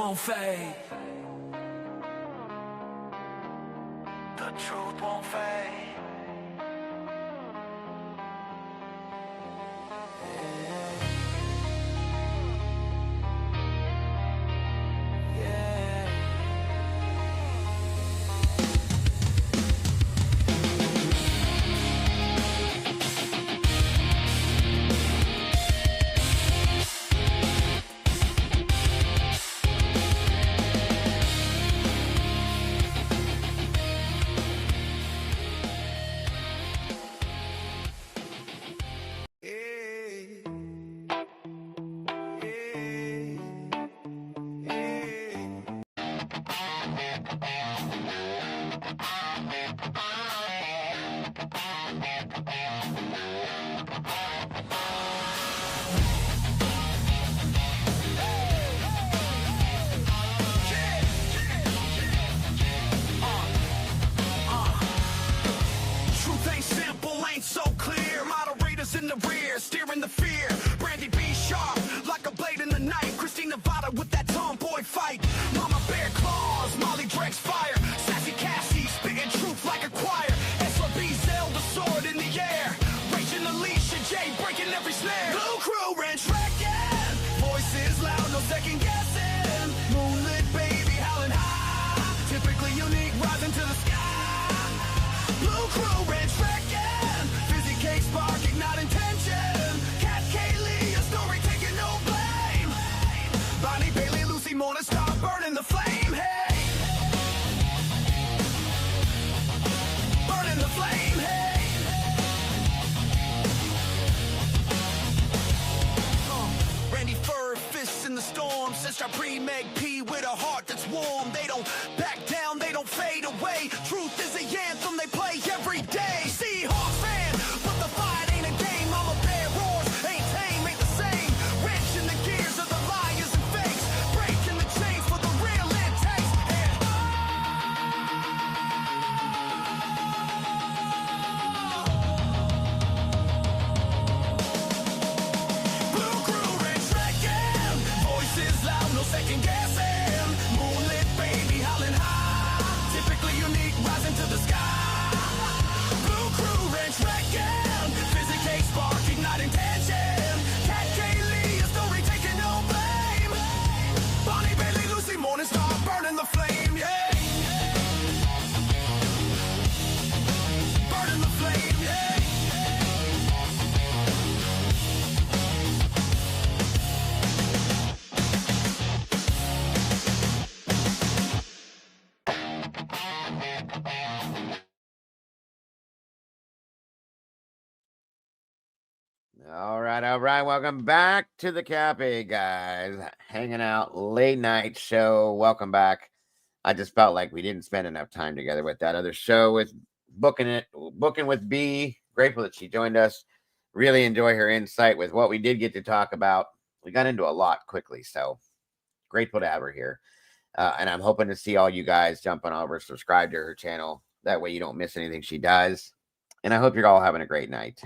won't fade. The truth won't fade. In the rear, steering the fear. Brandy B sharp, like a blade in the night. Christina Vada with that tomboy fight. Mama bear claws, Molly Drex fire. Sassy Cassie spitting truth like a choir. SOB Zelda sword in the air. Raging Alicia J breaking every snare. Blue crew ranch wrecking. Voices loud, no second guessing. Moonlit baby howling high. Typically unique, rising to the sky. Blue crew ranch wrecking. Fizzy cake spark, ignite intention. Cat Kaylee, a story taking no blame. Bonnie Bailey, Lucy Mona, start burning the flame. Hey, burning the flame. Hey, Randy Fur, fists in the storm. Sister Pre-Meg P with a heart that's warm. They don't back down, they don't fade away. Truth is the anthem they play every day. Seahawks fan, but the fight ain't a game. I'm a bear roars, ain't tame, ain't the same. Wrench in the gears of the liars and fakes. Breaking the chains for the real it takes. Blue crew ranch wrecking. Voices loud, no second guessing. Moonlit baby howling high. Typically unique, rising to the sky. Blue crew ranch wrecking. Fizzy cake spark, ignite intention. Cat Kaylee, a story taking no blame. Bonnie Bailey, Lucy Morning Star, burning the flame, yeah. Burning the flame, yeah. All right. Welcome back to the Cappy, guys. Hanging out late night show. Welcome back. I just felt like we didn't spend enough time together with that other show with booking with B. Grateful that she joined us. Really enjoy her insight with what we did get to talk about. We got into a lot quickly, so grateful to have her here. And I'm hoping to see all you guys jumping over, subscribe to her channel. That way you don't miss anything she does. And I hope you're all having a great night.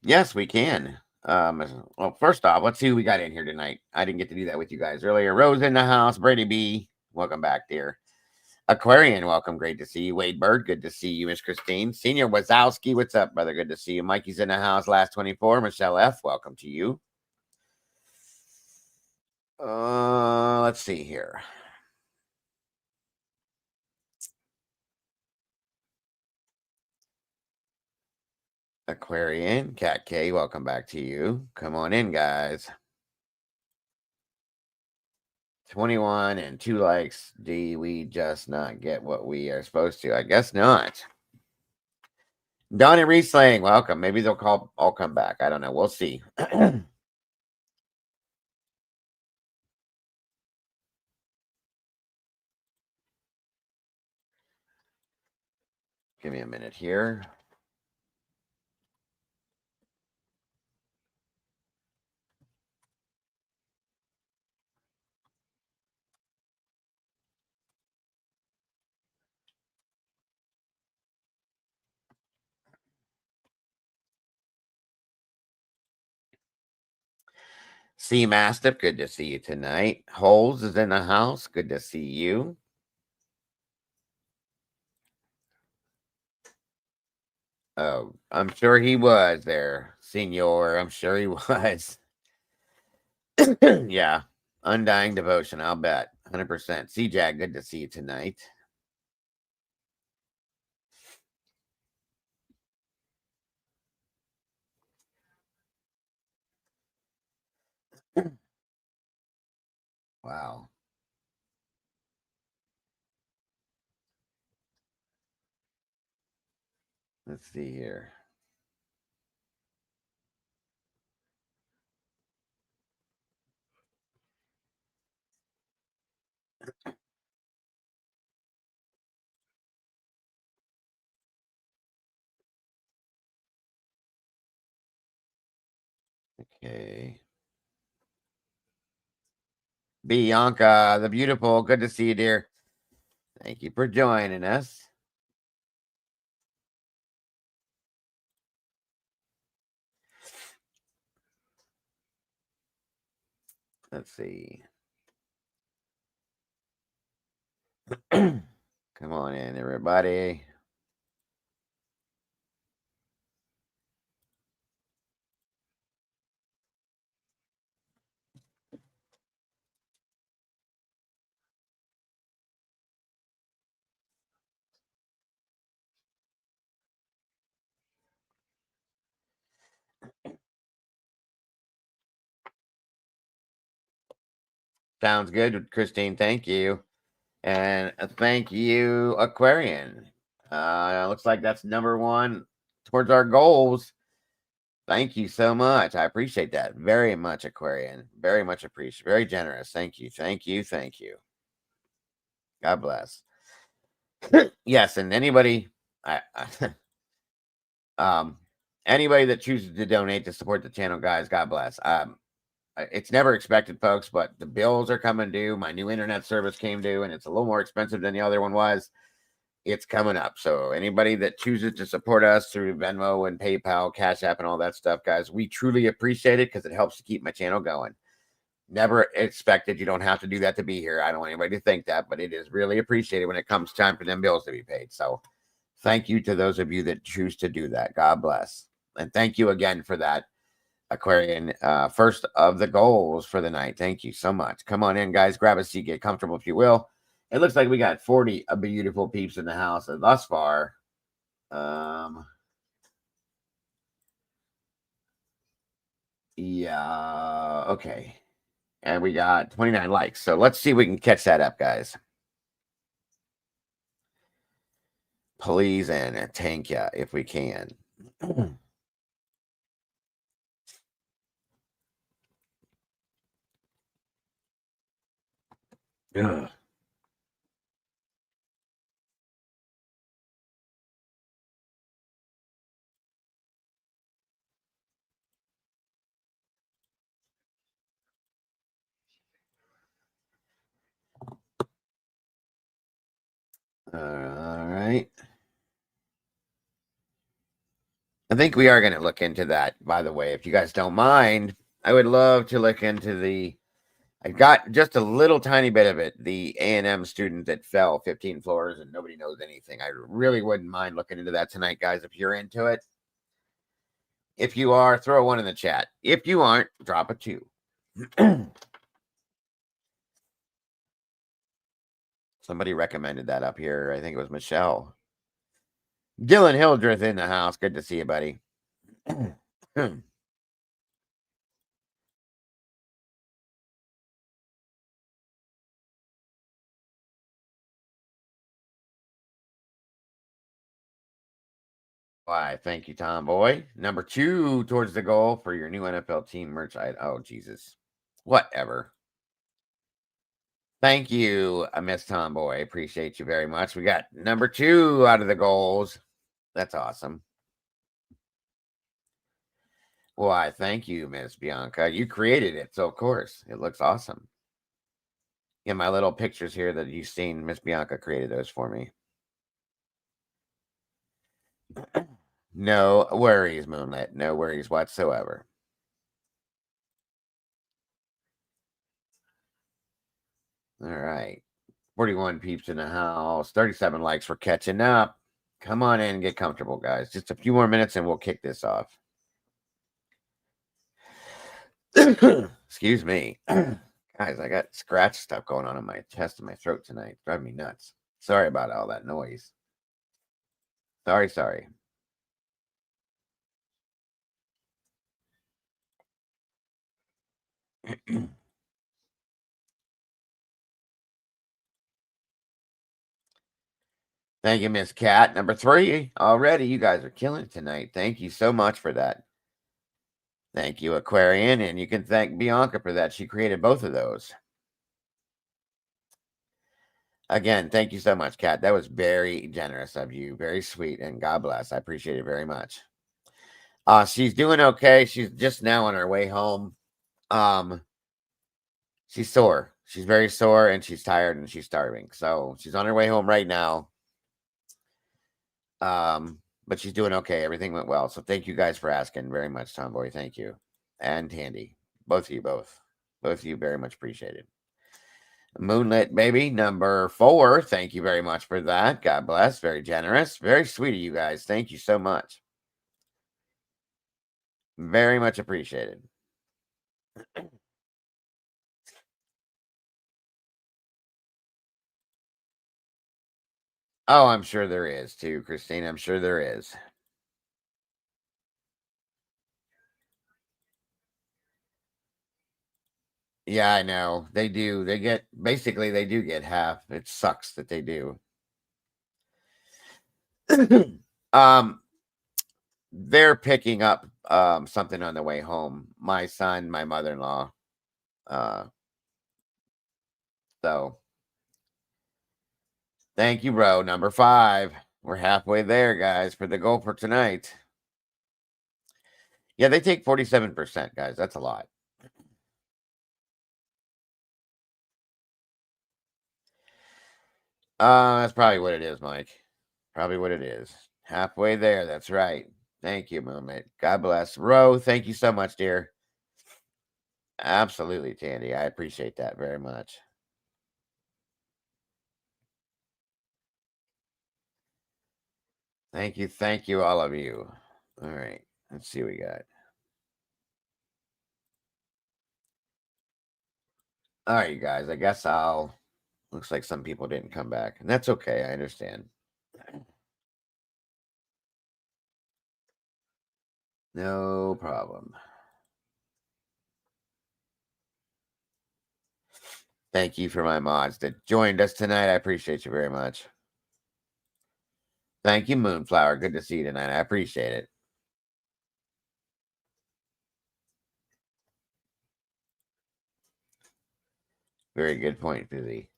Yes, we can. Well, first off, let's see who we got in here tonight. I didn't get to do that with you guys earlier. Rose in the house. Brady B, welcome back, dear. Aquarian, welcome. Great to see you. Wade Bird, good to see you. Miss Christine. Senior Wazowski, what's up, brother? Good to see you. Mikey's in the house. Last 24. Michelle F, welcome to you. Let's see here. Aquarian, Cat K, welcome back to you. Come on in, guys. 21 and 2 likes. Do we just not get what we are supposed to? I guess not. Donnie Riesling, welcome. Maybe they'll all come back. I don't know. We'll see. Give me a minute here. Sea Mastiff, good to see you tonight. Holes is in the house. Good to see you. Oh, I'm sure he was there, Senor. I'm sure he was. Yeah. Undying devotion, I'll bet. 100%. C-Jack, good to see you tonight. Wow. Let's see here. Okay. Bianca, the beautiful, good to see you, dear. Thank you for joining us. Let's see. Come on in, everybody. Sounds good, Christine. Thank you. And thank you, Aquarian. Looks like that's number one towards our goals. Thank you so much. I appreciate that very much, Aquarian. Very much appreciate. Very generous. Thank you. Thank you. Thank you. God bless. Yes, and anybody, um, anybody that chooses to donate to support the channel, guys, God bless. It's never expected, folks, but the bills are coming due. My new internet service came due, and it's a little more expensive than the other one was. It's coming up. So anybody that chooses to support us through Venmo and PayPal, Cash App, and all that stuff, guys, we truly appreciate it because it helps to keep my channel going. Never expected. You don't have to do that to be here. I don't want anybody to think that, but it is really appreciated when it comes time for them bills to be paid. So thank you to those of you that choose to do that. God bless. And thank you again for that, Aquarian. First of the goals for the night. Thank you so much. Come on in, guys. Grab a seat. Get comfortable if you will. It looks like we got 40 beautiful peeps in the house thus far. Yeah, okay. And we got 29 likes. So let's see if we can catch that up, guys. Please and thank ya if we can. Ugh. All right. I think we are going to look into that, by the way. If you guys don't mind, I would love to look into the. I got just a little tiny bit of it. The A&M student that fell 15 floors and nobody knows anything. I really wouldn't mind looking into that tonight, guys, if you're into it. If you are, throw a one in the chat. If you aren't, drop a two. Somebody recommended that up here. I think it was Michelle. Dylan Hildreth in the house. Good to see you, buddy. Why, thank you, Tomboy. Number two towards the goal for your new NFL team merch. Oh, Jesus. Whatever. Thank you, Miss Tomboy. Appreciate you very much. We got number two out of the goals. That's awesome. Why, thank you, Miss Bianca. You created it, so of course it looks awesome. Yeah, my little pictures here that you've seen, Miss Bianca created those for me. No worries, Moonlit. No worries whatsoever. All right. 41 peeps in the house. 37 likes for catching up. Come on in and get comfortable, guys. Just a few more minutes and we'll kick this off. Excuse me. Guys, I got scratch stuff going on in my chest and my throat tonight. Driving me nuts. Sorry about all that noise. Sorry. Thank you, Miss Cat. Number 3 already. You guys are killing it tonight. Thank you so much for that. Thank you, Aquarian. And you can thank Bianca for that. She created both of those. Again, thank you so much, Kat. That was very generous of you. Very sweet. And God bless. I appreciate it very much. She's doing okay. She's just now on her way home. She's sore. She's very sore and she's tired and she's starving. So she's on her way home right now. But she's doing okay. Everything went well. So thank you guys for asking very much, Tomboy. Thank you. And Tandy. Both of you, both of you very much appreciated. Moonlit baby number 4. Thank you very much for that. God bless. Very generous. Very sweet of you guys. Thank you so much. Very much appreciated. Oh, I'm sure there is too, Christine. I'm sure there is. Yeah, I know. They do. They do get half. It sucks that they do. They're picking up something on the way home. My son, my mother-in-law. So thank you, bro. Number 5. We're halfway there, guys, for the goal for tonight. Yeah, they take 47%, guys. That's a lot. That's probably what it is, Mike. Probably what it is. Halfway there. That's right. Thank you, Moonmate. God bless. Ro, thank you so much, dear. Absolutely, Tandy. I appreciate that very much. Thank you, all of you. All right, let's see what we got. All right, you guys. I guess I'll. Looks like some people didn't come back, and that's okay. I understand. No problem. Thank you for my mods that joined us tonight. I appreciate you very much. Thank you, Moonflower. Good to see you tonight. I appreciate it. Very good point, Fizzy.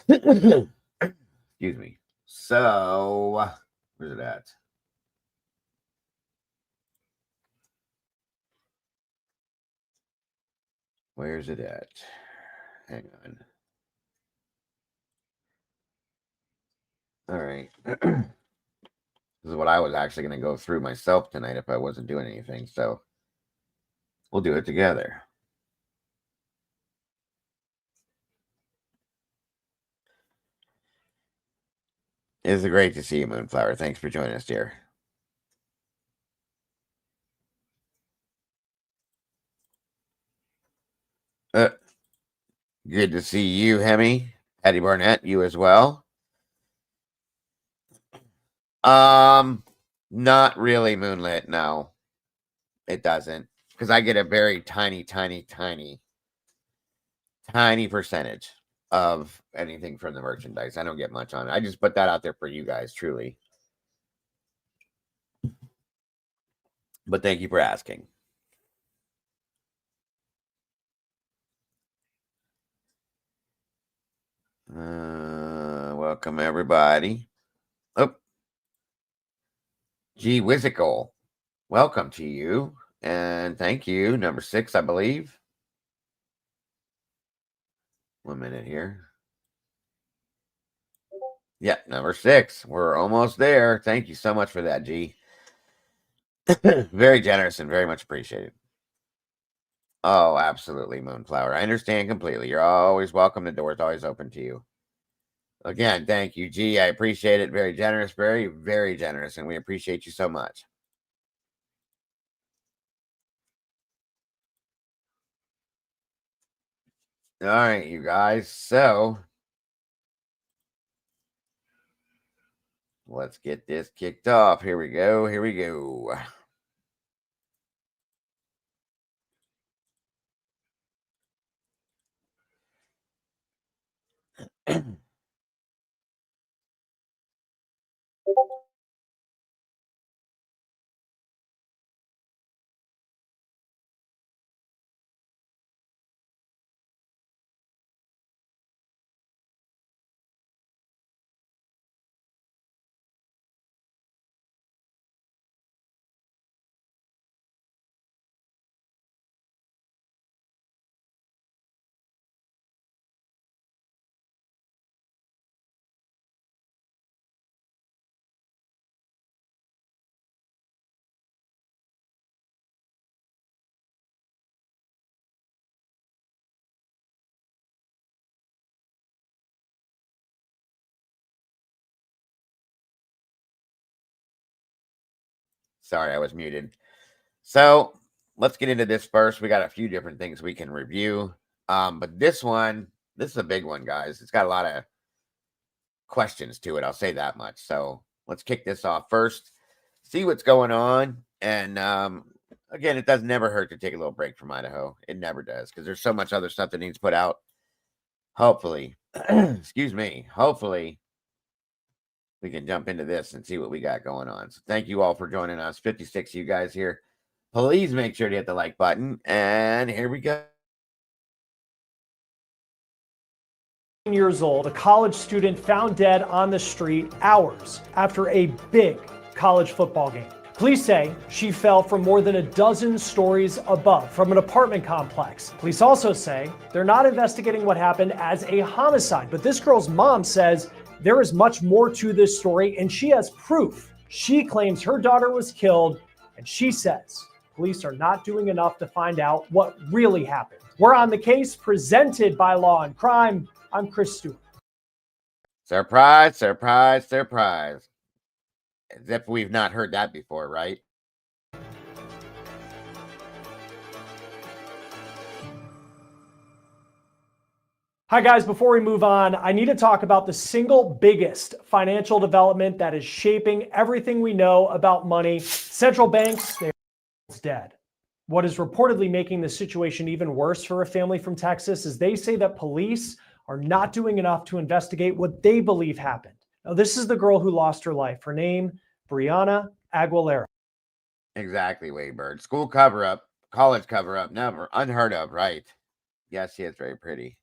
Excuse me. So, where's it at? Where's it at? Hang on. All right. This is what I was actually going to go through myself tonight if I wasn't doing anything. So, we'll do it together. It's great to see you, Moonflower. Thanks for joining us, dear. Good to see you, Hemi. Hattie Barnett, you as well. Not really Moonlit, no. It doesn't. Because I get a very tiny percentage of anything from the merchandise. I don't get much on it. I just put that out there for you guys, truly. But thank you for asking. Welcome everybody. Oh, G Whizzicle. Welcome to you. And thank you. Number 6, I believe. 1 minute here. Yeah, number 6. We're almost there. Thank you so much for that, G. Very generous and very much appreciated. Oh, absolutely, Moonflower. I understand completely. You're always welcome. The door's always open to you. Again, thank you, G. I appreciate it. Very generous, very, very generous, and we appreciate you so much. All right, you guys. So let's get this kicked off. Here we go. Here we go. Sorry, I was muted. So let's get into this first. We got a few different things we can review. But this is a big one, guys. It's got a lot of questions to it. I'll say that much. So let's kick this off first, see what's going on. And again, it does never hurt to take a little break from Idaho. It never does, because there's so much other stuff that needs put out. Hopefully, excuse me, hopefully we can jump into this and see what we got going on. So thank you all for joining us. 56 of you guys here. Please make sure to hit the like button. And here we go. Years old, a college student found dead on the street hours after a big college football game. Police say she fell from more than a dozen stories above from an apartment complex. Police also say they're not investigating what happened as a homicide, but this girl's mom says there is much more to this story and she has proof. She claims her daughter was killed, and she says police are not doing enough to find out what really happened. We're on the case, presented by Law and Crime. I'm Chris Stewart. Surprise, surprise, surprise. As if we've not heard that before, right? Hi guys, before we move on, I need to talk about the single biggest financial development that is shaping everything we know about money. Central banks, they're dead. What is reportedly making the situation even worse for a family from Texas is they say that police are not doing enough to investigate what they believe happened. Now, this is the girl who lost her life. Her name, Brianna Aguilera. Exactly, Waybird. School cover-up, college cover-up, never unheard of, right? Yes, she is very pretty.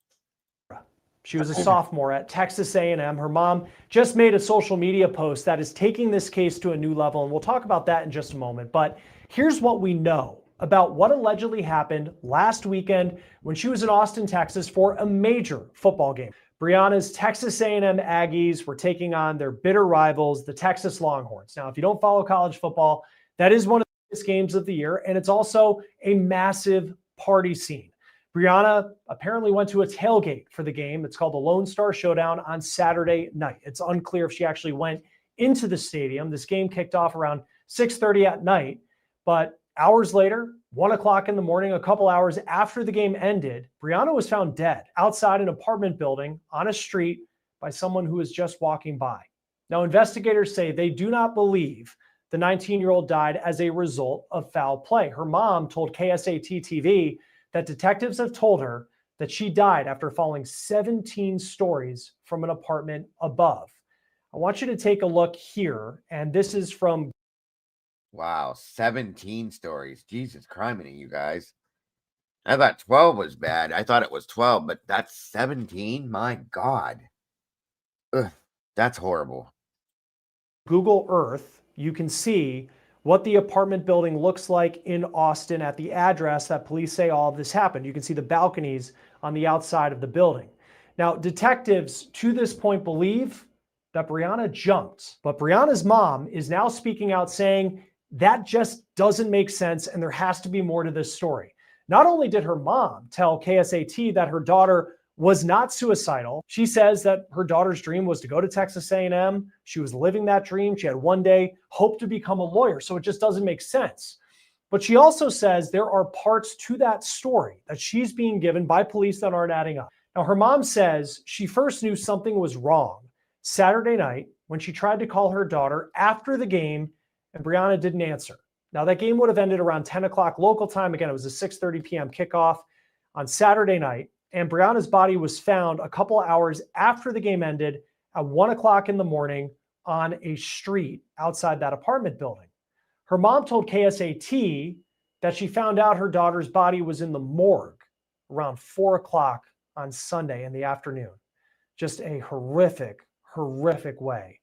She was a sophomore at Texas A&M. Her mom just made a social media post that is taking this case to a new level, and we'll talk about that in just a moment. But here's what we know about what allegedly happened last weekend when she was in Austin, Texas for a major football game. Brianna's Texas A&M Aggies were taking on their bitter rivals, the Texas Longhorns. Now, if you don't follow college football, that is one of the biggest games of the year, and it's also a massive party scene. Brianna apparently went to a tailgate for the game. It's called the Lone Star Showdown on Saturday night. It's unclear if she actually went into the stadium. This game kicked off around 6:30 at night, but hours later, 1 o'clock in the morning, a couple hours after the game ended, Brianna was found dead outside an apartment building on a street by someone who was just walking by. Now, investigators say they do not believe the 19-year-old died as a result of foul play. Her mom told KSAT-TV that detectives have told her that she died after falling 17 stories from an apartment above. I want you to take a look here, and this is from... Wow, 17 stories. Jesus criminy, you guys. I thought 12 was bad. I thought it was 12, but that's 17? My God. Ugh, that's horrible. Google Earth, you can see what the apartment building looks like in Austin at the address that police say all of this happened. You can see the balconies on the outside of the building. Now, detectives to this point believe that Brianna jumped, but Brianna's mom is now speaking out saying that just doesn't make sense and there has to be more to this story. Not only did her mom tell KSAT that her daughter was not suicidal, she says that her daughter's dream was to go to Texas A&M. She was living that dream. She had one day hoped to become a lawyer. So it just doesn't make sense. But she also says there are parts to that story that she's being given by police that aren't adding up. Now, her mom says she first knew something was wrong Saturday night when she tried to call her daughter after the game and Brianna didn't answer. Now, that game would have ended around 10 o'clock local time. Again, it was a 6:30 p.m. kickoff on Saturday night. And Brianna's body was found a couple of hours after the game ended at 1 o'clock in the morning on a street outside that apartment building. Her mom told KSAT that she found out her daughter's body was in the morgue around 4 o'clock on Sunday in the afternoon. Just a horrific, horrific way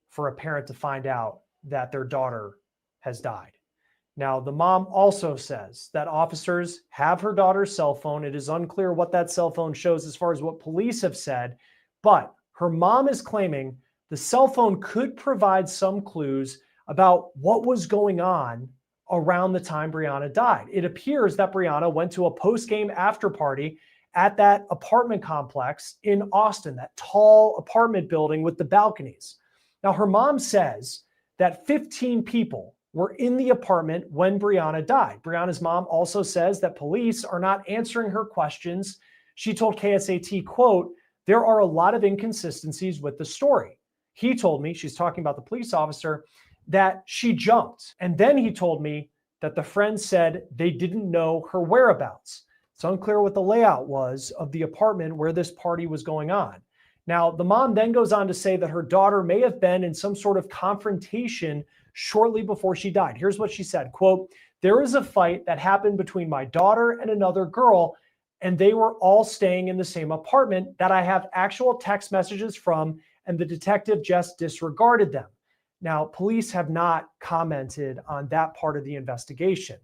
for a parent to find out that their daughter has died. Now, the mom also says that officers have her daughter's cell phone. It is unclear what that cell phone shows as far as what police have said, but her mom is claiming the cell phone could provide some clues about what was going on around the time Brianna died. It appears that Brianna went to a post-game after party at that apartment complex in Austin, that tall apartment building with the balconies. Now, her mom says that 15 people were in the apartment when Brianna died. Brianna's mom also says that police are not answering her questions. She told KSAT, quote, "There are a lot of inconsistencies with the story. He told me," she's talking about the police officer, "that she jumped. And then he told me that the friends said they didn't know her whereabouts." It's unclear what the layout was of the apartment where this party was going on. Now, the mom then goes on to say that her daughter may have been in some sort of confrontation shortly before she died. Here's what she said, quote, "There is a fight that happened between my daughter and another girl, and they were all staying in the same apartment that I have actual text messages from, and the detective just disregarded them." Now, police have not commented on that part of the investigation.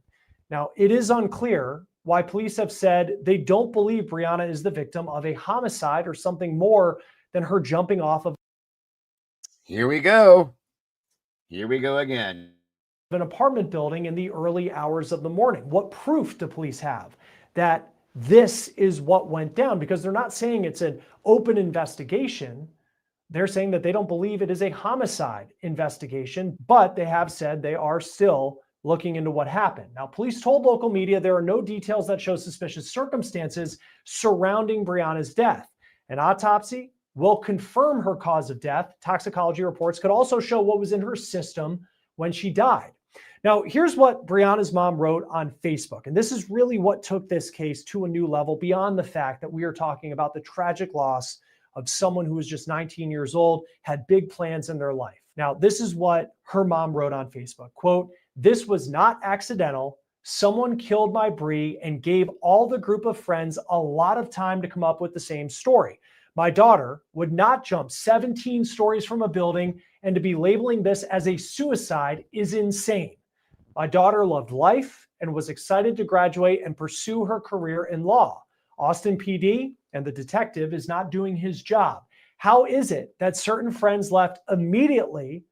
Now, it is unclear why police have said they don't believe Brianna is the victim of a homicide or something more than her jumping off of Here we go. Here we go again. an apartment building in the early hours of the morning. What proof do police have that this is what went down? Because they're not saying it's an open investigation. They're saying that they don't believe it is a homicide investigation, but they have said they are still looking into what happened. Now, police told local media there are no details that show suspicious circumstances surrounding Brianna's death. An autopsy will confirm her cause of death. Toxicology reports could also show what was in her system when she died. Now, here's what Brianna's mom wrote on Facebook. And this is really what took this case to a new level beyond the fact that we are talking about the tragic loss of someone who was just 19 years old, had big plans in their life. Now, this is what her mom wrote on Facebook. Quote, "This was not accidental. Someone killed my Bree and gave all the group of friends a lot of time to come up with the same story. My daughter would not jump 17 stories from a building, and to be labeling this as a suicide is insane. My daughter loved life and was excited to graduate and pursue her career in law. Austin PD and the detective is not doing his job. How is it that certain friends left immediately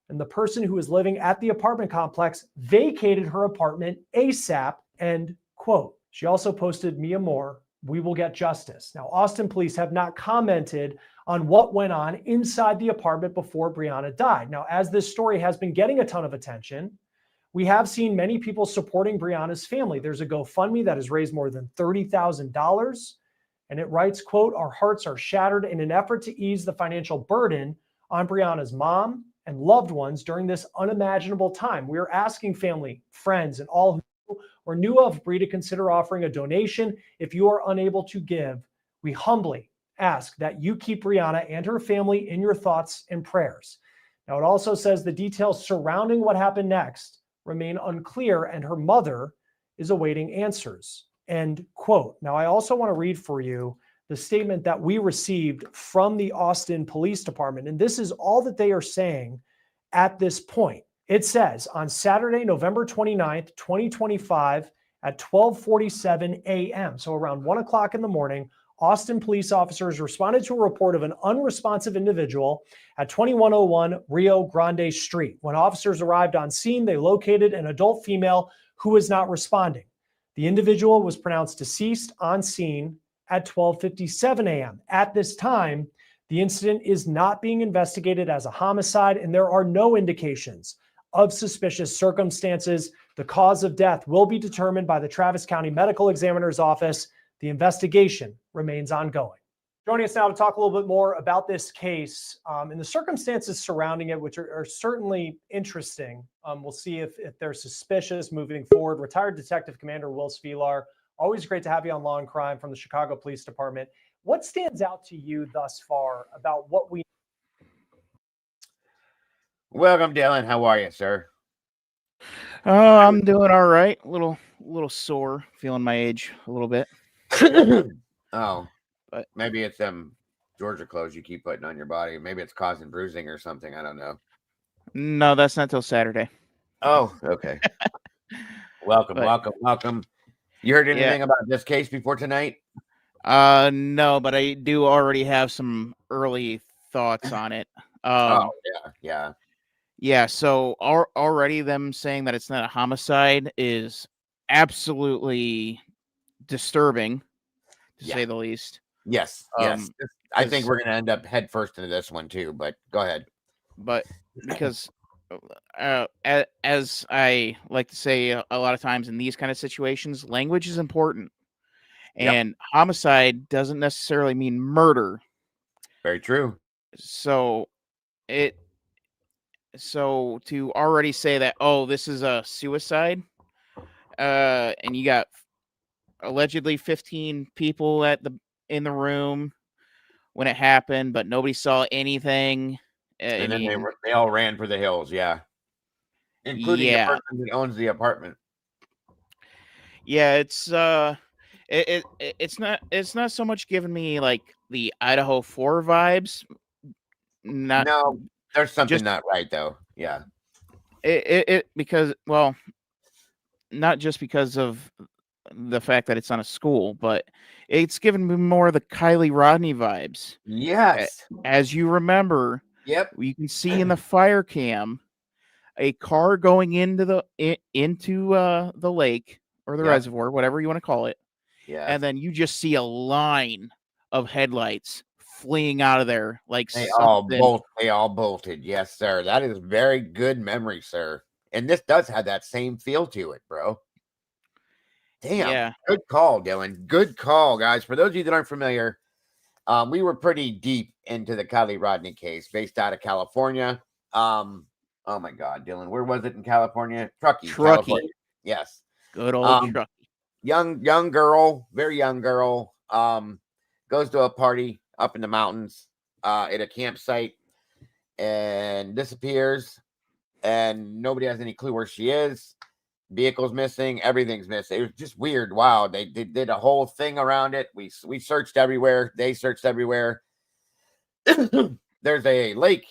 and the person who was living at the apartment complex vacated her apartment ASAP?" End quote. She also posted, "Mia Moore, we will get justice." Now, Austin police have not commented on what went on inside the apartment before Brianna died. Now, as this story has been getting a ton of attention, we have seen many people supporting Brianna's family. There's a GoFundMe that has raised more than $30,000. And it writes, quote, "Our hearts are shattered in an effort to ease the financial burden on Brianna's mom and loved ones during this unimaginable time. We are asking family, friends, and all who or knew of Bree to consider offering a donation. If you are unable to give, we humbly ask that you keep Brianna and her family in your thoughts and prayers." Now, it also says the details surrounding what happened next remain unclear, and her mother is awaiting answers. End quote. Now, I also want to read for you the statement that we received from the Austin Police Department. And this is all that they are saying at this point. It says, on Saturday, November 29th, 2025 at 12:47 a.m., so around 1 o'clock in the morning, Austin police officers responded to a report of an unresponsive individual at 2101 Rio Grande Street. When officers arrived on scene, they located an adult female who was not responding. The individual was pronounced deceased on scene at 12:57 a.m. At this time, the incident is not being investigated as a homicide, and there are no indications of suspicious circumstances. The cause of death will be determined by the Travis County Medical Examiner's Office. The investigation remains ongoing. Joining us now to talk a little bit more about this case and the circumstances surrounding it, which are certainly interesting. We'll see if they're suspicious moving forward. Retired Detective Commander Will Svilar, always great to have you on Law and Crime from the Chicago Police Department. What stands out to you thus far about what we... Welcome, Dylan. How are you, sir? I'm doing all right. A little sore, feeling my age a little bit. Oh, but maybe it's Georgia clothes you keep putting on your body. Maybe it's causing bruising or something. I don't know. No, that's not till Saturday. Oh, okay. Welcome. You heard anything about this case before tonight? No, but I do already have some early thoughts on it. Yeah. So already them saying that it's not a homicide is absolutely disturbing, to say the least. Yes. I think we're going to end up head first into this one too, but go ahead. But because as I like to say a lot of times in these kind of situations, language is important. And homicide doesn't necessarily mean murder. Very true. So to already say that, oh, this is a suicide, and you got allegedly 15 people in the room when it happened, but nobody saw anything. And then they all ran for the hills, including the person that owns the apartment. Yeah, it's not so much giving me like the Idaho 4 vibes. No, there's something not right though. Yeah. Because, well, not just because of the fact that it's on a school, but it's given me more of the Kylie Rodney vibes. Yes. As you remember, you can see in the fire cam a car going into the lake or the reservoir, whatever you want to call it. Yeah. And then you just see a line of headlights fleeing out of there like they all bolted. Yes, sir. That is very good memory, sir. And this does have that same feel to it, bro. Damn. Yeah. Good call, Dylan. Good call, guys. For those of you that aren't familiar, we were pretty deep into the Kylie Rodney case based out of California. Oh my God, Dylan, where was it in California? Truckee. California. Yes. Good old Truckee. Young girl, very young girl, goes to a party up in the mountains at a campsite and disappears, and nobody has any clue where she is. Vehicle's missing, everything's missing. It was just weird. Wow, they did a whole thing around it. We searched everywhere. They searched everywhere. There's a lake,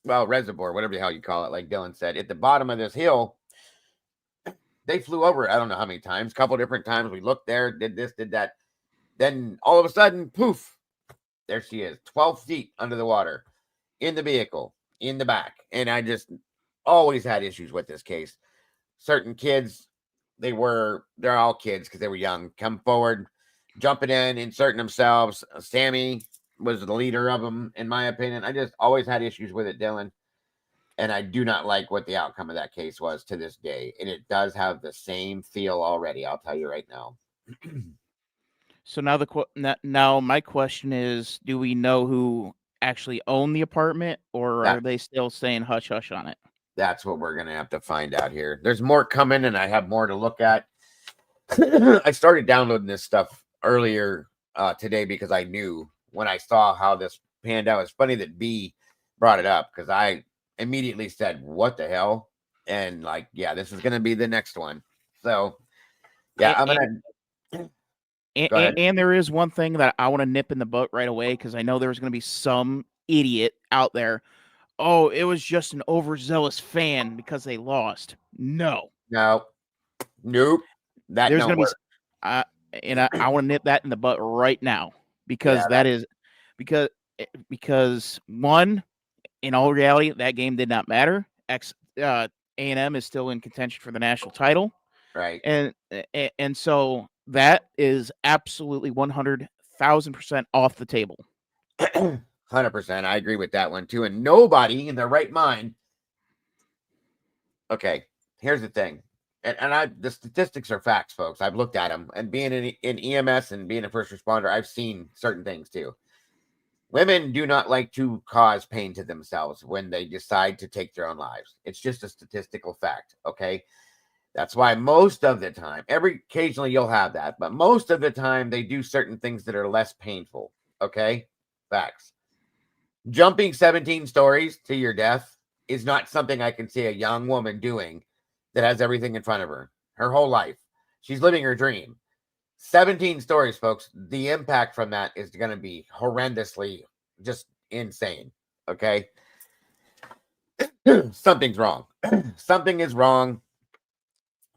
well, reservoir, whatever the hell you call it, like Dylan said, at the bottom of this hill. They flew over, I don't know how many times, a couple different times. We looked there, did this, did that. Then all of a sudden, poof, there she is, 12 feet under the water, in the vehicle, in the back. And I just always had issues with this case. Certain kids, they're all kids because they were young, come forward, jumping in, inserting themselves. Sammy was the leader of them, in my opinion. I just always had issues with it, Dylan. And I do not like what the outcome of that case was to this day. And it does have the same feel already, I'll tell you right now. So now my question is, do we know who actually owned the apartment, or are they still saying hush hush on it? That's what we're going to have to find out here. There's more coming, and I have more to look at. I started downloading this stuff earlier today because I knew when I saw how this panned out. It's funny that B brought it up because I immediately said, what the hell? And like, yeah, this is going to be the next one. So, yeah, I'm going to... And there is one thing that I want to nip in the butt right away because I know there's going to be some idiot out there. Oh, it was just an overzealous fan because they lost. No. Nope. That there's going to be, and I want to nip that in the butt right now because because one, in all reality, that game did not matter. A&M is still in contention for the national title. Right. And so that is absolutely 100,000% off the table. 100%. I agree with that one too. And nobody in their right mind. Okay, here's the thing. And the statistics are facts, folks. I've looked at them, and being in EMS and being a first responder, I've seen certain things too. Women do not like to cause pain to themselves when they decide to take their own lives. It's just a statistical fact. Okay. That's why most of the time, occasionally you'll have that, but most of the time they do certain things that are less painful. Okay. Facts. Jumping 17 stories to your death is not something I can see a young woman doing that has everything in front of her whole life. She's living her dream. 17 stories, folks. The impact from that is going to be horrendously just insane. Okay. Something's wrong. Something is wrong.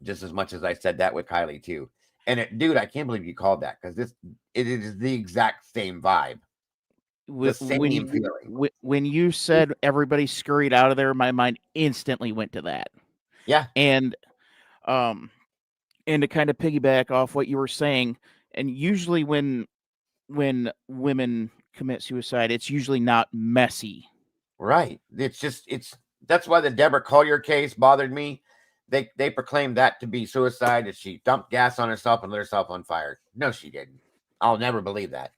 Just as much as I said that with Kylie too. And dude, I can't believe you called that, because it is the exact same vibe. The same feeling. When you said everybody scurried out of there, my mind instantly went to that. Yeah. And to kind of piggyback off what you were saying, and usually when women commit suicide, it's usually not messy. Right. That's why the Deborah Collier case bothered me. They proclaimed that to be suicide, that she dumped gas on herself and lit herself on fire. No, she didn't. I'll never believe that.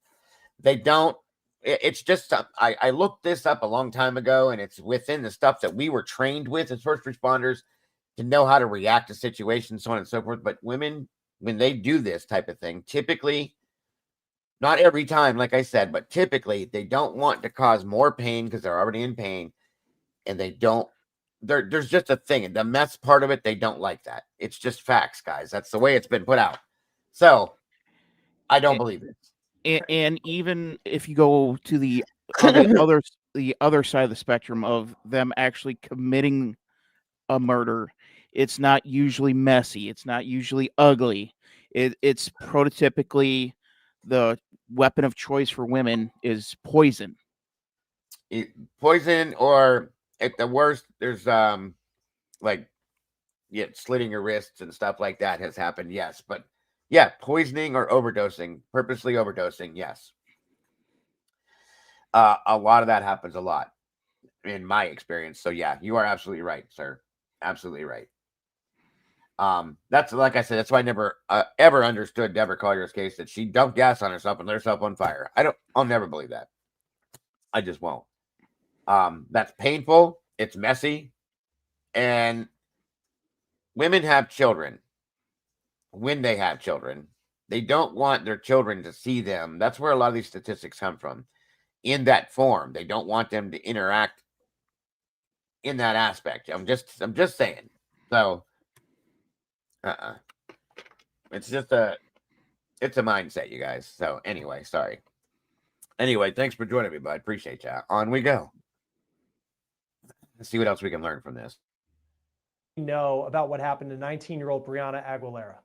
They don't. It's just, I looked this up a long time ago, and it's within the stuff that we were trained with as first responders to know how to react to situations, so on and so forth. But women, when they do this type of thing, typically, not every time, like I said, but typically they don't want to cause more pain because they're already in pain, and there's just a thing. And the mess part of it, they don't like that. It's just facts, guys. That's the way it's been put out. So I don't believe it. And even if you go to the other side of the spectrum of them actually committing a murder, it's not usually messy. It's not usually ugly. It's prototypically the weapon of choice for women is poison. Poison, or at the worst, there's slitting your wrists and stuff like that has happened. Yes, but yeah, poisoning or overdosing, purposely overdosing. Yes. A lot of that happens a lot in my experience. So yeah, you are absolutely right, sir. Absolutely right. That's, like I said, that's why I never ever understood Deborah Collier's case, that she dumped gas on herself and lit herself on fire. I'll never believe that. I just won't. That's painful. It's messy. And women have children. When they have children, they don't want their children to see them. That's where a lot of these statistics come from. In that form, they don't want them to interact in that aspect. I'm just saying. So, it's a mindset, you guys. So anyway, sorry. Anyway, thanks for joining me, bud. Appreciate you. On we go. Let's see what else we can learn from this. Know about what happened to 19-year-old Brianna Aguilera?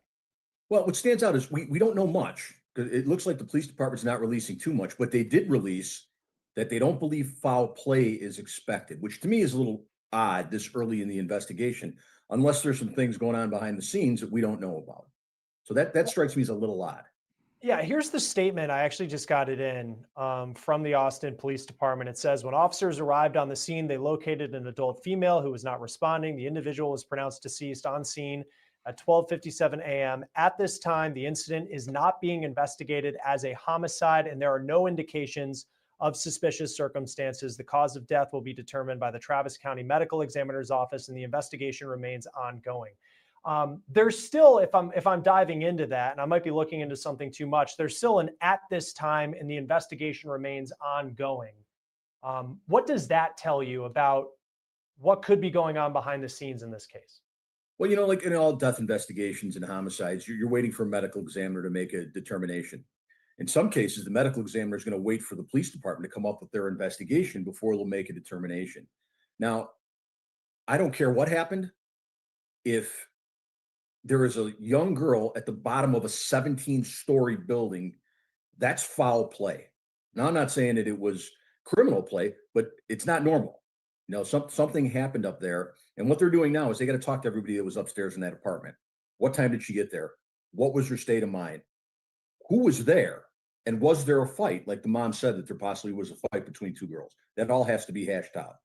Well, what stands out is we don't know much. It looks like the police department's not releasing too much, but they did release that they don't believe foul play is expected, which to me is a little odd this early in the investigation, unless there's some things going on behind the scenes that we don't know about. So that strikes me as a little odd. Yeah, here's the statement. I actually just got it in from the Austin Police Department. It says, when officers arrived on the scene, they located an adult female who was not responding. The individual was pronounced deceased on scene at 12:57 a.m. At this time, the incident is not being investigated as a homicide, and there are no indications of suspicious circumstances. The cause of death will be determined by the Travis County Medical Examiner's Office, and the investigation remains ongoing. There's still, if I'm diving into that, and I might be looking into something too much, there's still an at this time, and the investigation remains ongoing. What does that tell you about what could be going on behind the scenes in this case? Well, like in all death investigations and homicides, you're waiting for a medical examiner to make a determination. In some cases, the medical examiner is going to wait for the police department to come up with their investigation before they'll make a determination. Now, I don't care what happened. If there is a young girl at the bottom of a 17-story building, that's foul play. Now, I'm not saying that it was criminal play, but it's not normal. Something happened up there. And what they're doing now is they got to talk to everybody that was upstairs in that apartment. What time did she get there? What was her state of mind? Who was there? And was there a fight? Like the mom said that there possibly was a fight between two girls. That all has to be hashed out.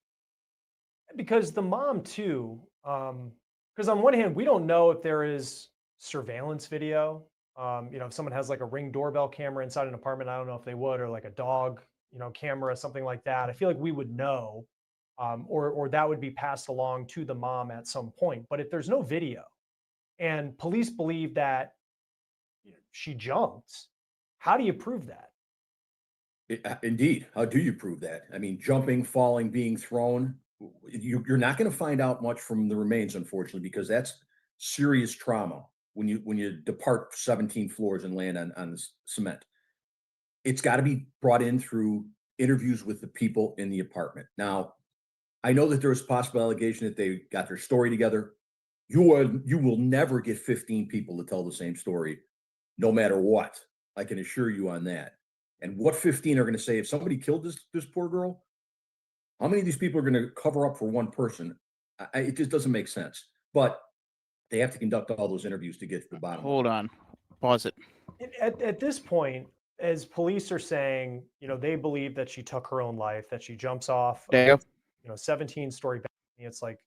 Because the mom too, because on one hand, we don't know if there is surveillance video. If someone has like a Ring doorbell camera inside an apartment, I don't know if they would, or like a dog, camera, something like that. I feel like we would know, or that would be passed along to the mom at some point. But if there's no video, and police believe that she jumped, how do you prove that? Indeed. How do you prove that? I mean, jumping, falling, being thrown. You're not going to find out much from the remains, unfortunately, because that's serious trauma when you depart 17 floors and land on the cement. It's got to be brought in through interviews with the people in the apartment. Now, I know that there was a possible allegation that they got their story together. You will never get 15 people to tell the same story, no matter what. I can assure you on that. And what 15 are going to say if somebody killed this poor girl? How many of these people are going to cover up for one person? It just doesn't make sense. But they have to conduct all those interviews to get to the bottom. Hold on. Pause it. At this point, as police are saying, they believe that she took her own life, that she jumps off, Dago? 17-story balcony. It's like,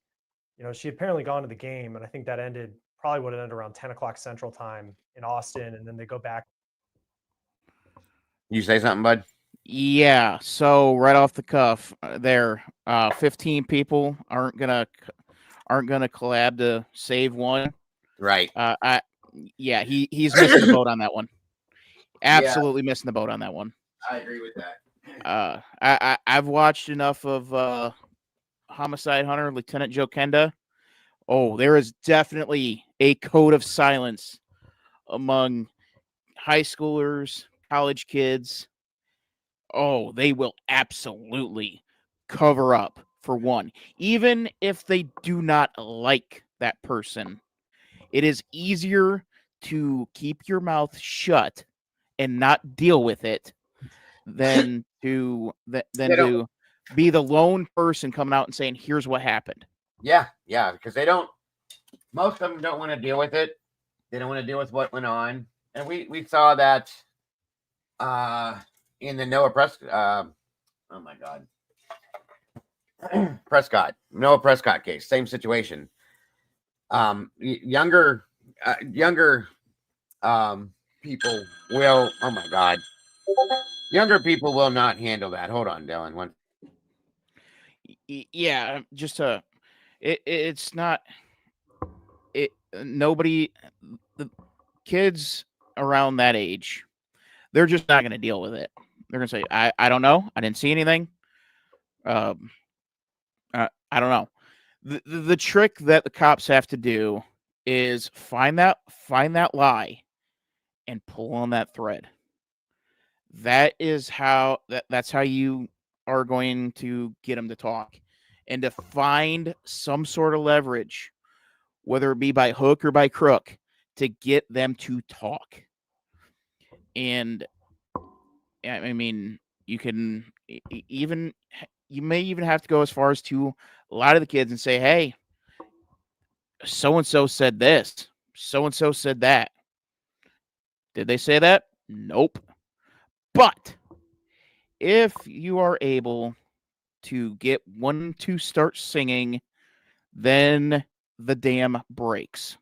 she had apparently gone to the game, and I think that probably would have ended around 10 o'clock Central Time in Austin, and then they go back. You say something, bud? Yeah. So right off the cuff, 15 people aren't gonna collab to save one. Right. He's missing the boat on that one. Absolutely missing the boat on that one. I agree with that. I've watched enough of Homicide Hunter, Lieutenant Joe Kenda. Oh, there is definitely a code of silence among high schoolers, college kids. Oh, they will absolutely cover up for one. Even if they do not like that person, it is easier to keep your mouth shut and not deal with it than to be the lone person coming out and saying, here's what happened. Yeah, because most of them don't want to deal with it. They don't want to deal with what went on. And we saw that in the Noah Noah Prescott case, same situation. Younger people will, younger people will not handle that. Hold on, Dylan. Yeah, it's not nobody, the kids around that age, they're just not going to deal with it. They're going to say, I don't know. I didn't see anything. I don't know. The trick that the cops have to do is find that lie and pull on that thread. That's how you are going to get them to talk, and to find some sort of leverage, whether it be by hook or by crook, to get them to talk. And I mean, you may even have to go as far as to a lot of the kids and say, hey, so-and-so said this, so-and-so said that. Did they say that? Nope. But if you are able to get one to start singing, then the dam breaks.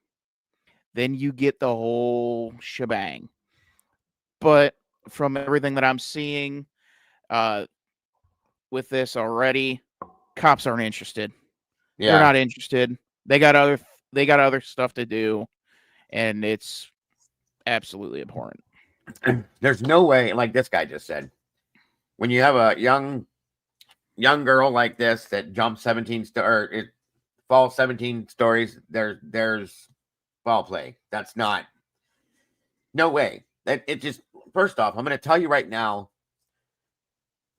Then you get the whole shebang. But from everything that I'm seeing with this already, cops aren't interested. Yeah. They're not interested. They got other stuff to do, and it's absolutely abhorrent. There's no way, like this guy just said, when you have a young girl like this that jumps 17 falls 17 stories, there's foul play. That's not, no way. It just, first off, I'm going to tell you right now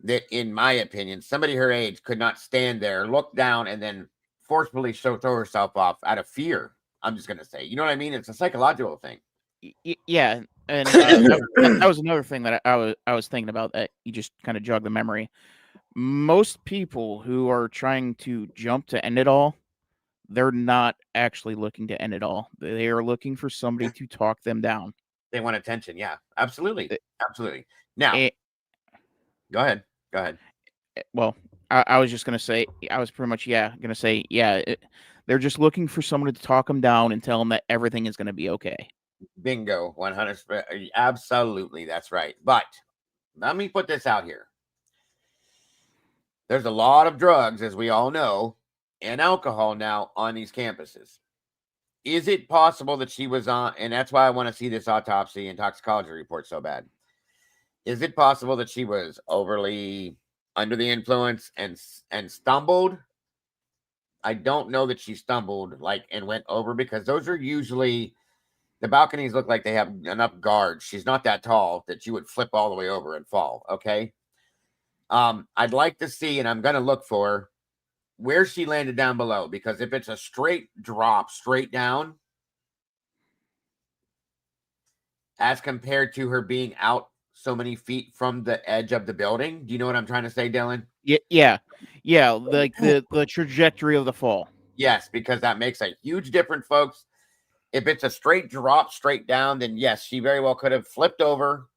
that, in my opinion, somebody her age could not stand there, look down, and then forcefully throw herself off out of fear. I'm just going to say, you know what I mean? It's a psychological thing. Yeah. And that was another thing that I was thinking about, that you just kind of jogged the memory. Most people who are trying to jump to end it all, they're not actually looking to end it all. They are looking for somebody to talk them down. They want attention. Yeah, absolutely. Eh, Absolutely. Now, eh, go ahead. Go ahead. well, I was just gonna say, I was pretty much gonna say, they're just looking for someone to talk them down and tell them that everything is gonna be okay. Bingo. 100%. Absolutely. That's right. But let me put this out here. There's a lot of drugs, as we all know, and alcohol now on these campuses. Is it possible that she was on, and that's why I want to see this autopsy and toxicology report so bad. Is it possible that she was overly under the influence and stumbled? I don't know that she stumbled like and went over, because those are usually, the balconies look like they have enough guards. She's not that tall that you would flip all the way over and fall. Okay. I'd like to see, and I'm going to look for where she landed down below, because if it's a straight drop straight down, as compared to her being out so many feet from the edge of the building. Do you know what I'm trying to say, Dylan? Yeah. Like the trajectory of the fall. Yes, because that makes a huge difference, folks. If it's a straight drop straight down, then yes, she very well could have flipped over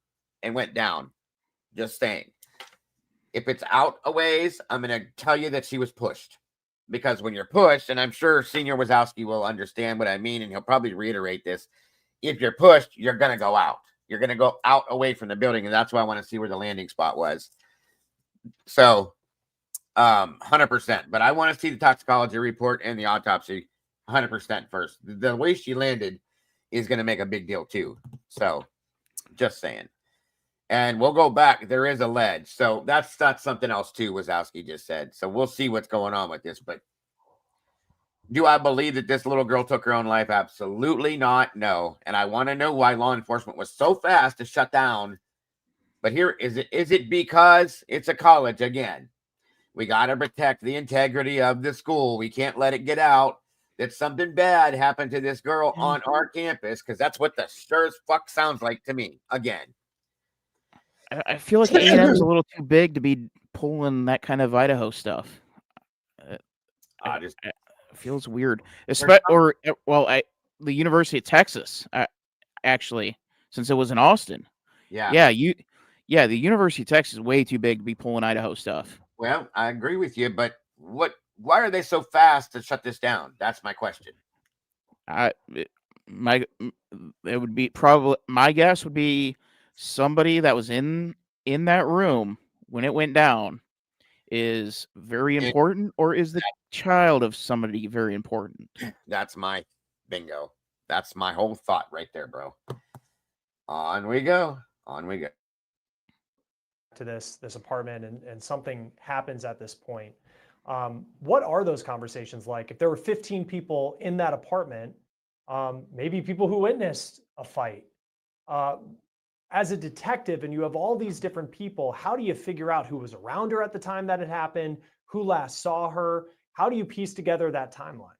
and went down. Just saying. If it's out a ways, I'm going to tell you that she was pushed. Because when you're pushed, and I'm sure Senior Wazowski will understand what I mean, and he'll probably reiterate this. If you're pushed, you're going to go out. You're going to go out away from the building, and that's why I want to see where the landing spot was. So, 100%. But I want to see the toxicology report and the autopsy 100% first. The way she landed is going to make a big deal too. So, just saying. And we'll go back. There is a ledge. So that's something else too, Wazowski just said. So we'll see what's going on with this. But do I believe that this little girl took her own life? Absolutely not. No. And I want to know why law enforcement was so fast to shut down. But here, is it because it's a college again? We got to protect the integrity of the school. We can't let it get out that something bad happened to this girl on our campus, because that's what the sure as fuck sounds like to me. Again. I feel like A&M is a little too big to be pulling that kind of Idaho stuff. It feels weird. The University of Texas, actually, since it was in Austin. Yeah. The University of Texas is way too big to be pulling Idaho stuff. Well, I agree with you, but why are they so fast to shut this down? That's my question. It would be probably, my guess would be somebody that was in that room when it went down is very important, or is the child of somebody very important? That's my bingo. That's my whole thought right there, bro. On we go. To this apartment, and something happens at this point. What are those conversations like? If there were 15 people in that apartment, maybe people who witnessed a fight, as a detective, and you have all these different people, how do you figure out who was around her at the time that it happened, who last saw her? How do you piece together that timeline?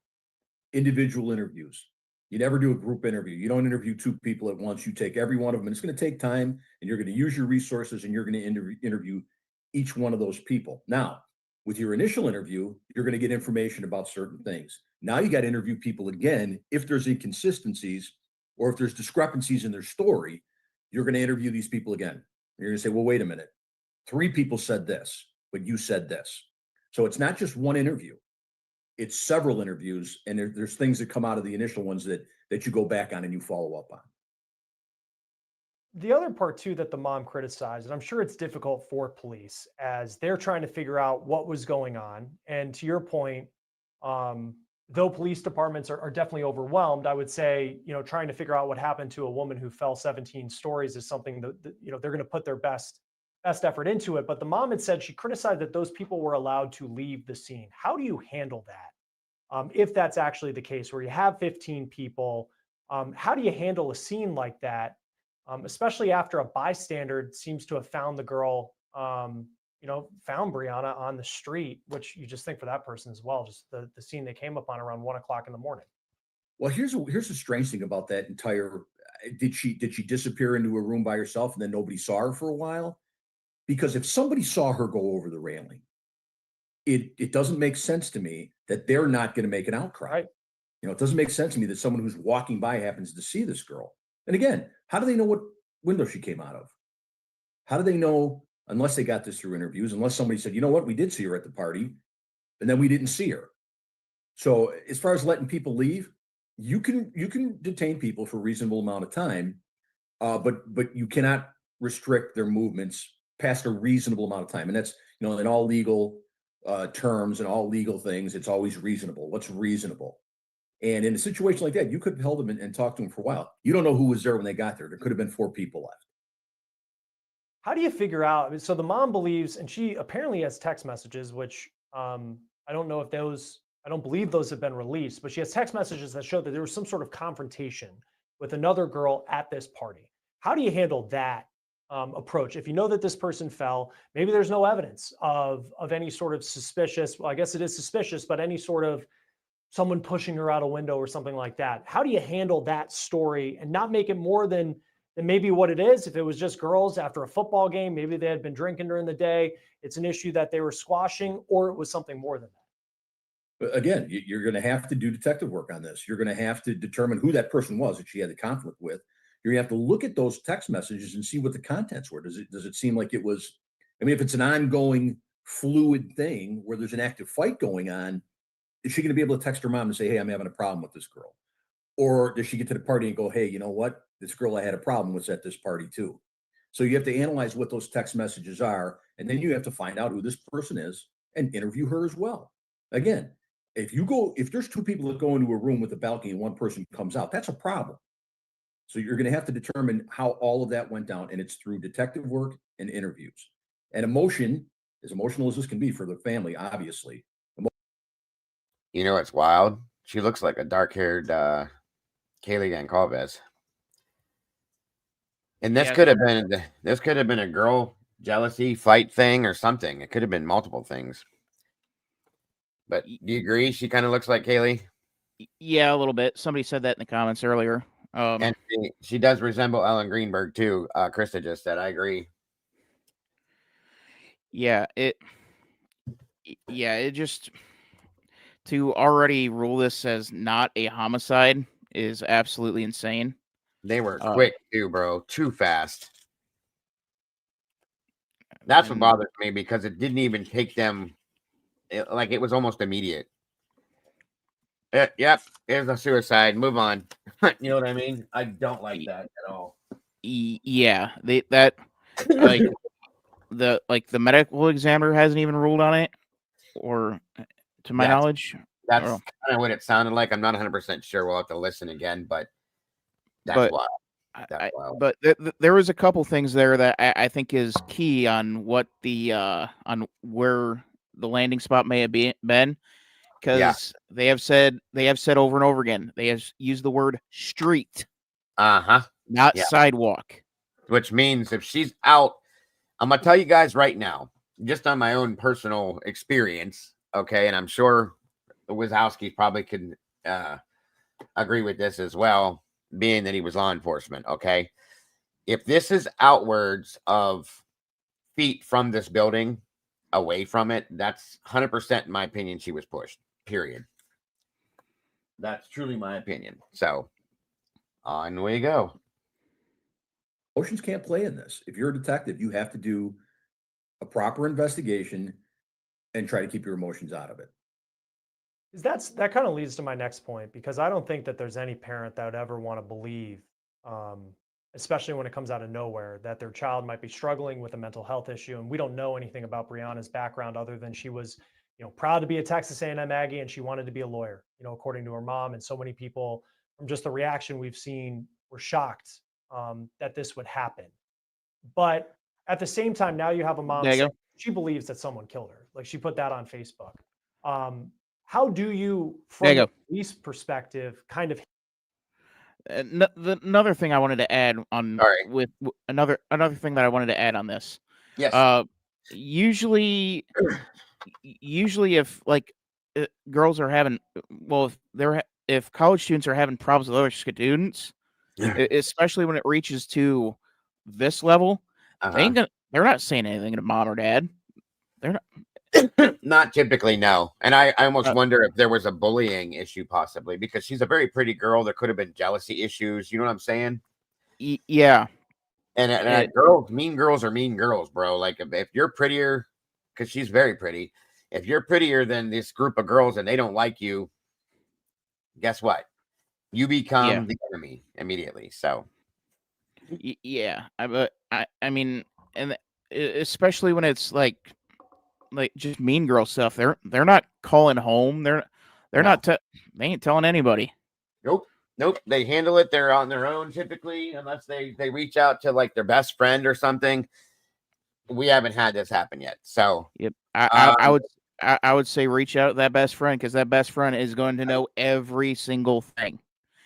Individual interviews. You never do a group interview. You don't interview two people at once. You take every one of them, and it's going to take time, and you're going to use your resources, and you're going to interview each one of those people. Now, with your initial interview, you're going to get information about certain things. Now you got to interview people again. If there's inconsistencies or if there's discrepancies in their story, you're going to interview these people again. You're going to say, well, wait a minute. 3 people said this, but you said this. So it's not just one interview. It's several interviews, and there's things that come out of the initial ones that you go back on and you follow up on. The other part too that the mom criticized, and I'm sure it's difficult for police as they're trying to figure out what was going on. And to your point, though police departments are definitely overwhelmed, I would say, trying to figure out what happened to a woman who fell 17 stories is something that they're going to put their best effort into it. But the mom had said she criticized that those people were allowed to leave the scene. How do you handle that? If that's actually the case, where you have 15 people, how do you handle a scene like that? Especially after a bystander seems to have found the girl, found Brianna on the street, which you just think for that person as well, just the scene they came upon around 1 o'clock in the morning. Well, here's the strange thing about that entire, did she disappear into a room by herself and then nobody saw her for a while? Because if somebody saw her go over the railing, it doesn't make sense to me that they're not going to make an outcry. Right. It doesn't make sense to me that someone who's walking by happens to see this girl. And again, how do they know what window she came out of? How do they know, unless they got this through interviews, unless somebody said, you know what, we did see her at the party, and then we didn't see her. So as far as letting people leave, you can detain people for a reasonable amount of time, but you cannot restrict their movements past a reasonable amount of time. And that's, in all legal terms and all legal things, it's always reasonable. What's reasonable? And in a situation like that, you could have held them and talked to them for a while. You don't know who was there when they got there. There could have been 4 people left. How do you figure out? So the mom believes, and she apparently has text messages, which I don't know if those, I don't believe those have been released, but she has text messages that show that there was some sort of confrontation with another girl at this party. How do you handle that approach? If you know that this person fell, maybe there's no evidence of any sort of suspicious, well, I guess it is suspicious, but any sort of someone pushing her out a window or something like that. How do you handle that story and not make it more than maybe what it is? If it was just girls after a football game, maybe they had been drinking during the day, it's an issue that they were squashing, or it was something more than that. But again, you're going to have to do detective work on this. You're going to have to determine who that person was that she had the conflict with. You're going to have to look at those text messages and see what the contents were. Does it seem like it was, if it's an ongoing fluid thing where there's an active fight going on, is she going to be able to text her mom and say, hey, I'm having a problem with this girl? Or does she get to the party and go, hey, you know what? This girl I had a problem with at this party too. So you have to analyze what those text messages are, and then you have to find out who this person is and interview her as well. Again, if there's 2 people that go into a room with a balcony and one person comes out, that's a problem. So you're going to have to determine how all of that went down, and it's through detective work and interviews. And emotion, as emotional as this can be for the family, obviously. It's wild. She looks like a dark-haired Kaylee Goncalves. And this could have been a girl jealousy fight thing or something. It could have been multiple things. But do you agree? She kind of looks like Kaylee. Yeah, a little bit. Somebody said that in the comments earlier. And she does resemble Ellen Greenberg too. Krista just said, I agree. Yeah, it just, to already rule this as not a homicide is absolutely insane. They were quick too, bro. Too fast. That's what bothers me, because it didn't even take them. It was almost immediate. Yep, there's a suicide. Move on. You know what I mean? I don't like that at all. Yeah, the medical examiner hasn't even ruled on it, or to my knowledge. That's kind of what it sounded like. I'm not 100% sure. We'll have to listen again, but that's wild. But there was a couple things there that I think is key on what on where the landing spot may have been, because they have said over and over again, they have used the word street, not sidewalk, which means if she's out, I'm gonna tell you guys right now, just on my own personal experience, okay, and I'm sure the Wazowskis probably could agree with this as well, being that he was law enforcement. Okay, if this is outwards of feet from this building, away from it, that's 100% in my opinion she was pushed, period. That's truly my opinion. So on we go. Emotions can't play in this. If you're a detective, you have to do a proper investigation and try to keep your emotions out of it. That kind of leads to my next point, because I don't think that there's any parent that would ever want to believe, especially when it comes out of nowhere, that their child might be struggling with a mental health issue. And we don't know anything about Brianna's background other than she was, proud to be a Texas A&M Aggie, and she wanted to be a lawyer, according to her mom. And so many people, from just the reaction we've seen, were shocked that this would happen. But at the same time, now you have a mom saying she believes that someone killed her. Like, she put that on Facebook. How do you, from a police perspective, kind of? Another thing I wanted to add on, with another thing that I wanted to add on this. Yes. Usually if girls are having, if college students are having problems with other students, especially when it reaches to this level, they're not saying anything to mom or dad. They're not. Not typically, no. And I almost Uh, wonder if there was a bullying issue possibly because she's a very pretty girl. There could have been jealousy issues. You know what I'm saying? Yeah. And It, mean girls are mean girls, bro. Like if you're prettier, because she's very pretty, if you're prettier than this group of girls and they don't like you, guess what? You yeah. become the enemy immediately. So Yeah. I mean, and especially when it's like just mean girl stuff. They're not calling home. They're no. not. They ain't telling anybody. Nope. Nope. They handle it. They're on their own typically, unless they reach out to like their best friend or something. We haven't had this happen yet. So Yep. um, I would say reach out to that best friend because that best friend is going to know every single thing.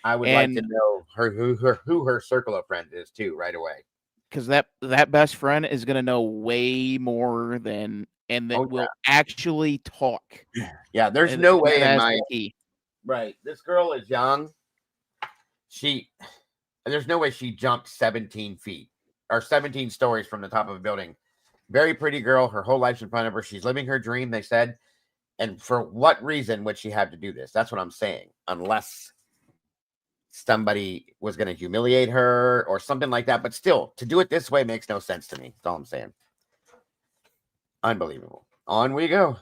I would like to And know who her circle of friends is too right away. because that best friend is going to know way more than and that Oh will actually talk. yeah. There's And no way in that's my the key. right. This girl is young. There's no way she jumped 17 feet or 17 stories from the top of a building. Very pretty girl. Her whole life's in front of her. She's living her dream, they said. And for what reason would she have to do this? That's what I'm saying. Unless somebody was going to humiliate her or something like that. But still, to do it this way makes no sense to me. That's all I'm saying. Unbelievable. On we go.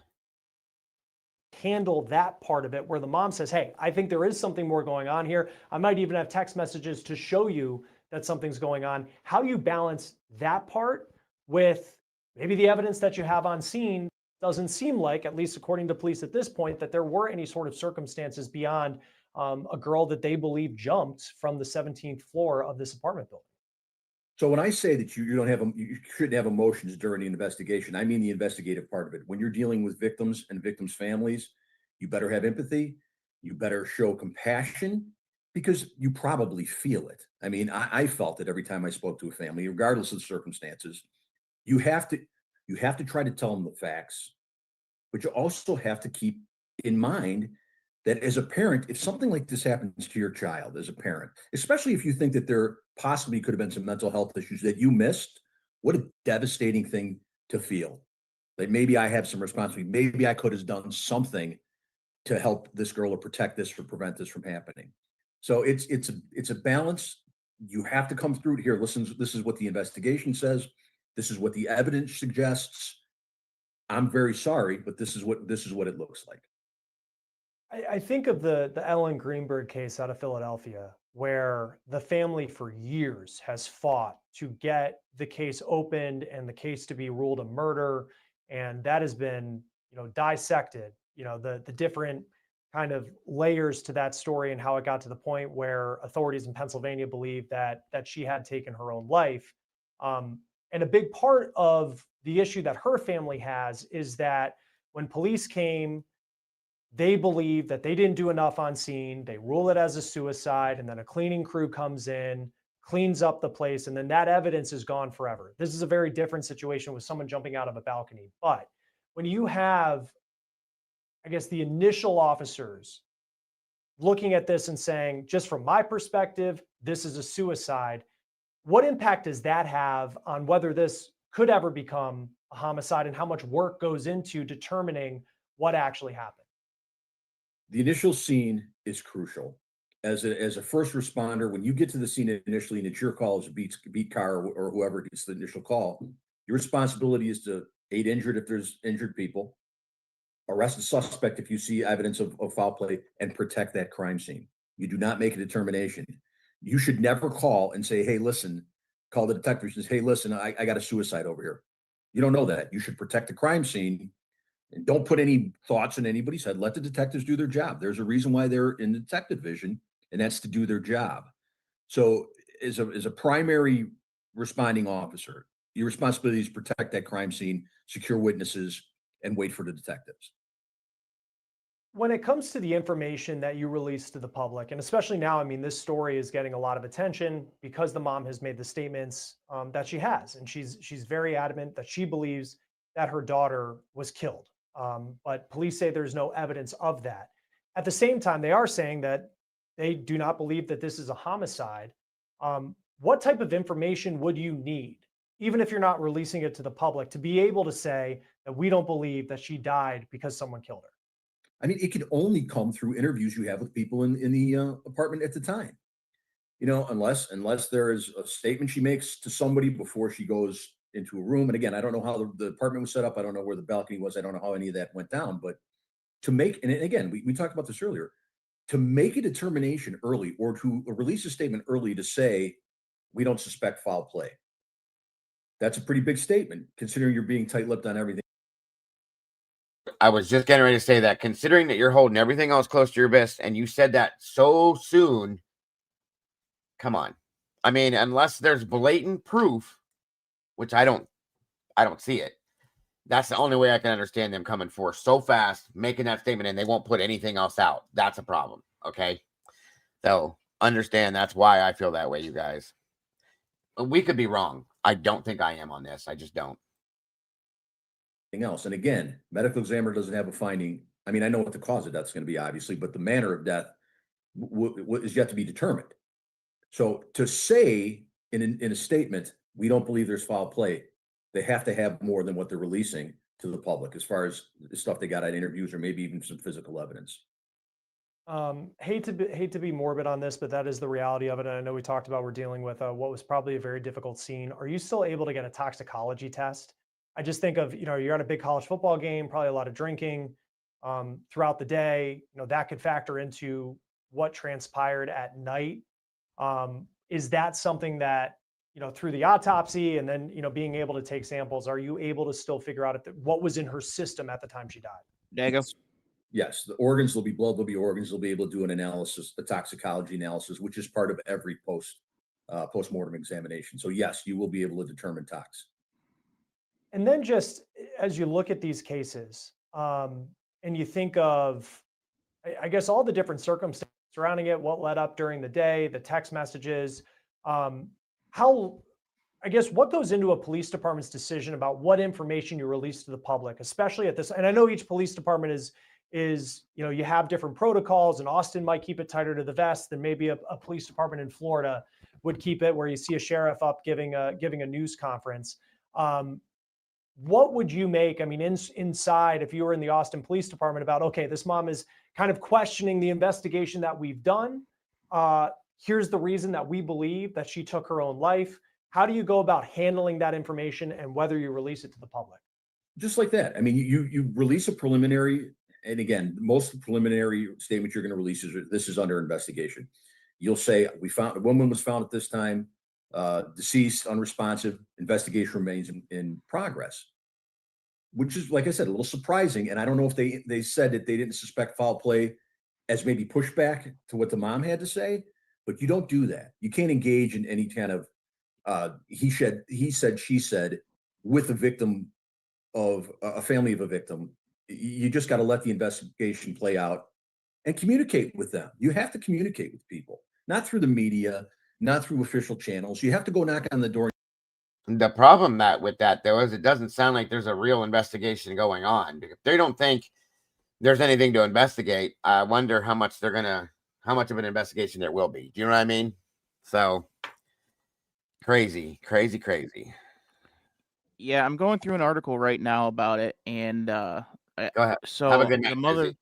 Handle that part of it where the mom says, hey, I think there is something more going on here. I might even have text messages to show you that something's going on. How you balance that part with maybe the evidence that you have on scene doesn't seem like, at least according to police at this point, that there were any sort of circumstances beyond a girl that they believe jumped from the 17th floor of this apartment building. So when I say that you don't have you shouldn't have emotions during the investigation, I mean the investigative part of it. When you're dealing with victims and victims' families, you better have empathy. You better show compassion because you probably feel it. I mean, I felt it every time I spoke to a family, regardless of the circumstances. You have to you have to try to tell them the facts, but you also have to keep in mind that as a parent, if something like this happens to your child as a parent, especially if you think that there possibly could have been some mental health issues that you missed, what a devastating thing to feel. That maybe I have some responsibility. Maybe I could have done something to help this girl or protect this or prevent this from happening. So it's a balance. You have to come through here. Listen, this is what the investigation says. This is what the evidence suggests. I'm very sorry, but this is what it looks like. I think of the Ellen Greenberg case out of Philadelphia, where the family for years has fought to get the case opened and the case to be ruled a murder. And that has been, dissected, the different kind of layers to that story and how it got to the point where authorities in Pennsylvania believe that she had taken her own life. And a big part of the issue that her family has is that when police came, they believe that they didn't do enough on scene. They rule it as a suicide, and then a cleaning crew comes in, cleans up the place, and then that evidence is gone forever. This is a very different situation with someone jumping out of a balcony. But when you have, I guess, the initial officers looking at this and saying, just from my perspective, this is a suicide, what impact does that have on whether this could ever become a homicide and how much work goes into determining what actually happened? The initial scene is crucial. As a first responder, when you get to the scene initially and it's your call as a beat car or whoever gets the initial call, your responsibility is to aid injured if there's injured people, arrest the suspect if you see evidence of foul play, and protect that crime scene. You do not make a determination. You should never call and say, hey, listen, call the detective and say, hey, listen, I got a suicide over here. You don't know that. You should protect the crime scene and don't put any thoughts in anybody's head. Let the detectives do their job. There's a reason why they're in the detective division, and that's to do their job. So as a primary responding officer, your responsibility is to protect that crime scene, secure witnesses, and wait for the detectives. When it comes to the information that you release to the public, and especially now, I mean, this story is getting a lot of attention because the mom has made the statements that she has, and she's very adamant that she believes that her daughter was killed. But police say there's no evidence of that. At the same time, they are saying that they do not believe that this is a homicide. What type of information would you need, even if you're not releasing it to the public, to be able to say that we don't believe that she died because someone killed her? I mean, it can only come through interviews you have with people in the apartment at the time. Unless there is a statement she makes to somebody before she goes into a room. And again, I don't know how the apartment was set up. I don't know where the balcony was. I don't know how any of that went down. But and again, we talked about this earlier, to make a determination early or to release a statement early to say, we don't suspect foul play. That's a pretty big statement, considering you're being tight-lipped on everything. I was just getting ready to say that, considering that you're holding everything else close to your vest and you said that so soon. Come on. I mean, unless there's blatant proof, which I don't see it. That's the only way I can understand them coming forth so fast, making that statement, and they won't put anything else out. That's a problem. Okay. So understand that's why I feel that way, you guys. We could be wrong. I don't think I am on this. I just don't. Else. And again, medical examiner doesn't have a finding. I mean, I know what the cause of death is going to be, obviously, but the manner of death is yet to be determined. So to say in a statement, we don't believe there's foul play, they have to have more than what they're releasing to the public as far as the stuff they got at interviews or maybe even some physical evidence. Hate to be morbid on this, but that is the reality of it. And I know we talked about we're dealing with what was probably a very difficult scene. Are you still able to get a toxicology test? I just think of, you're at a big college football game, probably a lot of drinking throughout the day. That could factor into what transpired at night. Is that something that, through the autopsy and then, being able to take samples, are you able to still figure out what was in her system at the time she died? Dago? Yes, the organs, there'll be blood, there'll be organs, they'll be able to do an analysis, a toxicology analysis, which is part of every post-mortem examination. So yes, you will be able to determine tox. And then just as you look at these cases and you think of, I guess, all the different circumstances surrounding it, what led up during the day, the text messages, what goes into a police department's decision about what information you release to the public, especially at this? And I know each police department is you have different protocols, and Austin might keep it tighter to the vest than maybe a police department in Florida would keep it, where you see a sheriff up giving a news conference. What would you make? I mean, inside, if you were in the Austin Police Department, about, okay, this mom is kind of questioning the investigation that we've done. Here's the reason that we believe that she took her own life. How do you go about handling that information and whether you release it to the public? Just like that. I mean, you release a preliminary, and again, most preliminary statements you're going to release this is under investigation. You'll say, a woman was found at this time, deceased, unresponsive, investigation remains in progress, which is, like I said, a little surprising. And I don't know if they said that they didn't suspect foul play as maybe pushback to what the mom had to say, but you don't do that. You can't engage in any kind of he said, she said with a victim of a family of a victim. You just got to let the investigation play out and communicate with them. You have to communicate with people, not through the media, not through official channels. You have to go knock on the door. The problem with that, though, is it doesn't sound like there's a real investigation going on. If they don't think there's anything to investigate, I wonder how much of an investigation there will be. Do you know what I mean? So crazy. Yeah, I'm going through an article right now about it, and Go ahead. so Have a good night,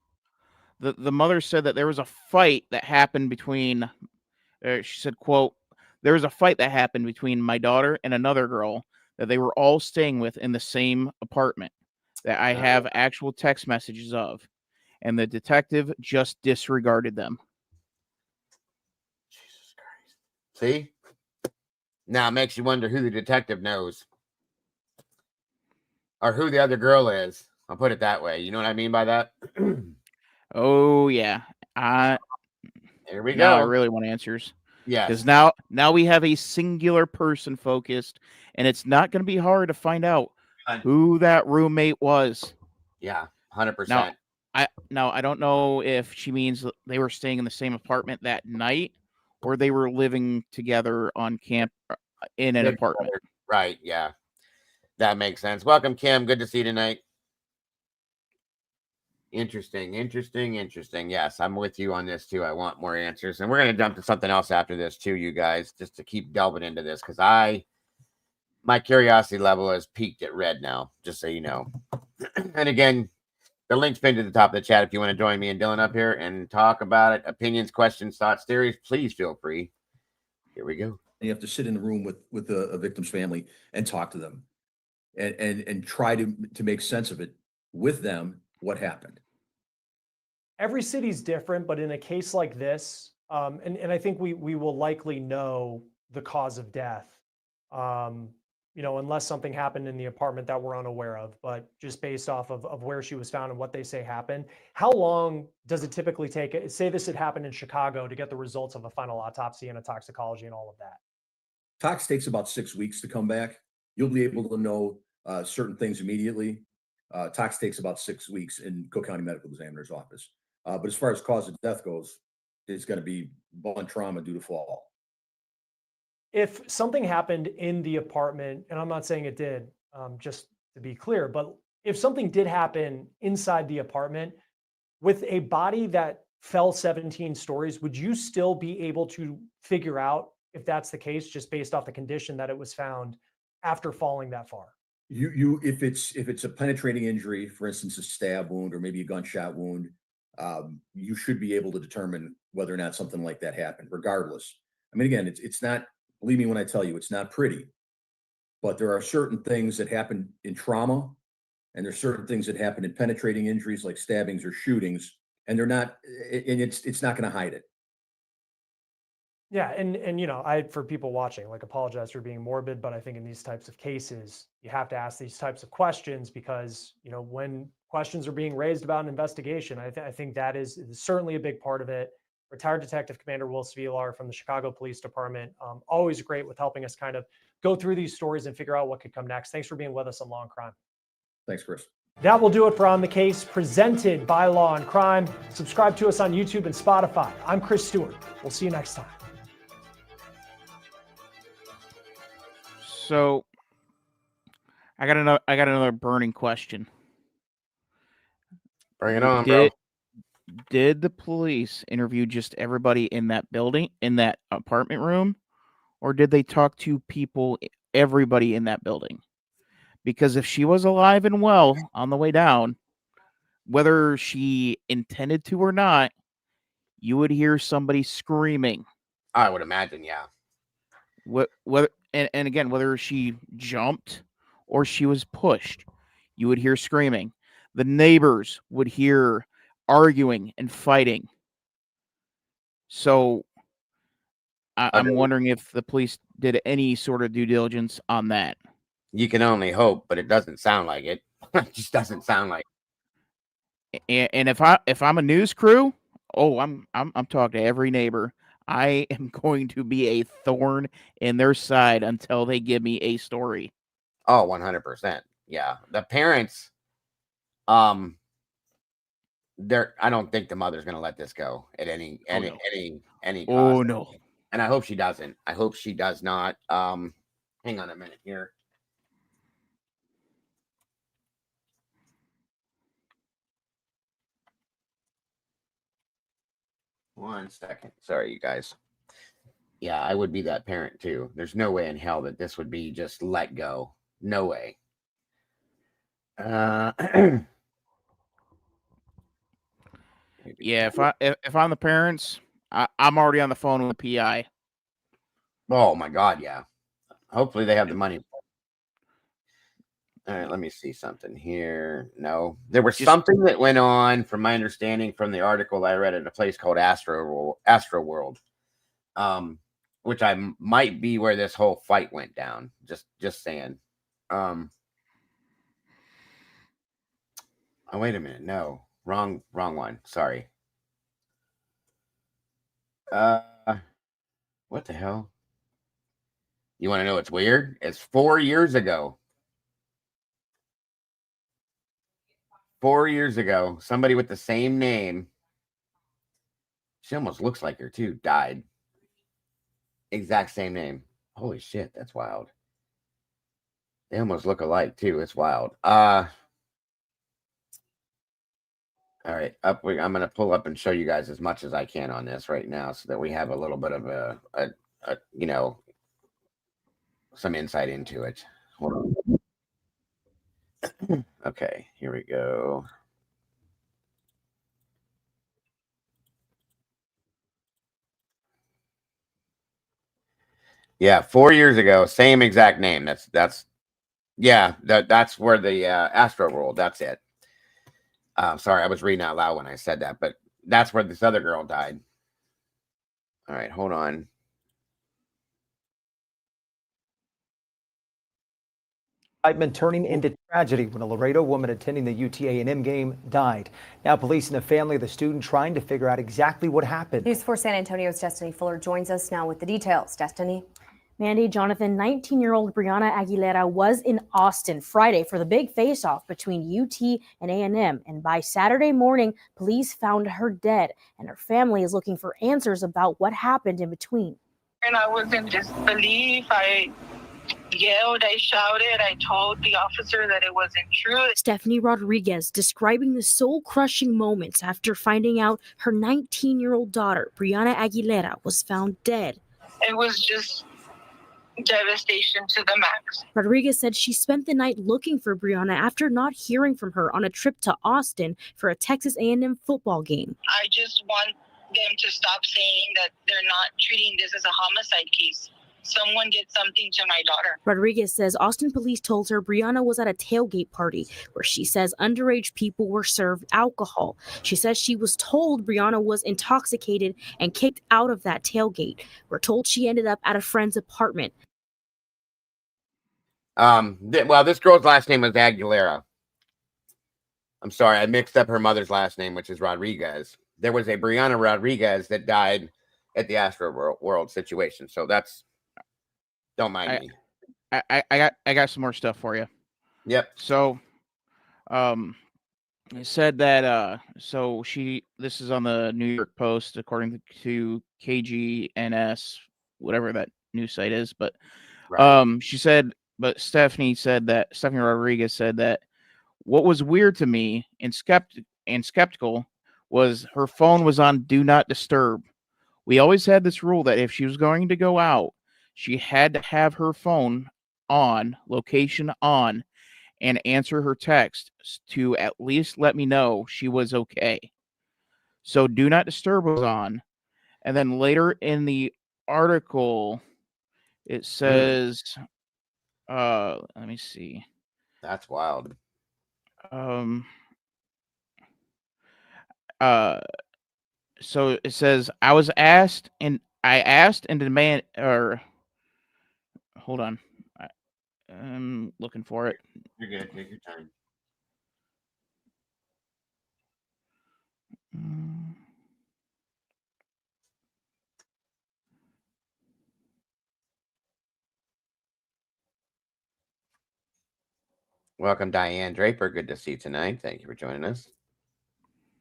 the mother said that there was a fight that happened between. She said, "quote There was a fight that happened between my daughter and another girl that they were all staying with in the same apartment that I have actual text messages of, and the detective just disregarded them." Jesus Christ. See? Now it makes you wonder who the detective knows. Or who the other girl is. I'll put it that way. You know what I mean by that? Oh, yeah. Here we Now I go. really want answers. Yes. Because now we have a singular person focused, and it's not going to be hard to find out who that roommate was. Yeah, 100%. Now I don't know if she means they were staying in the same apartment that night, or they were living together on camp in an apartment. Right, yeah. That makes sense. Welcome, Kim. Good to see you tonight. Interesting. Yes, I'm with you on this too. I want more answers. And we're going to jump to something else after this too, you guys, just to keep delving into this, because my curiosity level has peaked at red now, just so you know. And again, the link's pinned to the top of the chat if you want to join me and Dylan up here and talk about it. Opinions, questions, thoughts, theories, please feel free. Here we go. You have to sit in the room with a victim's family and talk to them and try to make sense of it with them, what happened. Every city's different, but in a case like this, and I think we will likely know the cause of death, unless something happened in the apartment that we're unaware of, but just based off of where she was found and what they say happened. How long does it typically take, say this had happened in Chicago, to get the results of a final autopsy and a toxicology and all of that? Tox takes about 6 weeks to come back. You'll be able to know certain things immediately. Tox takes about 6 weeks in Cook County Medical Examiner's office. But as far as cause of death goes, it's going to be blunt trauma due to fall. If something happened in the apartment, and I'm not saying it did, just to be clear, but if something did happen inside the apartment with a body that fell 17 stories, would you still be able to figure out if that's the case, just based off the condition that it was found after falling that far? If it's a penetrating injury, for instance, a stab wound or maybe a gunshot wound, you should be able to determine whether or not something like that happened, regardless. I mean, again, it's not, believe me when I tell you, it's not pretty, but there are certain things that happen in trauma, and there's certain things that happen in penetrating injuries like stabbings or shootings, and they're not, and it's not going to hide it. Yeah, and I, for people watching, like, apologize for being morbid, but I think in these types of cases, you have to ask these types of questions because, when questions are being raised about an investigation, I think that is certainly a big part of it. Retired Detective Commander Will Svilar from the Chicago Police Department, always great with helping us kind of go through these stories and figure out what could come next. Thanks for being with us on Law and Crime. Thanks, Chris. That will do it for On the Case, presented by Law and Crime. Subscribe to us on YouTube and Spotify. I'm Chris Stewart. We'll see you next time. So I got another burning question. Bring it on, bro. Did the police interview just everybody in that building, in that apartment room, or did they talk to everybody in that building? Because if she was alive and well on the way down, whether she intended to or not, you would hear somebody screaming. I would imagine, yeah. And again, whether she jumped or she was pushed, you would hear screaming. The neighbors would hear arguing and fighting. So I'm wondering if the police did any sort of due diligence on that. You can only hope, but it doesn't sound like it. It just doesn't sound like it. And if I'm a news crew, I'm talking to every neighbor. I am going to be a thorn in their side until they give me a story. Oh, 100%. Yeah. The parents, I don't think the mother's going to let this go at any cost. Oh, no. And I hope she doesn't. I hope she does not. Hang on a minute here. One second. Sorry, you guys. Yeah, I would be that parent too. There's no way in hell that this would be just let go. No way. Yeah, if I'm the parents, I'm already on the phone with the PI. Oh my God, yeah. Hopefully they have the money. All right, let me see something here. No, there was something that went on, from my understanding from the article I read at a place called Astro World, which I might be where this whole fight went down. Just saying. Oh, wait a minute. No, wrong one. Sorry. What the hell? You want to know what's weird? It's 4 years ago. 4 years ago, somebody with the same name, she almost looks like her too, died. Exact same name. Holy shit, that's wild. They almost look alike too. It's wild. All right, I'm gonna pull up and show you guys as much as I can on this right now, so that we have a little bit of a some insight into it. Hold on. Okay, here we go. Yeah, 4 years ago, same exact name. That's that's where the Astro World. That's it. Sorry, I was reading out loud when I said that, but that's where this other girl died. All right, hold on. Excitement turning into tragedy when a Laredo woman attending the UT-A&M game died. Now police and the family of the student trying to figure out exactly what happened. News 4 San Antonio's Destiny Fuller joins us now with the details. Destiny. Mandy, Jonathan, 19-year-old Brianna Aguilera was in Austin Friday for the big face-off between UT and A&M. And by Saturday morning, police found her dead, and her family is looking for answers about what happened in between. And I was in disbelief. I yelled, I shouted, I told the officer that it wasn't true. Stephanie Rodriguez describing the soul-crushing moments after finding out her 19-year-old daughter, Brianna Aguilera, was found dead. It was just devastation to the max. Rodriguez said she spent the night looking for Brianna after not hearing from her on a trip to Austin for a Texas A&M football game. I just want them to stop saying that they're not treating this as a homicide case. Someone did something to my daughter. Rodriguez says Austin police told her Brianna was at a tailgate party where she says underage people were served alcohol. She says she was told Brianna was intoxicated and kicked out of that tailgate. We're told she ended up at a friend's apartment. Well, this girl's last name was Aguilera. I'm sorry, I mixed up her mother's last name, which is Rodriguez. There was a Brianna Rodriguez that died at the Astro World situation. So don't mind me. I got some more stuff for you. Yep. So, it said that this is on the New York Post according to KGNS, whatever that news site is, but Right. Stephanie Rodriguez said that what was weird to me and skeptical was her phone was on do not disturb. We always had this rule that if she was going to go out, she had to have her phone on, location on, and answer her text to at least let me know she was okay. So do not disturb was on. And then later in the article, it says, let me see. That's wild. So it says, I asked and demand, or hold on. I'm looking for it. You're good. Take your time. Welcome, Diane Draper. Good to see you tonight. Thank you for joining us.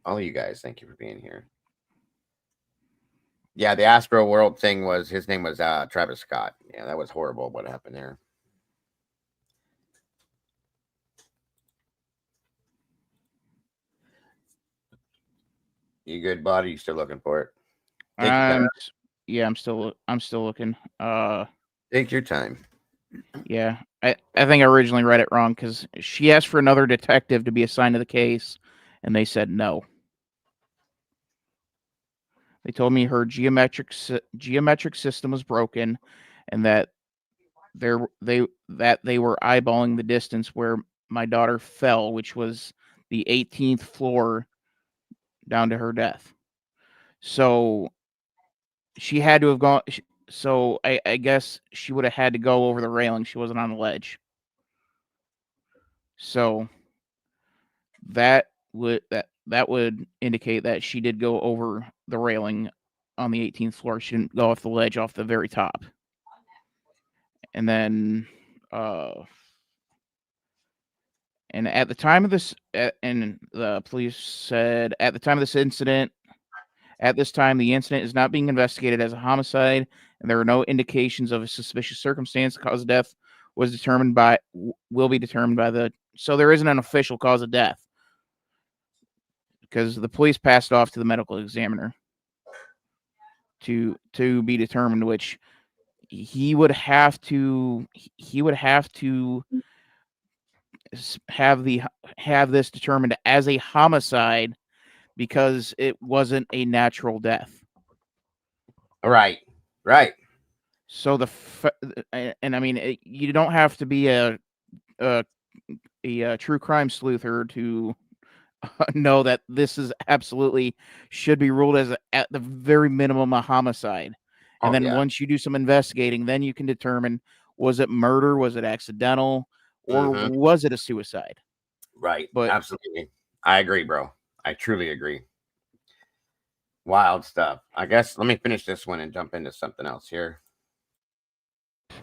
All of you guys, thank you for being here. Yeah, the Astro World thing his name was Travis Scott. Yeah, that was horrible what happened there. You good, buddy? You still looking for it? Yeah, I'm still looking. Take your time. Yeah, I think I originally read it wrong because she asked for another detective to be assigned to the case, and they said no. They told me her geometric system was broken, and that they were eyeballing the distance where my daughter fell, which was the 18th floor down to her death. So she had to have gone. So I guess she would have had to go over the railing. She wasn't on the ledge. So that would indicate that she did go over the railing on the 18th floor. She didn't go off the ledge off the very top. And then and at the time of this, and the police said at the time of this incident, at this time, the incident is not being investigated as a homicide, and there are no indications of a suspicious circumstance. The cause of death will be determined by the. So there isn't an official cause of death because the police passed it off to the medical examiner to be determined, which he would have to have this determined as a homicide because it wasn't a natural death. Right. So and I mean, you don't have to be a true crime sleuther to know that this is absolutely should be ruled as at the very minimum a homicide. And then once you do some investigating, then you can determine, was it murder, was it accidental, or was it a suicide? Right. But absolutely. I agree, bro. I truly agree. Wild stuff. I guess let me finish this one and jump into something else here.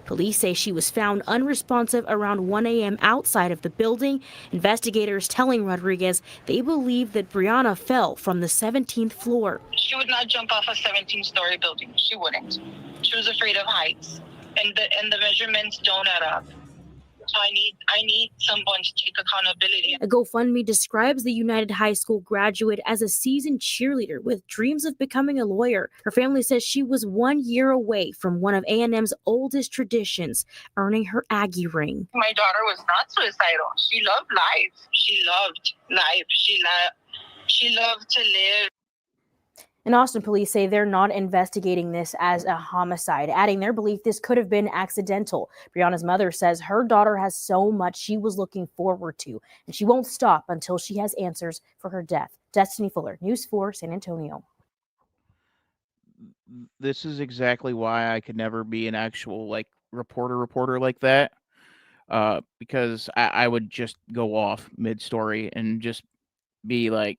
Police say she was found unresponsive around 1 a.m. outside of the building. Investigators telling Rodriguez they believe that Brianna fell from the 17th floor. She would not jump off a 17-story building. She wouldn't. She was afraid of heights, and the measurements don't add up. So I need someone to take accountability. A GoFundMe describes the United High School graduate as a seasoned cheerleader with dreams of becoming a lawyer. Her family says she was 1 year away from one of A&M's oldest traditions, earning her Aggie ring. My daughter was not suicidal. She loved life. She loved life. She loved to live. And Austin police say they're not investigating this as a homicide, adding their belief this could have been accidental. Brianna's mother says her daughter has so much she was looking forward to, and she won't stop until she has answers for her death. Destiny Fuller, News 4, San Antonio. This is exactly why I could never be an actual reporter like that, because I would just go off mid-story and just be like,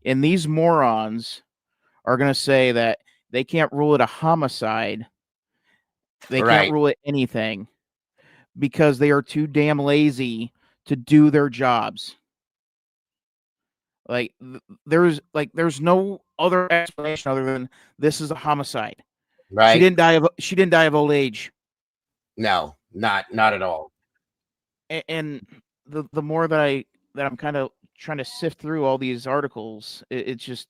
and these morons are going to say that they can't rule it a homicide. They can't rule it anything because they are too damn lazy to do their jobs. There's no other explanation other than this is a homicide. Right. She didn't die of old age. No, not at all. And the more that I'm kind of trying to sift through all these articles, it's just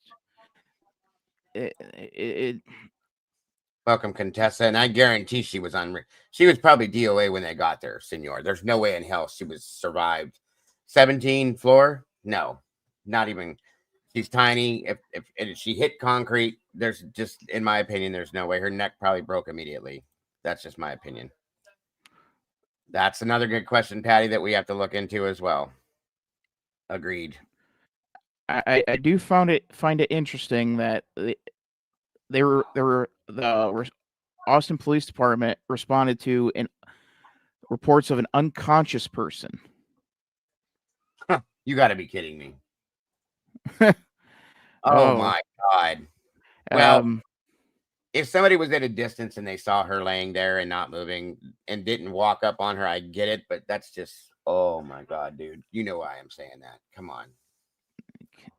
Welcome, Contessa, and I guarantee she was probably DOA when they got there, Senor. There's no way in hell she was survived. 17th floor? No, not even. She's tiny. If she hit concrete, there's just, in my opinion, there's no way. Her neck probably broke immediately. That's just my opinion. That's another good question, Patty, that we have to look into as well. Agreed. I do find it interesting that the Austin Police Department responded to reports of an unconscious person. Huh, you got to be kidding me. Oh my God. Well, if somebody was at a distance and they saw her laying there and not moving and didn't walk up on her, I get it, but that's just, oh my God, dude. You know why I'm saying that. Come on.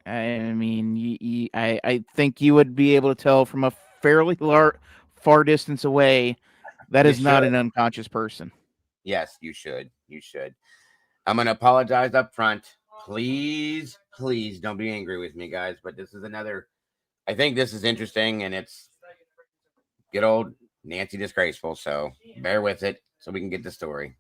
I mean, I think you would be able to tell from a fairly far distance away that is not an unconscious person. Yes, you should. I'm going to apologize up front. Please don't be angry with me, guys. But this is I think this is interesting, and it's good old Nancy Disgraceful. So bear with it so we can get the story.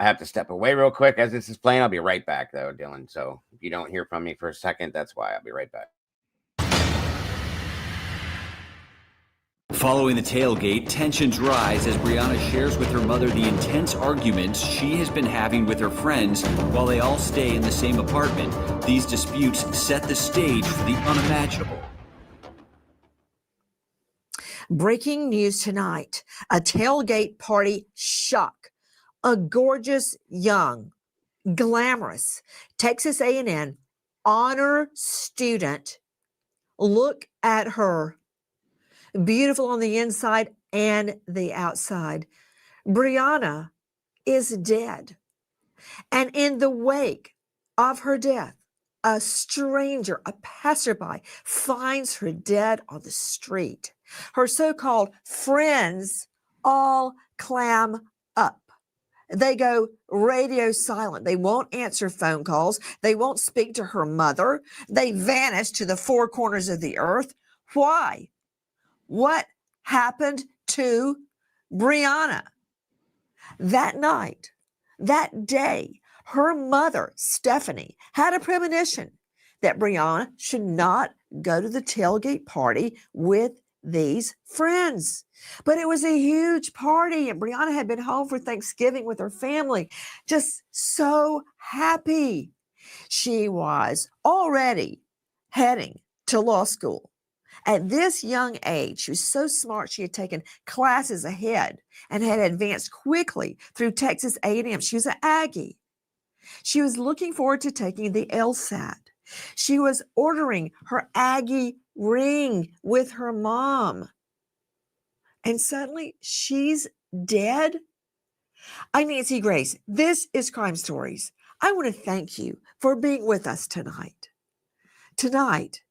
I have to step away real quick as this is playing. I'll be right back, though, Dylan. So if you don't hear from me for a second, that's why. I'll be right back. Following the tailgate, tensions rise as Brianna shares with her mother the intense arguments she has been having with her friends while they all stay in the same apartment. These disputes set the stage for the unimaginable. Breaking news tonight, a tailgate party shock. A gorgeous, young, glamorous Texas A&M honor student. Look at her. Beautiful on the inside and the outside. Brianna is dead. And in the wake of her death, a stranger, a passerby, finds her dead on the street. Her so-called friends all clam up. They go radio silent. They won't answer phone calls. They won't speak to her mother. They vanish to the four corners of the earth. Why? What happened to Brianna. That night, that day, her mother, Stephanie, had a premonition that Brianna should not go to the tailgate party with these friends. But it was a huge party, and Brianna had been home for Thanksgiving with her family, just so happy. She was already heading to law school. At this young age, she was so smart, she had taken classes ahead and had advanced quickly through Texas A&M. She was an Aggie. She was looking forward to taking the LSAT. She was ordering her Aggie ring with her mom. And suddenly she's dead. I'm Nancy Grace. This is Crime Stories. I want to thank you for being with us tonight. Tonight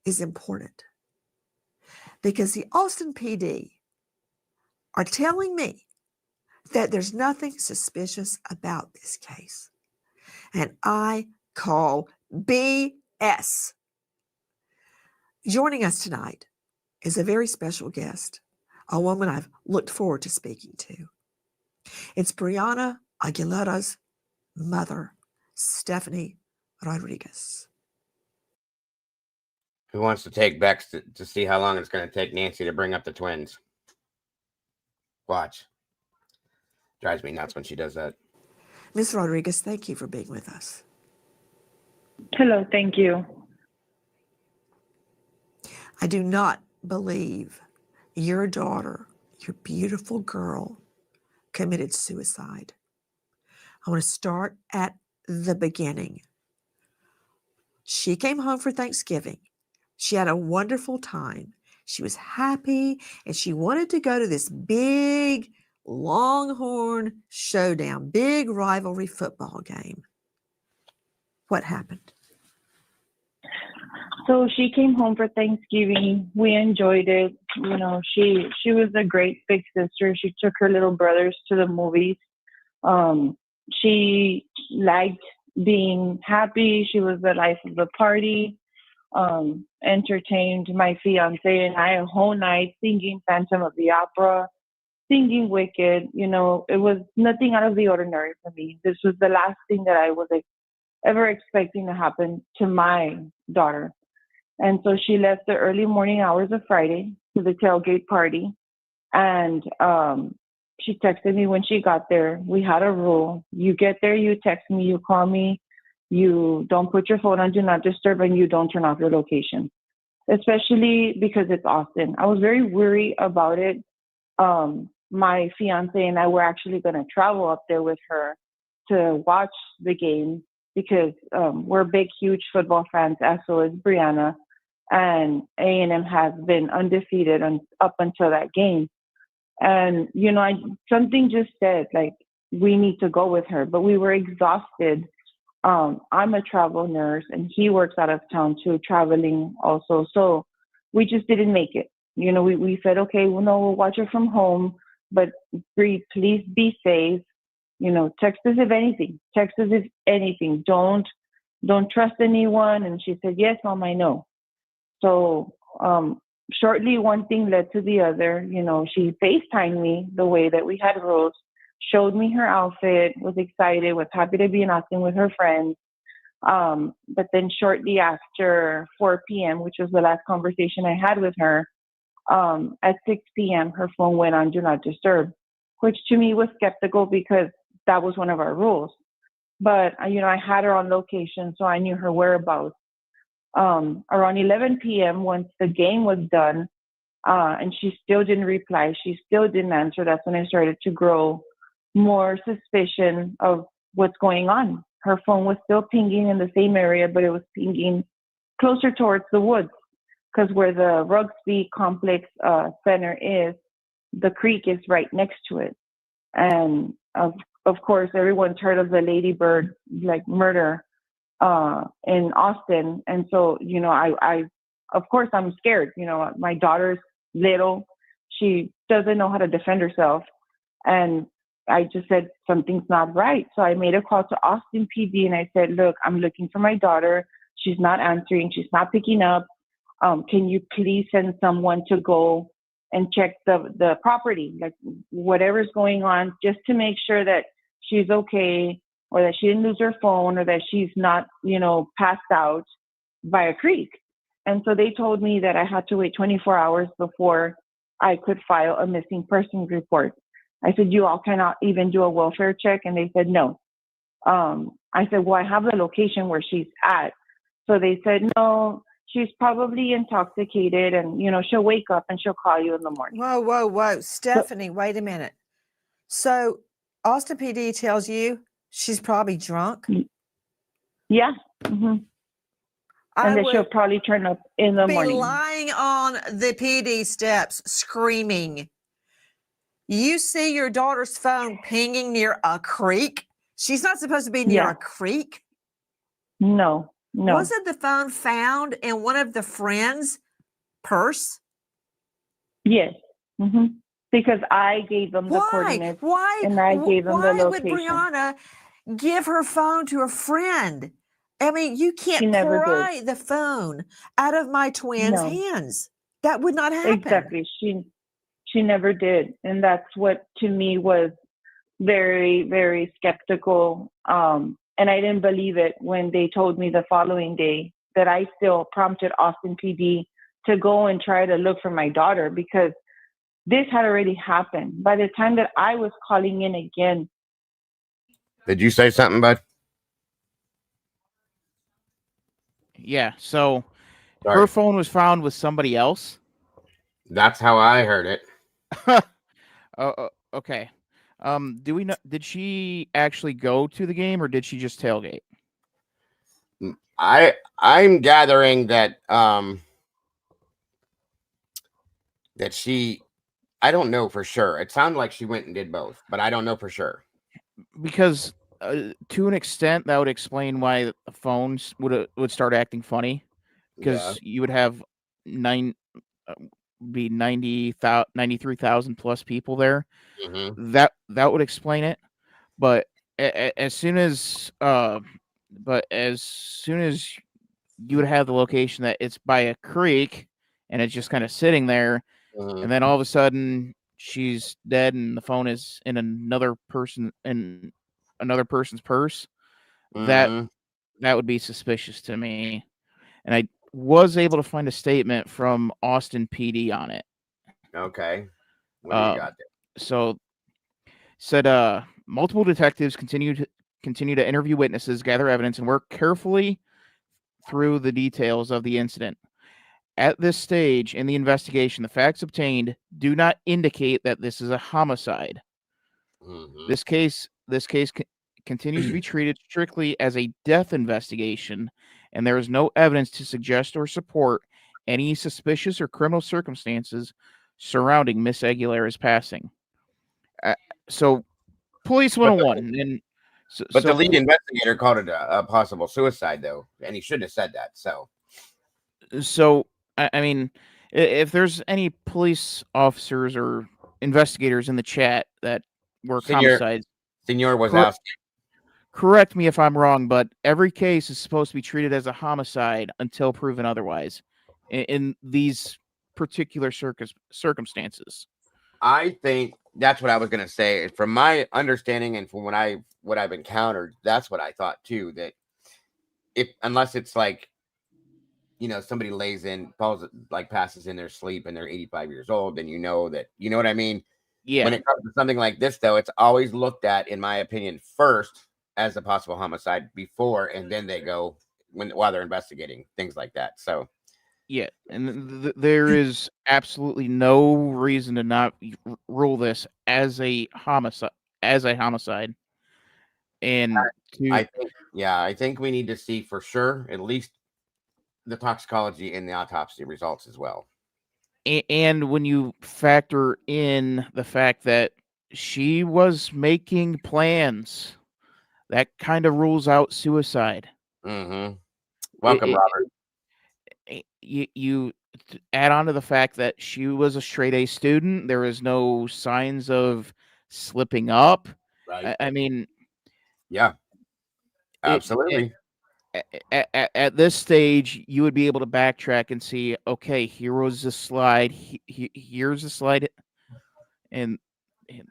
is important because the Austin PD are telling me that there's nothing suspicious about this case. And I call BS. Joining us tonight is a very special guest, a woman I've looked forward to speaking to. It's Brianna Aguilera's mother, Stephanie Rodriguez. Who wants to take Bex to see how long it's going to take Nancy to bring up the twins? Watch. Drives me nuts when she does that. Ms. Rodriguez, thank you for being with us. Hello, thank you. I do not believe your daughter, your beautiful girl, committed suicide. I want to start at the beginning. She came home for Thanksgiving. She had a wonderful time. She was happy, and she wanted to go to this big Longhorn showdown, big rivalry football game. What happened? So she came home for Thanksgiving. We enjoyed it. You know, she was a great big sister. She took her little brothers to the movies. She liked being happy. She was the life of the party. Entertained my fiance and I a whole night singing Phantom of the Opera, singing Wicked. You know, it was nothing out of the ordinary for me. This was the last thing that I was ever expecting to happen to my daughter. And so she left the early morning hours of Friday to the tailgate party. And she texted me when she got there. We had a rule. You get there, you text me, you call me, you don't put your phone on Do Not Disturb, and you don't turn off your location, especially because it's Austin. I was very worried about it. My fiance and I were actually going to travel up there with her to watch the game because we're big, huge football fans, as so is Brianna. And A&M has been undefeated up until that game. And, you know, something just said, like, we need to go with her. But we were exhausted. I'm a travel nurse, and he works out of town too, traveling also. So we just didn't make it. You know, we said, okay, well, no, we'll watch her from home. But please be safe. You know, text us if anything. Text us if anything. Don't trust anyone. And she said, yes, Mom, I know. So shortly, one thing led to the other. You know, she FaceTimed me the way that we had rules, showed me her outfit, was excited, was happy to be in Austin with her friends. But then shortly after 4 p.m., which was the last conversation I had with her, at 6 p.m., her phone went on Do Not Disturb, which to me was skeptical because that was one of our rules. But, you know, I had her on location, so I knew her whereabouts. Around 11 p.m., once the game was done, and she still didn't reply, she still didn't answer, that's when I started to grow more suspicion of what's going on. Her phone was still pinging in the same area, but it was pinging closer towards the woods, because where the Rugby Complex Center is, the creek is right next to it. And of course, everyone's heard of the Lady Bird murder in Austin. And so, you know, I of course I'm scared. You know, my daughter's little, she doesn't know how to defend herself. And I just said, something's not right. So I made a call to Austin PD and I said, look, I'm looking for my daughter. She's not answering. She's not picking up. Can you please send someone to go and check the property, like whatever's going on, just to make sure that she's okay, or that she didn't lose her phone, or that she's not, passed out by a creek. And so they told me that I had to wait 24 hours before I could file a missing persons report. I said, you all cannot even do a welfare check? And they said, no. I said, well, I have the location where she's at. So they said, no, she's probably intoxicated, and, she'll wake up and she'll call you in the morning. Whoa. Stephanie, wait a minute. So Austin PD tells you she's probably drunk? Yeah. Mm-hmm. And then she'll probably turn up in the morning. Lying on the PD steps, screaming. You see your daughter's phone pinging near a creek? She's not supposed to be near a creek. No. Wasn't the phone found in one of the friends' purse? Yes. Mm-hmm. Because I gave them the coordinates. Why? And I gave them the location. Why would Brianna give her phone to a friend? I mean, you can't pry the phone out of my twin's hands. That would not happen. Exactly. She never did. And that's what, to me, was very, very skeptical. And I didn't believe it when they told me the following day that I still prompted Austin PD to go and try to look for my daughter, because this had already happened. By the time that I was calling in again. Did you say something, bud? Yeah, so her phone was found with somebody else. That's how I heard it. Okay. Do we know? Did she actually go to the game, or did she just tailgate? I'm gathering that that she. I don't know for sure. It sounded like she went and did both, but I don't know for sure. Because to an extent, that would explain why the phones would start acting funny, because you would have 93,000 plus people there. Mm-hmm. That would explain it. But as soon as you would have the location that it's by a creek and it's just kind of sitting there, and then all of a sudden she's dead and the phone is in another person's purse, that would be suspicious to me. And I was able to find a statement from Austin PD on it. Okay. What do you got there? So said multiple detectives continue to interview witnesses, gather evidence, and work carefully through the details of the incident. At this stage in the investigation, the facts obtained do not indicate that this is a homicide. This case continues to be treated strictly as a death investigation, and there is no evidence to suggest or support any suspicious or criminal circumstances surrounding Miss Aguilera's passing. So, Police 101. But the lead investigator called it a possible suicide, though, and he shouldn't have said that. So, I mean, if there's any police officers or investigators in the chat that work homicides, Senor was asked. Correct me if I'm wrong, but every case is supposed to be treated as a homicide until proven otherwise in these particular circumstances. I think that's what I was going to say. From my understanding and from what I've encountered, that's what I thought too. That unless it's like, somebody passes in their sleep and they're 85 years old, then you know what I mean? Yeah. When it comes to something like this, though, it's always looked at, in my opinion, first as a possible homicide before, and then they go while they're investigating things like that. So. Yeah, and there is absolutely no reason to not rule this as a homicide. And I think we need to see for sure at least the toxicology and the autopsy results as well. And when you factor in the fact that she was making plans, that kind of rules out suicide. Mm-hmm. Welcome, Robert. You add on to the fact that she was a straight A student. There is no signs of slipping up. Right. I mean, yeah, absolutely. at this stage, you would be able to backtrack and see, okay, here was the slide. Here's the slide, and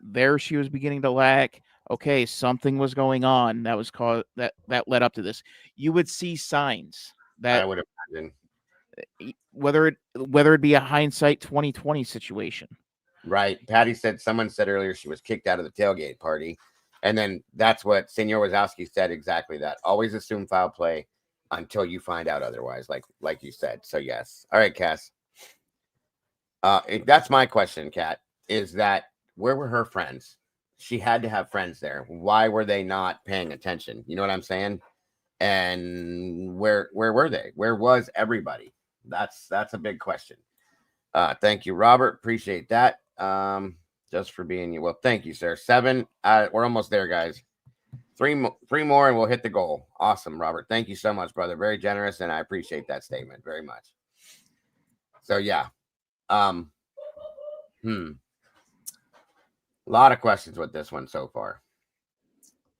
there she was beginning to lack. Okay, something was going on that was caused that led up to this. You would see signs that I would imagine. whether it be a hindsight 2020 situation. Right. Patty said, someone said earlier she was kicked out of the tailgate party. And then that's what Senor Wazowski said, exactly that. Always assume foul play until you find out otherwise, like you said. So yes. All right, Cass. That's my question, Kat, is that where were her friends? She had to have friends there. Why were they not paying attention? You know what I'm saying? And where were they? Where was everybody? That's a big question. Thank you, Robert. Appreciate that. Just for being you. Well, thank you, sir. 7. We're almost there, guys. 3 more and we'll hit the goal. Awesome, Robert. Thank you so much, brother. Very generous, and I appreciate that statement very much. So yeah. A lot of questions with this one so far.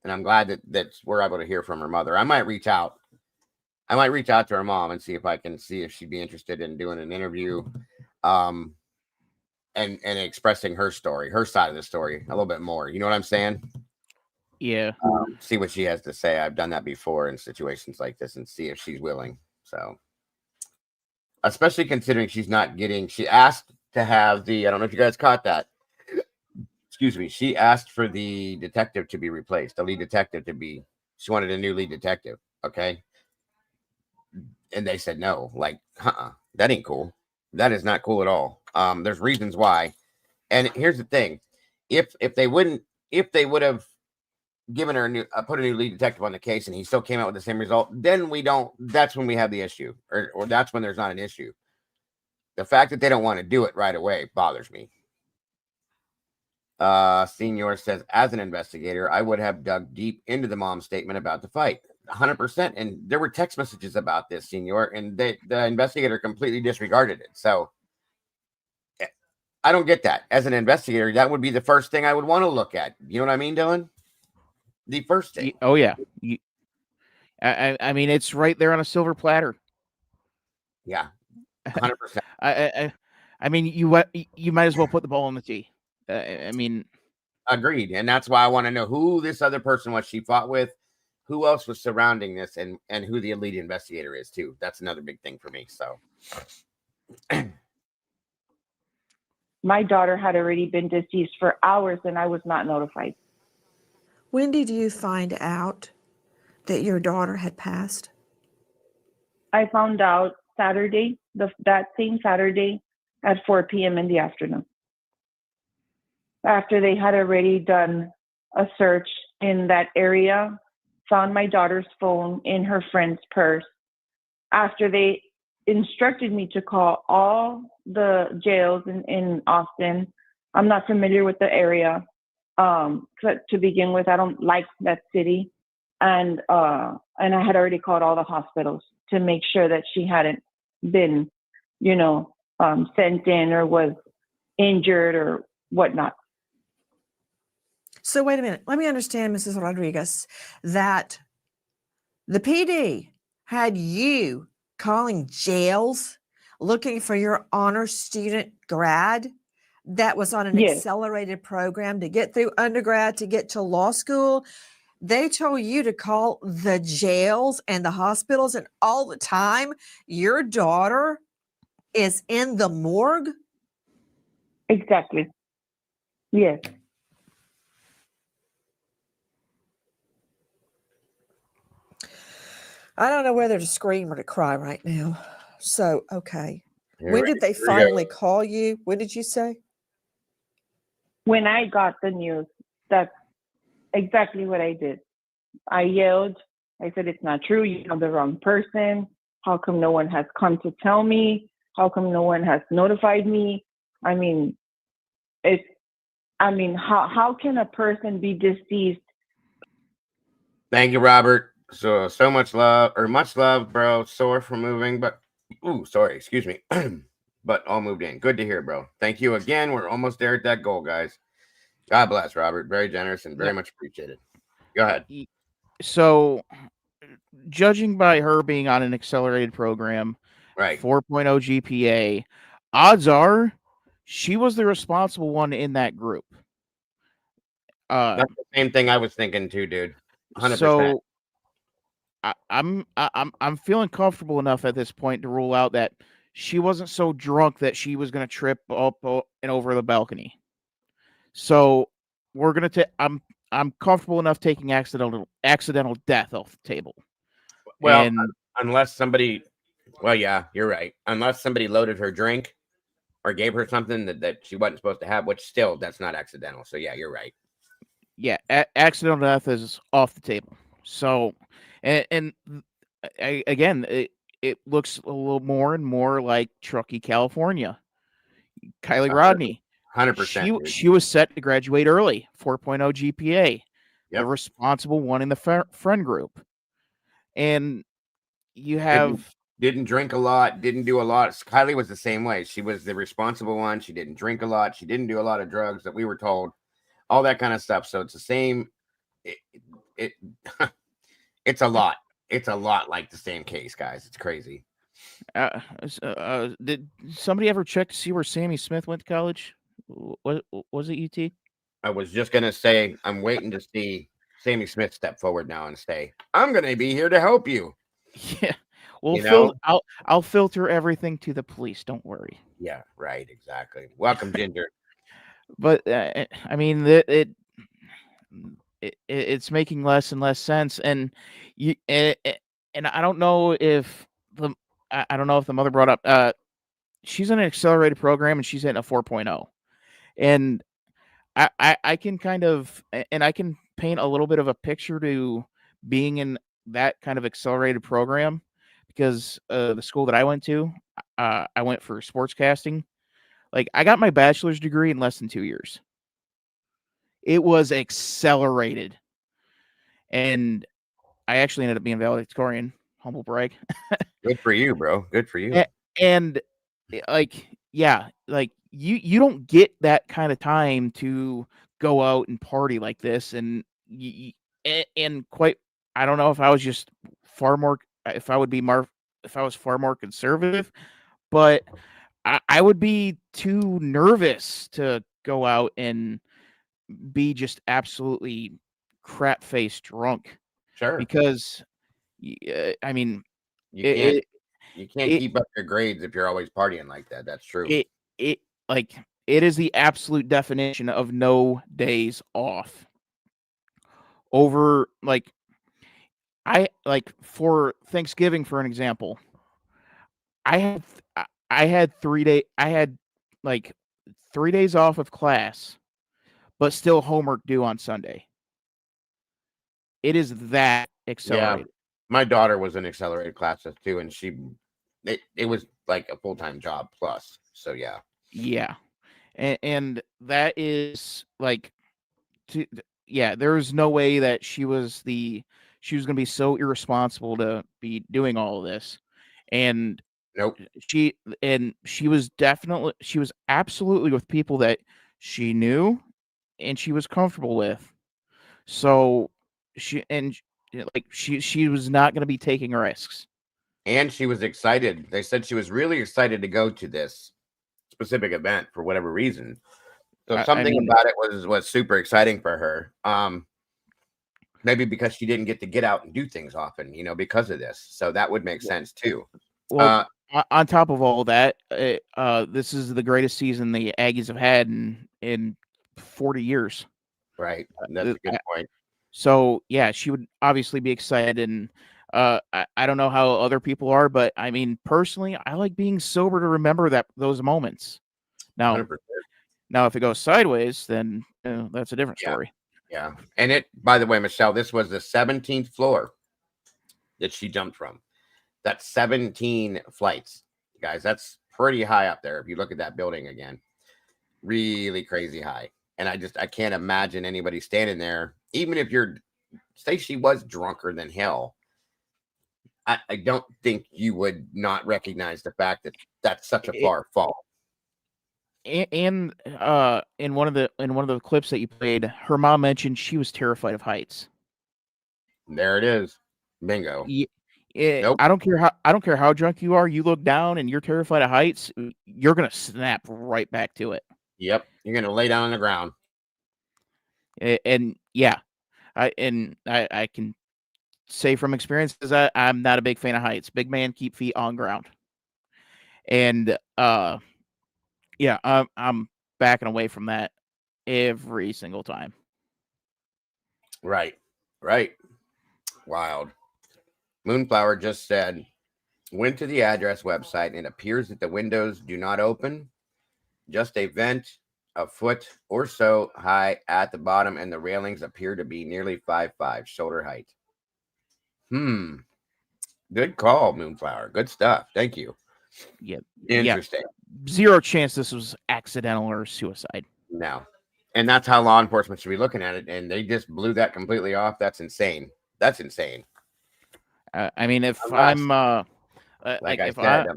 And I'm glad that we're able to hear from her mother. I might reach out to her mom and see if she'd be interested in doing an interview. And expressing her story, her side of the story a little bit more. You know what I'm saying? Yeah. See what she has to say. I've done that before in situations like this and see if she's willing. So, especially considering she asked to have I don't know if you guys caught that. Excuse me. She asked for the detective to be replaced, the lead detective she wanted a new lead detective. Okay. And they said no, like, that ain't cool. That is not cool at all. There's reasons why. And here's the thing. If they would have given her put a new lead detective on the case and he still came out with the same result, then that's when we have the issue, or that's when there's not an issue. The fact that they don't want to do it right away bothers me. Senior says, as an investigator, I would have dug deep into the mom's statement about the fight. 100%. And there were text messages about this, Senior, and the investigator completely disregarded it. So I don't get that. As an investigator, that would be the first thing I would want to look at. You know what I mean, Dylan? The first thing. Oh yeah. I mean, it's right there on a silver platter. Yeah, 100%. I mean, you might as well put the ball on the tee. I mean, agreed, and that's why I want to know who this other person was she fought with, who else was surrounding this, and who the lead investigator is too. That's another big thing for me. So, My daughter had already been deceased for hours, and I was not notified. When did you find out that your daughter had passed? I found out Saturday, that same Saturday at 4 p.m. in the afternoon. After they had already done a search in that area, found my daughter's phone in her friend's purse. After they instructed me to call all the jails in Austin. I'm not familiar with the area. To begin with, I don't like that city. And I had already called all the hospitals to make sure that she hadn't been, sent in or was injured or whatnot. So wait a minute. Let me understand, Mrs. Rodriguez, that the PD had you calling jails looking for your honor student grad that was on an accelerated program to get through undergrad to get to law school. They told you to call the jails and the hospitals, and all the time your daughter is in the morgue? Exactly. Yes. I don't know whether to scream or to cry right now. So, okay. When did they finally call you? When did you say? When I got the news, that's exactly what I did. I yelled. I said, it's not true. You have the wrong person. How come no one has come to tell me? How come no one has notified me? I mean, how can a person be deceased? Thank you, Robert. So much love, bro. Sore for moving, but excuse me. But all moved in. Good to hear, bro. Thank you again. We're almost there at that goal, guys. God bless, Robert. Very generous and very much appreciated. Go ahead. So judging by her being on an accelerated program, Right. 4.0 GPA, odds are she was the responsible one in that group. That's the same thing I was thinking too, dude. 100%. So I'm feeling comfortable enough at this point to rule out that she wasn't so drunk that she was going to trip up and over the balcony. So we're going to I'm comfortable enough taking accidental death off the table. Well, And unless somebody, well, yeah, you're right. Unless somebody loaded her drink or gave her something that she wasn't supposed to have, which still, that's not accidental. So yeah, you're right. yeah, accidental death is off the table. So, and again, it looks a little more and more like Truckee, California. Kylie Rodney, 100%. she was set to graduate early, 4.0 GPA, the Yep. responsible one in the friend group, and you have didn't drink a lot, didn't do a lot. Kylie was the same way. She was the responsible one. She didn't drink a lot. She didn't do a lot of drugs that we were told, all that kind of stuff. So it's the same. It it's a lot. It's a lot like the same case, guys. It's crazy. Did somebody ever check to see where Sammy Smith went to college? Was it UT? I was just gonna say I'm waiting to see Sammy Smith step forward now and say, "I'm gonna be here to help you." Yeah, well, You know? I'll filter everything to the police. Don't worry. Yeah, right. Exactly. Welcome, Ginger. But I mean, it's making less and less sense, and and I don't know if I don't know if the mother brought up. She's in an accelerated program and she's in a 4.0, and I can kind of and I can paint a little bit of a picture to being in that kind of accelerated program because the school that I went to, I went for sportscasting. Like I got my bachelor's degree in less than 2 years. It was accelerated, and I actually ended up being valedictorian. Humble brag. Good for you, bro. Good for you. And like, yeah, like you don't get that kind of time to go out and party like this, and and quite, I don't know if I was just far more, if I would be more, if I was far more conservative, but I would be too nervous to go out and be just absolutely crap faced drunk. Sure. Because I mean, you can't keep up your grades if you're always partying like that. That's true. It like it is the absolute definition of no days off. Over like for Thanksgiving, for an example, I had 3 days off of class, but still homework due on Sunday. It is that accelerated. Yeah, my daughter was in accelerated classes too, and it was like a full-time job plus. So yeah. Yeah. And that is like, yeah, there's no way that she was going to be so irresponsible to be doing all of this. And nope. She was absolutely with people that she knew and she was comfortable with. So she was not going to be taking risks. And she was excited. They said she was really excited to go to this specific event for whatever reason. So about it was super exciting for her. Maybe because she didn't get out and do things often, because of this. So that would make sense too. Well, on top of all that, this is the greatest season the Aggies have had in 40 years. Right. That's a good point. So yeah, she would obviously be excited, and I don't know how other people are, but I mean, personally, I like being sober to remember those moments. Now, 100%. Now, if it goes sideways, then that's a different story. Yeah. And by the way, Michelle, this was the 17th floor that she jumped from. That's 17 flights, guys. That's pretty high up there. If you look at that building again, really crazy high. And I can't imagine anybody standing there, even if say she was drunker than hell. I don't think you would not recognize the fact that that's such a far fall. And in one of the clips that you played, her mom mentioned she was terrified of heights. There it is. Bingo. Nope. I don't care how drunk you are. You look down and you're terrified of heights. You're gonna snap right back to it. Yep. You're gonna lay down on the ground. And yeah, I can say from experience is I'm not a big fan of heights. Big man, keep feet on ground. And yeah, I'm backing away from that every single time. Right. Wild. Moonflower just said, went to the address website and it appears that the windows do not open. Just a vent a foot or so high at the bottom, and the railings appear to be nearly 5'5" shoulder height. Good call, Moonflower. Good stuff. Thank you. Yeah. Interesting. Zero chance this was accidental or suicide. No. And that's how law enforcement should be looking at it. And they just blew that completely off. That's insane. I mean, if Unless, I'm like I said,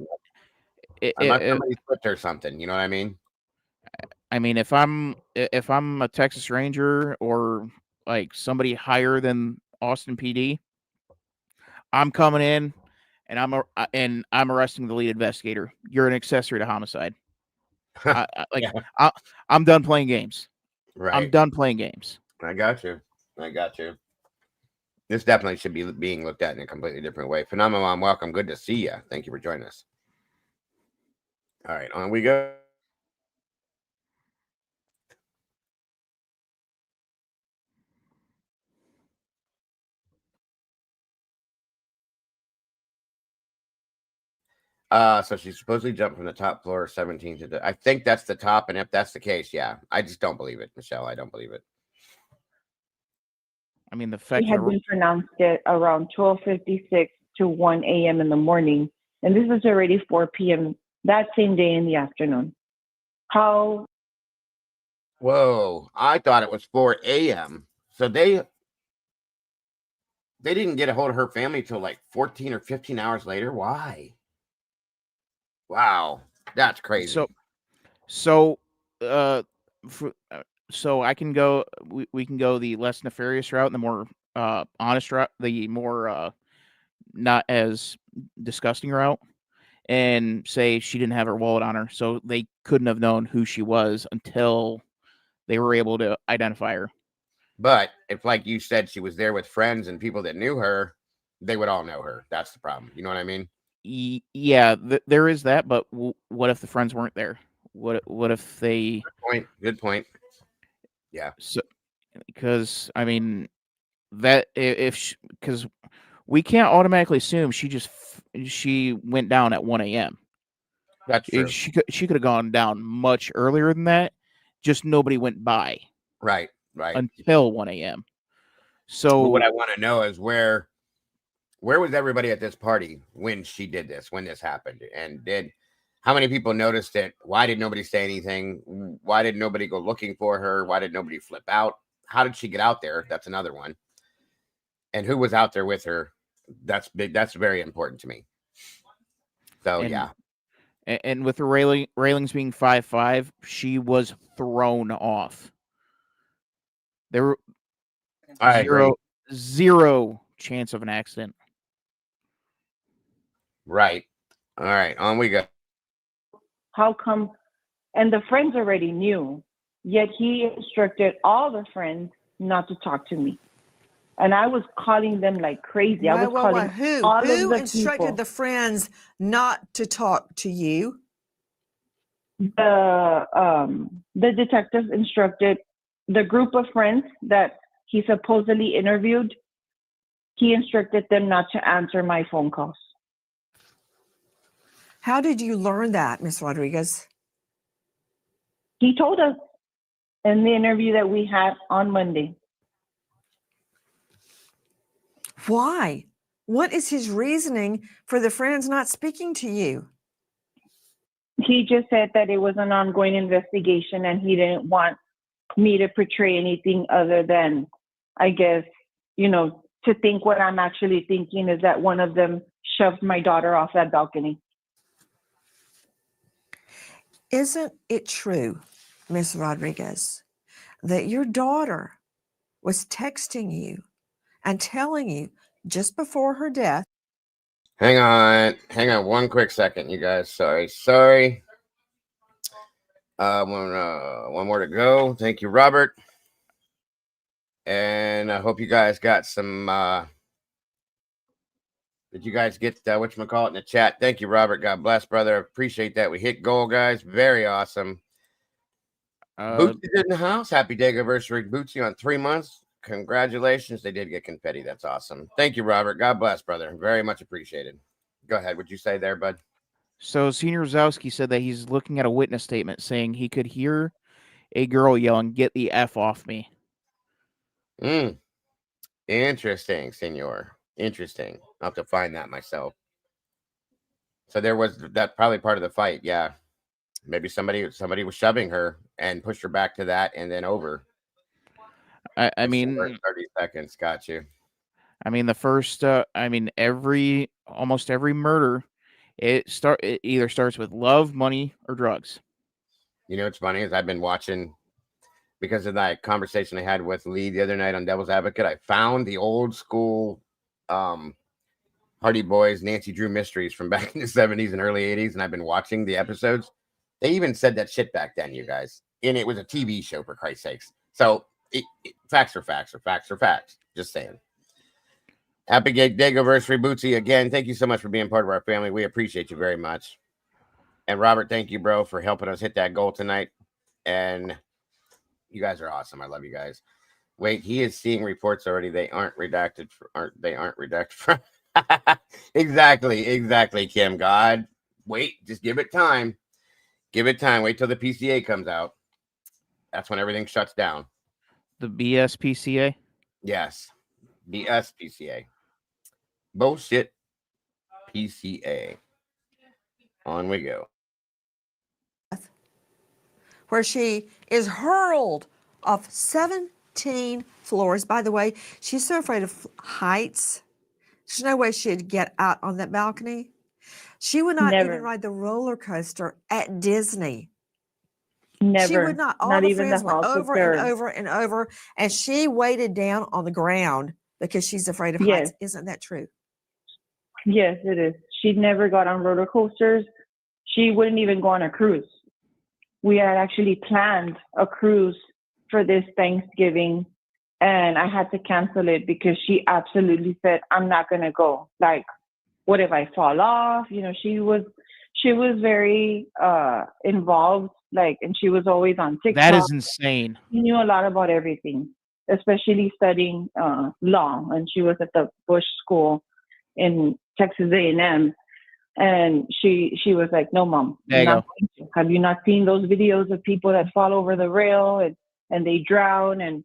unless somebody slipped or something, you know what I mean? I mean, if I'm a Texas Ranger or like somebody higher than Austin PD, I'm coming in and I'm arresting the lead investigator. You're an accessory to homicide. I'm done playing games. Right. I'm done playing games. I got you. This definitely should be being looked at in a completely different way. Phenomenon, welcome. Good to see you. Thank you for joining us. All right, on we go. So she supposedly jumped from the top floor of 17th to I think that's the top, and if that's the case, yeah. I just don't believe it, Michelle. I don't believe it. I mean, the fact He had been pronounced at around 12:56 to 1 a.m. in the morning, and this is already 4 p.m. that same day in the afternoon. How? Whoa! I thought it was 4 a.m. So they didn't get a hold of her family till like 14 or 15 hours later. Why? Wow, that's crazy. So I can go. We can go the less nefarious route and the more honest route, the more not as disgusting route, and say she didn't have her wallet on her, so they couldn't have known who she was until they were able to identify her. But if, like you said, she was there with friends and people that knew her, they would all know her. That's the problem. You know what I mean? Yeah, there is that. But what if the friends weren't there? What if they? Good point. Yeah. So, because I mean, that because we can't automatically assume she went down at 1 a.m. That's true. She could have gone down much earlier than that. Just nobody went by. Right. Until 1 a.m. So what I want to know is where was everybody at this party when she did this, when this happened? And how many people noticed it? Why did nobody say anything? Why did nobody go looking for her? Why did nobody flip out? How did she get out there? That's another one. And who was out there with her? That's big. That's very important to me. So, yeah. And with the railings being 5'5", she was thrown off. There were zero chance of an accident. Right. All right. On we go. How come? And the friends already knew, yet he instructed all the friends not to talk to me. And I was calling them like crazy. I was calling Who instructed the friends not to talk to you? The detective instructed the group of friends that he supposedly interviewed. He instructed them not to answer my phone calls. How did you learn that, Ms. Rodriguez? He told us in the interview that we had on Monday. Why? What is his reasoning for the friends not speaking to you? He just said that it was an ongoing investigation and he didn't want me to portray anything other than, I guess, to think what I'm actually thinking is that one of them shoved my daughter off that balcony. Isn't it true, Ms. Rodriguez, that your daughter was texting you and telling you just before her death. Hang on one quick second, you guys. Sorry. One more to go. Thank you, Robert. And I hope you guys got some. Did you guys get whatchamacallit in the chat? Thank you, Robert. God bless, brother. Appreciate that. We hit goal, guys. Very awesome. Bootsy in the house. Happy Dago anniversary, Bootsy, on 3 months. Congratulations. They did get confetti. That's awesome. Thank you, Robert. God bless, brother. Very much appreciated. Go ahead. What'd you say there, bud? So Senior Zowski said that he's looking at a witness statement saying he could hear a girl yelling, "Get the F off me." Interesting, Senor. Interesting. I'll have to find that myself. So there was that probably part of the fight. Yeah. Maybe somebody was shoving her and pushed her back to that and then over. I mean, 30 seconds. Got you. I mean, the first, almost every murder, it either starts with love, money, or drugs. You know what's funny is I've been watching, because of that conversation I had with Lee the other night on Devil's Advocate. I found the old school Hardy Boys, Nancy Drew mysteries from back in the 70s and early 80s, and I've been watching the episodes. They even said that shit back then, you guys. And it was a TV show, for Christ's sakes. So facts are facts. Just saying. Happy Dago anniversary, Bootsy. Again, thank you so much for being part of our family. We appreciate you very much. And Robert, thank you, bro, for helping us hit that goal tonight. And you guys are awesome. I love you guys. Wait, he is seeing reports already. They aren't redacted. They aren't redacted from. Exactly, Kim. God, wait, just give it time. Give it time. Wait till the PCA comes out. That's when everything shuts down. The BSPCA? Yes. BSPCA. Bullshit PCA. On we go. Where she is hurled off 17 floors. By the way, she's so afraid of heights. There's no way she'd get out on that balcony. She would not even ride the roller coaster at Disney. Never. She would not. All Not the even friends the went House of over and Cards. over and over, and she waited down on the ground because she's afraid of Yes. heights. Isn't that true? Yes, it is. She never got on roller coasters. She wouldn't even go on a cruise. We had actually planned a cruise for this Thanksgiving, and I had to cancel it because she absolutely said, "I'm not going to go. Like, what if I fall off?" You know, she was very involved, like, and she was always on TikTok. That is insane. She knew a lot about everything, especially studying law, and she was at the Bush School in Texas A&M. And she was like, "No, Mom, There you not go. going to. Have you not seen those videos of people that fall over the rail and they drown?" And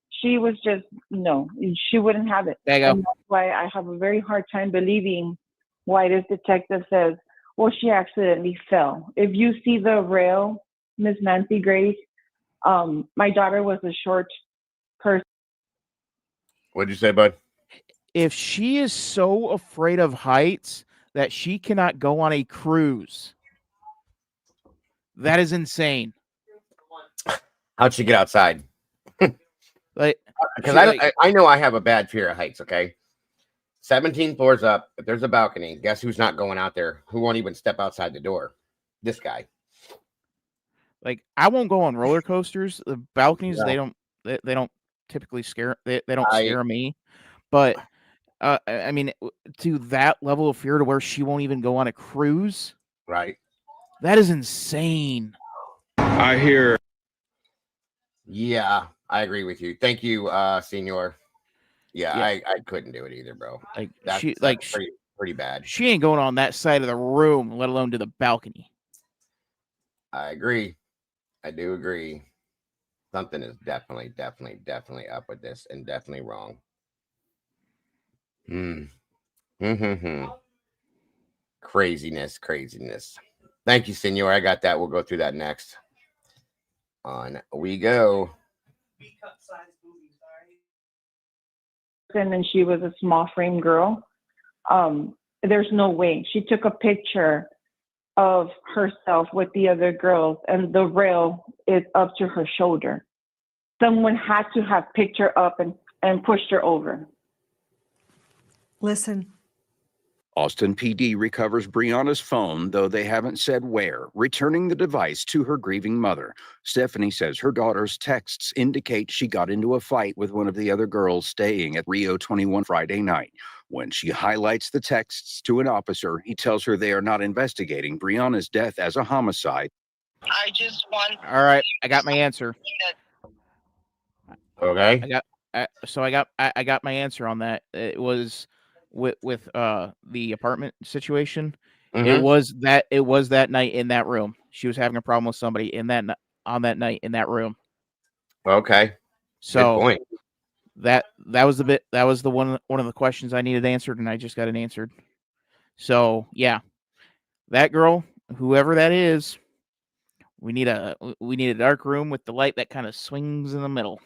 she was just, no, she wouldn't have it. There you go. And that's why I have a very hard time believing why this detective says, "Well, she accidentally fell." If you see the rail, Miss Nancy Grace, my daughter was a short person. What'd you say, bud? If she is so afraid of heights that she cannot go on a cruise, that is insane. How'd she get outside? Like, Because she, I know I have a bad fear of heights. Okay, 17 floors up. If there's a balcony, guess who's not going out there? Who won't even step outside the door? This guy. like, I won't go on roller coasters. The balconies, No. they don't typically scare. They don't scare me. But I mean, to that level of fear to where she won't even go on a cruise, Right. that is insane. I hear. Yeah, I agree with you. Thank you, Senor. Yeah, Yeah. I couldn't do it either, bro. Like, That's pretty bad. She ain't going on that side of the room, let alone to the balcony. I agree. I do agree. Something is definitely up with this, and definitely wrong. Craziness. Thank you, Senor. I got that. We'll go through that next. On we go. And she was a small frame girl. There's no way. She took a picture of herself with the other girls, and the rail is up to her shoulder. Someone had to have picked her up and pushed her over. Listen. Austin PD recovers Brianna's phone, though they haven't said where, returning the device to her grieving mother. Stephanie says her daughter's texts indicate she got into a fight with one of the other girls staying at Rio 21 Friday night. When she highlights the texts to an officer, he tells her they are not investigating Brianna's death as a homicide. I just want. All right, I got my answer. Okay. I got my answer on that. It was with the apartment situation. It was that night in that room. She was having a problem with somebody on that night in that room. Okay. So good point. that was the one of the questions I needed answered, and I just got it answered. So yeah, that girl, whoever that is, we need a dark room with the light that kind of swings in the middle.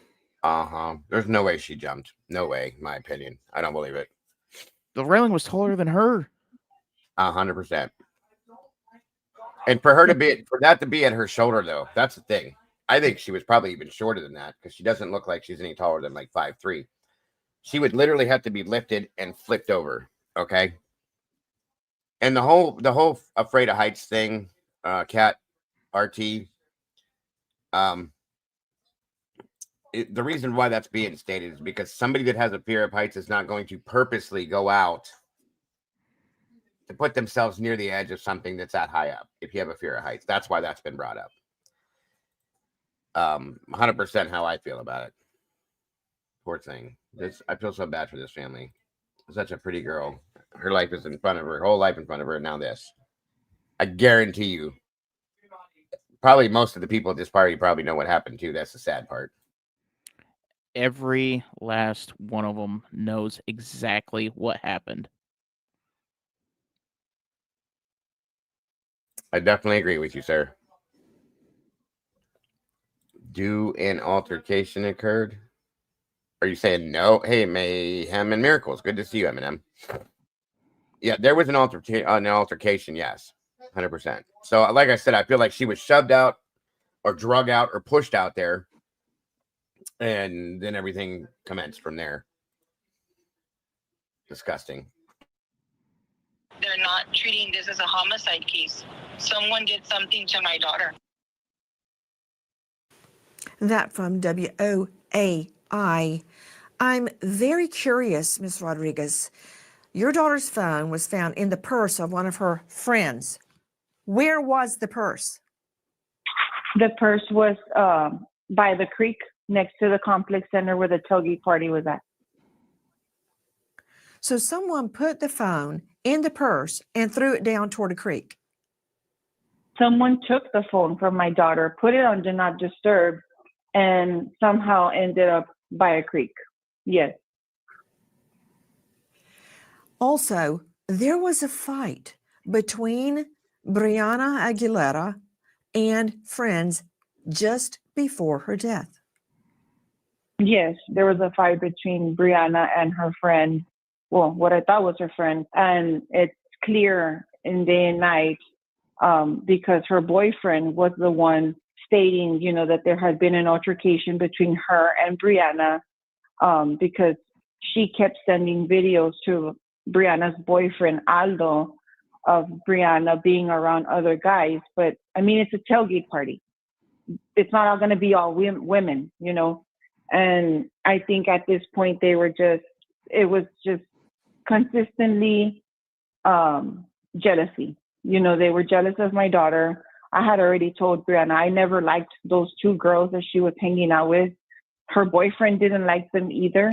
There's no way she jumped. No way, in my opinion. I don't believe it. The railing was taller than her. 100%. And for that to be at her shoulder, though, that's the thing. I think she was probably even shorter than that because she doesn't look like she's any taller than like 5'3". She would literally have to be lifted and flipped over. Okay. And the whole afraid of heights thing, Cat RT, the reason why that's being stated is because somebody that has a fear of heights is not going to purposely go out to put themselves near the edge of something that's that high up. If you have a fear of heights, that's why that's been brought up. 100% how I feel about it. Poor thing. I feel so bad for this family. Such a pretty girl. Her life is in front of her, whole life in front of her. And now this. I guarantee you, probably most of the people at this party probably know what happened too. That's the sad part. Every last one of them knows exactly what happened. I definitely agree with you, sir. Do an altercation occurred? Are you saying no? Hey, Mayhem and Miracles. Good to see you, Eminem. Yeah, there was an altercation, yes. 100%. So, like I said, I feel like she was shoved out or drug out or pushed out there. And then everything commenced from there. Disgusting. They're not treating this as a homicide case. Someone did something to my daughter. That from WOAI. I'm very curious, Ms. Rodriguez. Your daughter's phone was found in the purse of one of her friends. Where was the purse? The purse was by the creek next to the complex center where the tailgate party was at. So someone put the phone in the purse and threw it down toward a creek. Someone took the phone from my daughter, put it on Do Not Disturb, and somehow ended up by a creek. Yes. Also, there was a fight between Brianna Aguilera and friends just before her death. Yes, there was a fight between Brianna and her friend. Well, what I thought was her friend. And it's clear in Day and Night because her boyfriend was the one stating, that there had been an altercation between her and Brianna because she kept sending videos to Brianna's boyfriend, Aldo, of Brianna being around other guys. But, it's a tailgate party. It's not all going to be all women, And I think at this point, it was just consistently jealousy. They were jealous of my daughter. I had already told Brianna I never liked those two girls that she was hanging out with. Her boyfriend didn't like them either,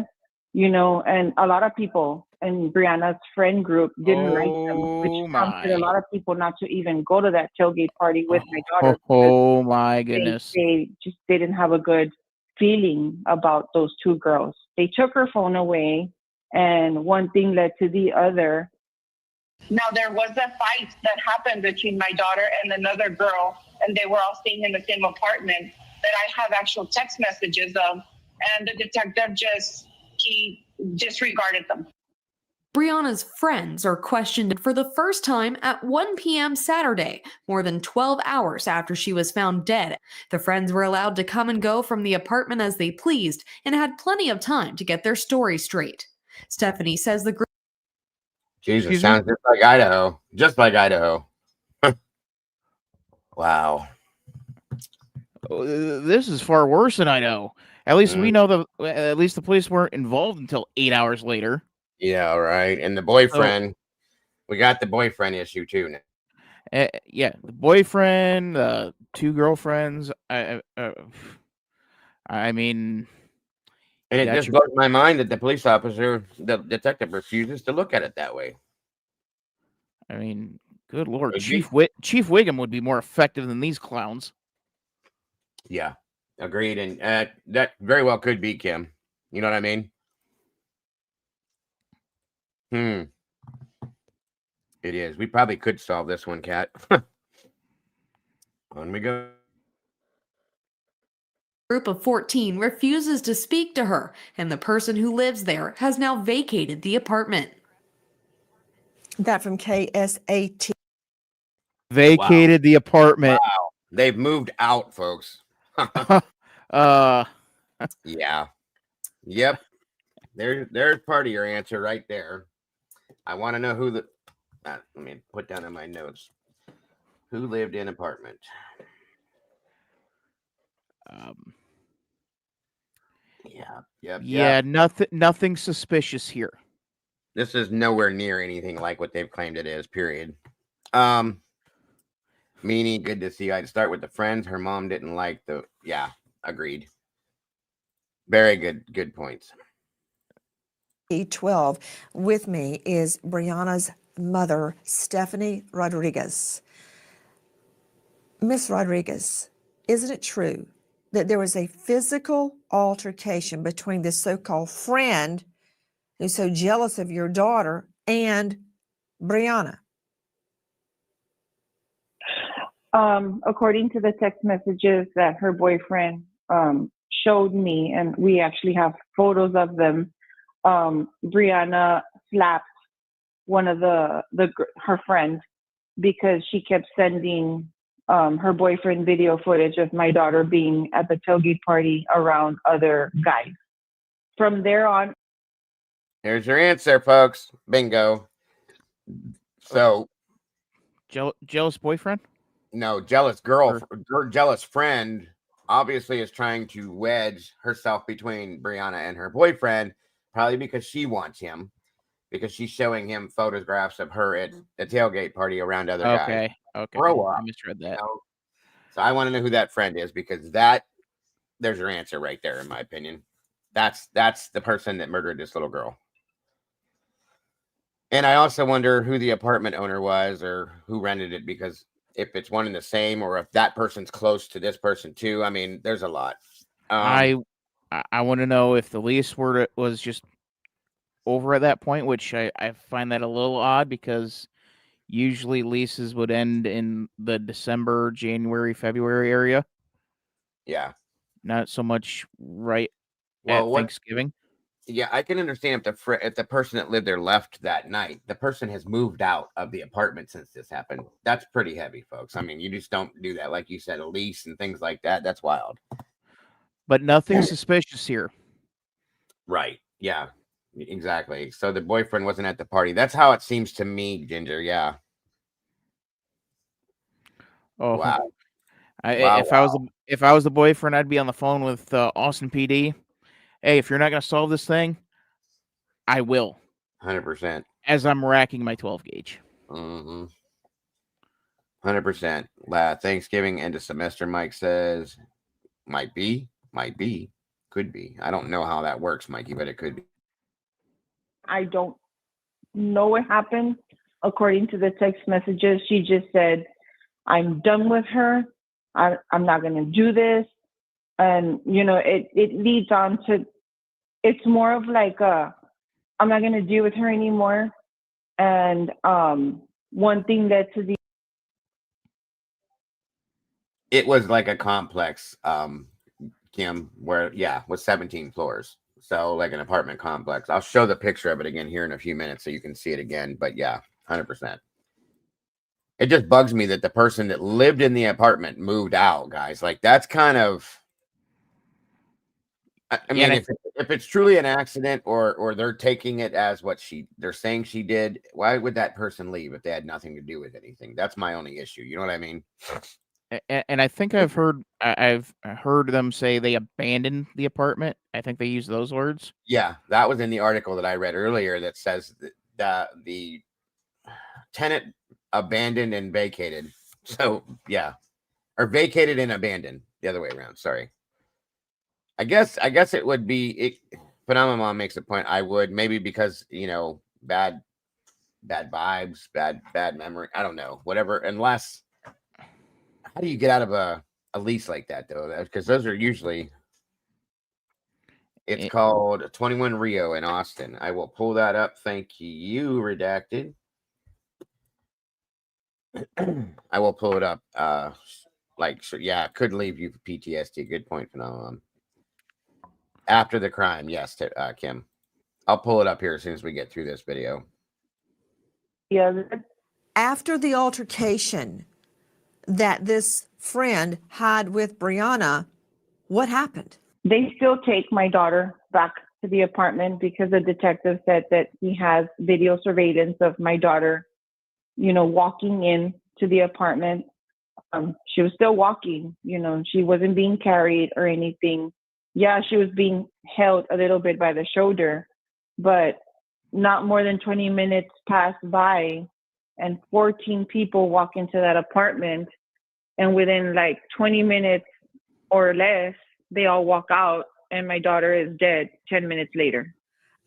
and a lot of people in Brianna's friend group didn't like them, which prompted a lot of people not to even go to that tailgate party with my daughter. Oh my goodness. They just didn't have a good feeling about those two girls. They took her phone away, and one thing led to the other. Now, there was a fight that happened between my daughter and another girl, and they were all staying in the same apartment that I have actual text messages of, and the detective he disregarded them. Brianna's friends are questioned for the first time at 1 p.m. Saturday, more than 12 hours after she was found dead. The friends were allowed to come and go from the apartment as they pleased and had plenty of time to get their story straight. Stephanie says the group Jesus, Excuse me? sounds just like Idaho. Just like Idaho. Wow. This is far worse than Idaho. At least we Mm, know at least the police weren't involved until 8 hours later. yeah, right. And the So, boyfriend, we got the boyfriend issue too now. yeah, the boyfriend, 2 girlfriends. I mean, And you it got just your blows my mind that the police officer, the detective, refuses to look at it that way. I mean, good lord, Could be. Chief Wiggum would be more effective than these clowns. Yeah, agreed. And that very well could be Kim. You know what I mean? It is. We probably could solve this one, Kat. On we go. Group of 14 refuses to speak to her, and the person who lives there has now vacated the apartment. That from KSAT. Vacated the apartment. Wow. They've moved out, folks. Yeah. Yep. There's part of your answer right there. I want to know who the. Let me put down in my notes. Who lived in apartment? Yeah, nothing suspicious here. This is nowhere near anything like what they've claimed it is. Period. Meanie, good to see you. I'd start with the friends. Her mom didn't like the. Yeah, agreed. Very good points. 12 with me is Brianna's mother, Stephanie Rodriguez. Miss Rodriguez, isn't it true that there was a physical altercation between this so-called friend who's so jealous of your daughter and Brianna? According to the text messages that her boyfriend showed me, and we actually have photos of them, Brianna slapped one of her friends because she kept sending her boyfriend video footage of my daughter being at the tailgate party around other guys. From there on, Here's your answer, folks. Bingo. So, jealous boyfriend? No, jealous girl, jealous friend obviously is trying to wedge herself between Brianna and her boyfriend, probably because she wants him, because she's showing him photographs of her at the tailgate party around other guys. Okay. Grow up. I misread that. You know? So I want to know who that friend is, because there's your answer right there, in my opinion. That's the person that murdered this little girl. And I also wonder who the apartment owner was or who rented it, because if it's one and the same, or if that person's close to this person too. I mean, there's a lot. I want to know if the lease was just over at that point, which I find that a little odd, because usually leases would end in the December, January, February area. Yeah. Not so much at Thanksgiving. Yeah, I can understand if the person that lived there left that night. The person has moved out of the apartment since this happened. That's pretty heavy, folks. I mean, you just don't do that. Like you said, a lease and things like that. That's wild. But nothing suspicious here. Right. Yeah, exactly. So the boyfriend wasn't at the party. That's how it seems to me, Ginger. Yeah. Oh, wow. If I was the boyfriend, I'd be on the phone with Austin PD. Hey, if you're not going to solve this thing, I will. 100%. As I'm racking my 12 gauge. 100%. Thanksgiving end of semester, Mike says. Might be, could be. I don't know how that works, Mikey, but it could be. I don't know what happened. According to the text messages, she just said, I'm done with her. I'm not going to do this. And, it leads on to, it's more of like I'm not going to deal with her anymore. And one thing led to the. It was like a complex, Kim, where, with 17 floors. So like an apartment complex. I'll show the picture of it again here in a few minutes so you can see it again. But 100%. It just bugs me that the person that lived in the apartment moved out, guys. Like, that's kind of, I mean, if it's truly an accident or they're taking it as what they're saying she did, why would that person leave if they had nothing to do with anything? That's my only issue. You know what I mean? And I think I've heard them say they abandoned the apartment. I think they use those words. Yeah, that was in the article that I read earlier that says that the tenant abandoned and vacated. So yeah, or vacated and abandoned. The other way around. Sorry. I guess it would be it. But my mom makes a point. I would maybe because bad vibes, bad memory. I don't know, whatever. Unless, how do you get out of a lease like that though? Because those are usually. It's called 21 Rio in Austin. I will pull that up. Thank you, redacted. I will pull it up. Yeah, could leave you for PTSD. Good point, phenomenon. After the crime, yes, Kim. I'll pull it up here as soon as we get through this video. Yeah. After the altercation that this friend had with Brianna, what happened? They still take my daughter back to the apartment because the detective said that he has video surveillance of my daughter, walking in to the apartment. She was still walking, she wasn't being carried or anything. Yeah, she was being held a little bit by the shoulder, but not more than 20 minutes passed by and 14 people walk into that apartment. And within like 20 minutes or less, they all walk out and my daughter is dead 10 minutes later.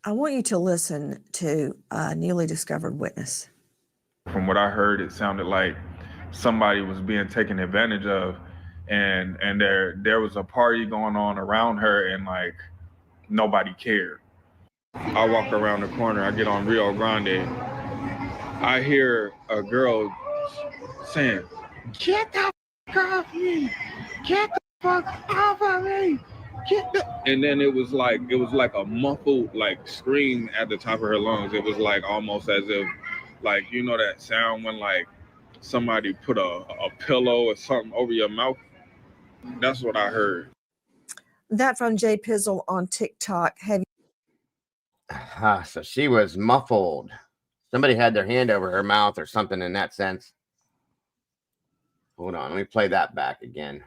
I want you to listen to a newly discovered witness. From what I heard, it sounded like somebody was being taken advantage of, and there was a party going on around her, and like nobody cared. I walk around the corner, I get on Rio Grande, I hear a girl saying, "Get the fuck off me! Get the fuck off of me! Get the..." And then it was like a muffled like scream at the top of her lungs. It was like almost as if, like, that sound when like somebody put a pillow or something over your mouth. That's what I heard. That from Jay Pizzle on TikTok. So she was muffled. Somebody had their hand over her mouth or something in that sense. Hold on, let me play that back again.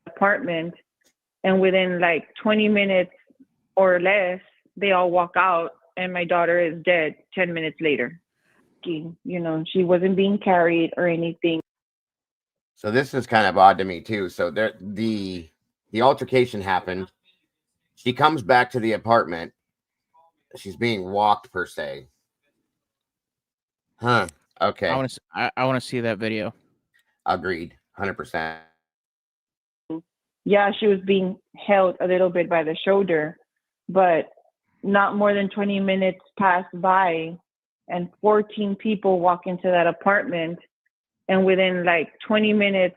Apartment, and within like 20 minutes or less, they all walk out and my daughter is dead 10 minutes later. She wasn't being carried or anything. So this is kind of odd to me too. So the altercation happened. She comes back to the apartment. She's being walked per se. Huh. Okay. I want to see that video. Agreed. 100%. Yeah, she was being held a little bit by the shoulder, but not more than 20 minutes passed by and 14 people walk into that apartment, and within like 20 minutes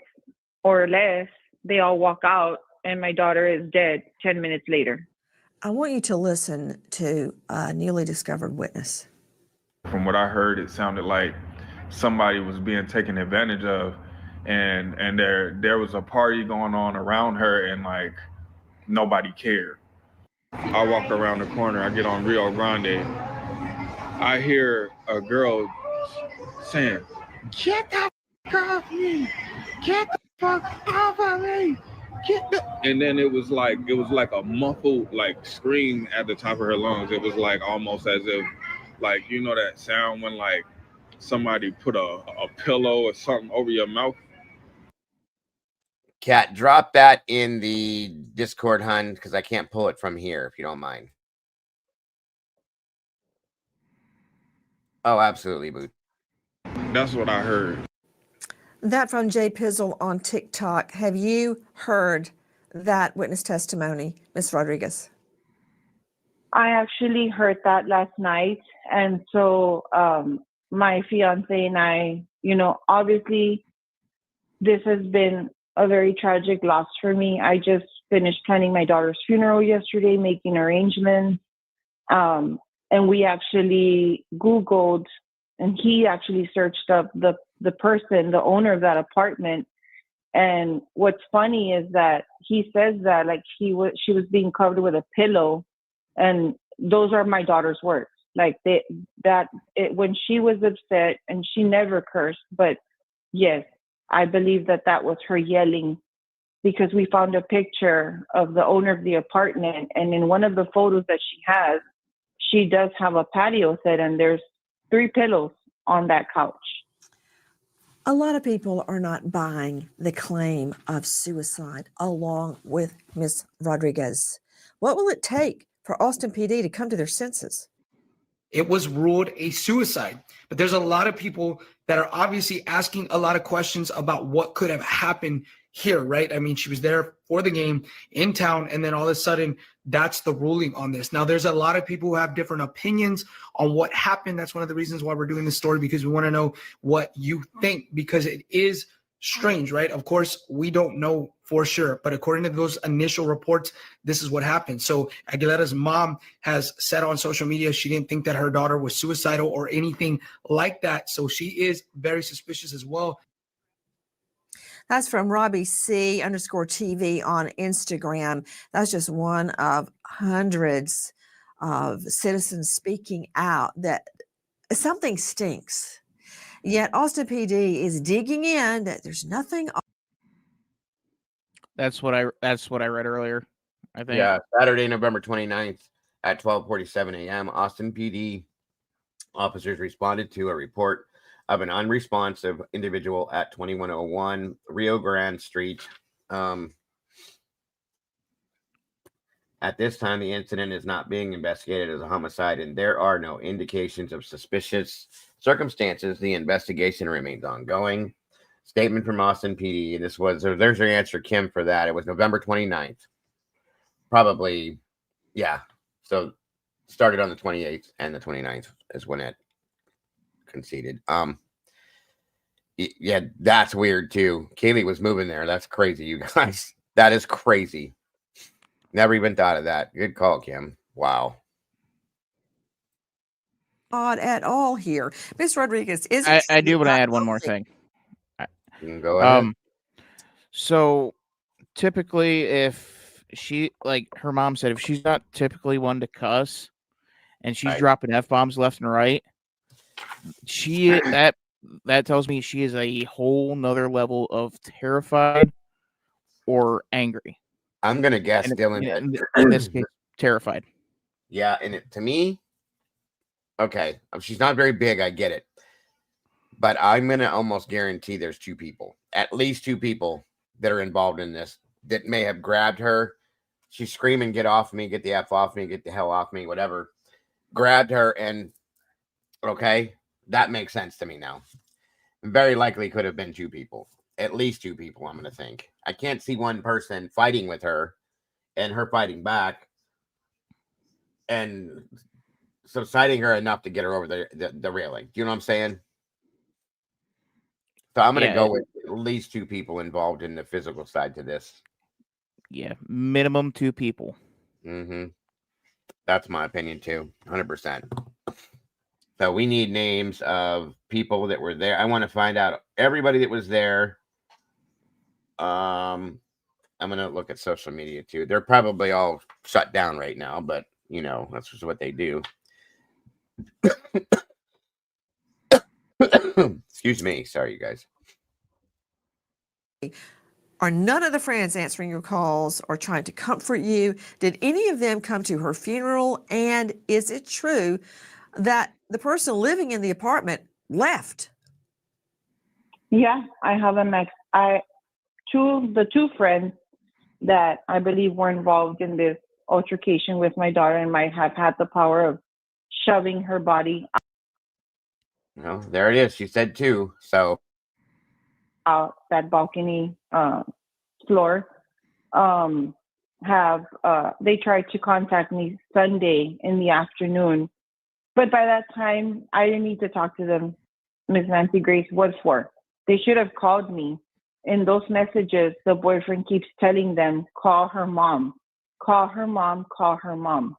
or less, they all walk out and my daughter is dead 10 minutes later. I want you to listen to a newly discovered witness. From what I heard, it sounded like somebody was being taken advantage of, and there was a party going on around her, and like nobody cared. I walk around the corner, I get on Rio Grande, I hear a girl saying, "Get the fuck off me! Get the fuck off of me! Get the..." And then it was like a muffled like scream at the top of her lungs. It was like almost as if, like, that sound when like somebody put a pillow or something over your mouth. Kat, drop that in the Discord, hun, because I can't pull it from here, if you don't mind. Oh, absolutely, Boo. That's what I heard. That from Jay Pizzle on TikTok. Have you heard that witness testimony, Ms. Rodriguez? I actually heard that last night. And so my fiance and I, obviously this has been a very tragic loss for me. I just finished planning my daughter's funeral yesterday, making arrangements. And we actually Googled, and he actually searched up the person, the owner of that apartment. And what's funny is that he says that like she was being covered with a pillow, and those are my daughter's words. Like when she was upset, and she never cursed, but yes, I believe that was her yelling, because we found a picture of the owner of the apartment, and in one of the photos that she has, she does have a patio set, and there's 3 pillows on that couch. A lot of people are not buying the claim of suicide along with Ms. Rodriguez. What will it take for Austin PD to come to their senses? It was ruled a suicide, but there's a lot of people that are obviously asking a lot of questions about what could have happened here, right? I mean, she was there for the game in town, and then all of a sudden, that's the ruling on this. Now, there's a lot of people who have different opinions on what happened. That's one of the reasons why we're doing this story, because we want to know what you think, because it is strange, right? Of course, we don't know for sure, but according to those initial reports, this is what happened. So Aguilera's mom has said on social media she didn't think that her daughter was suicidal or anything like that. So she is very suspicious as well. That's from Robbie C_TV on Instagram. That's just one of hundreds of citizens speaking out that something stinks. Yet Austin PD is digging in that there's nothing. That's what I read earlier, I think. Yeah, Saturday, November 29th at 12:47 a.m., Austin PD officers responded to a report of an unresponsive individual at 2101 Rio Grande Street. At this time, the incident is not being investigated as a homicide, and there are no indications of suspicious circumstances. The investigation remains ongoing. Statement from Austin PD. And there's your answer, Kim, for that. It was November 29th. Probably, yeah. So started on the 28th, and the 29th is when it conceded. Yeah, that's weird too. Kaylee was moving there. That's crazy, you guys. That is crazy. Never even thought of that. Good call, Kim. Wow. Odd at all here. Ms. Rodriguez, is I do want to add one more thing. Go ahead. So typically, if she, like her mom said, if she's not typically one to cuss and she's dropping F-bombs left and right, that tells me she is a whole nother level of terrified or angry. I'm gonna guess, Dylan. In this case, terrified. Yeah, and to me, okay, she's not very big. I get it, but I'm gonna almost guarantee there's 2 people, at least 2 people, that are involved in this that may have grabbed her. She's screaming, "Get off me! Get the F off me! Get the hell off me!" Whatever. Grabbed her, and okay, that makes sense to me now. Very likely could have been 2 people. At least 2 people, I'm going to think. I can't see one person fighting with her and her fighting back and subsiding her enough to get her over the railing. Do you know what I'm saying? So I'm going to go with at least 2 people involved in the physical side to this. Yeah, minimum 2 people. Mm-hmm. That's my opinion too, 100%. So we need names of people that were there. I want to find out everybody that was there. I'm gonna look at social media too. They're probably all shut down right now, but you know that's just what they do. Excuse me, sorry, you guys. Are none of the friends answering your calls or trying to comfort you? Did any of them come to her funeral? And is it true that the person living in the apartment left? Yeah, I have the 2 friends that I believe were involved in this altercation with my daughter and might have had the power of shoving her body Well, there it is. She said 2. So out that balcony floor. They tried to contact me Sunday in the afternoon, but by that time I didn't need to talk to them. Ms. Nancy Grace, what for? They should have called me. In those messages, the boyfriend keeps telling them, call her mom, call her mom, call her mom.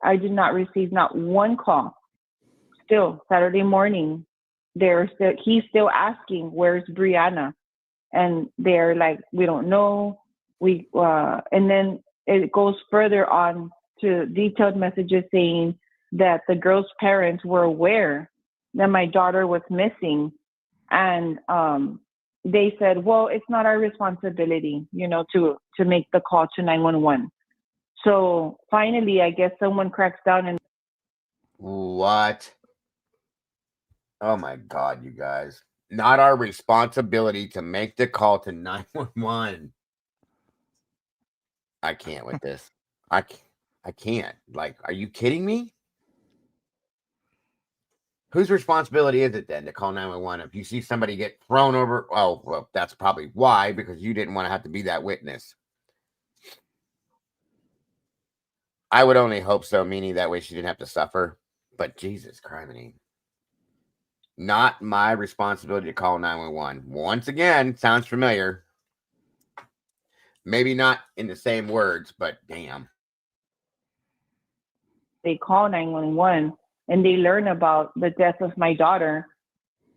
I did not receive not one call. Still, Saturday morning, he's still asking, where's Brianna? and they're like, we don't know. And then it goes further on to detailed messages saying that the girl's parents were aware that my daughter was missing, and they said, well, it's not our responsibility, to make the call to 911. So finally, I guess someone cracks down and. What? Oh my God, you guys. Not our responsibility to make the call to 911. I can't with this. I can't. Like, are you kidding me? Whose responsibility is it then to call 911 if you see somebody get thrown over? Oh, well, that's probably why, because you didn't want to have to be that witness. I would only hope so, meaning that way she didn't have to suffer. But Jesus criminy. Not my responsibility to call 911. Once again, sounds familiar. Maybe not in the same words, but damn. They call 911 and they learn about the death of my daughter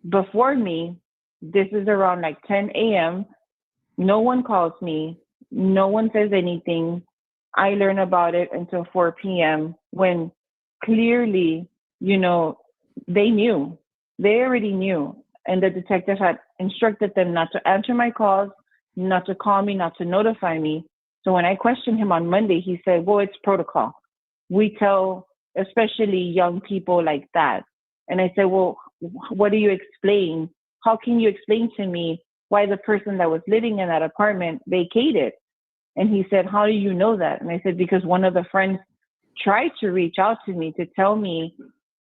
before me. This is around like 10 a.m. No one calls me. No one says anything. I learn about it until 4 p.m. when clearly, they knew. They already knew. And the detective had instructed them not to answer my calls, not to call me, not to notify me. So when I questioned him on Monday, he said, well, it's protocol. We tell especially young people like that. And I said, well, what do you explain? How can you explain to me why the person that was living in that apartment vacated? And he said, how do you know that? And I said, because one of the friends tried to reach out to me to tell me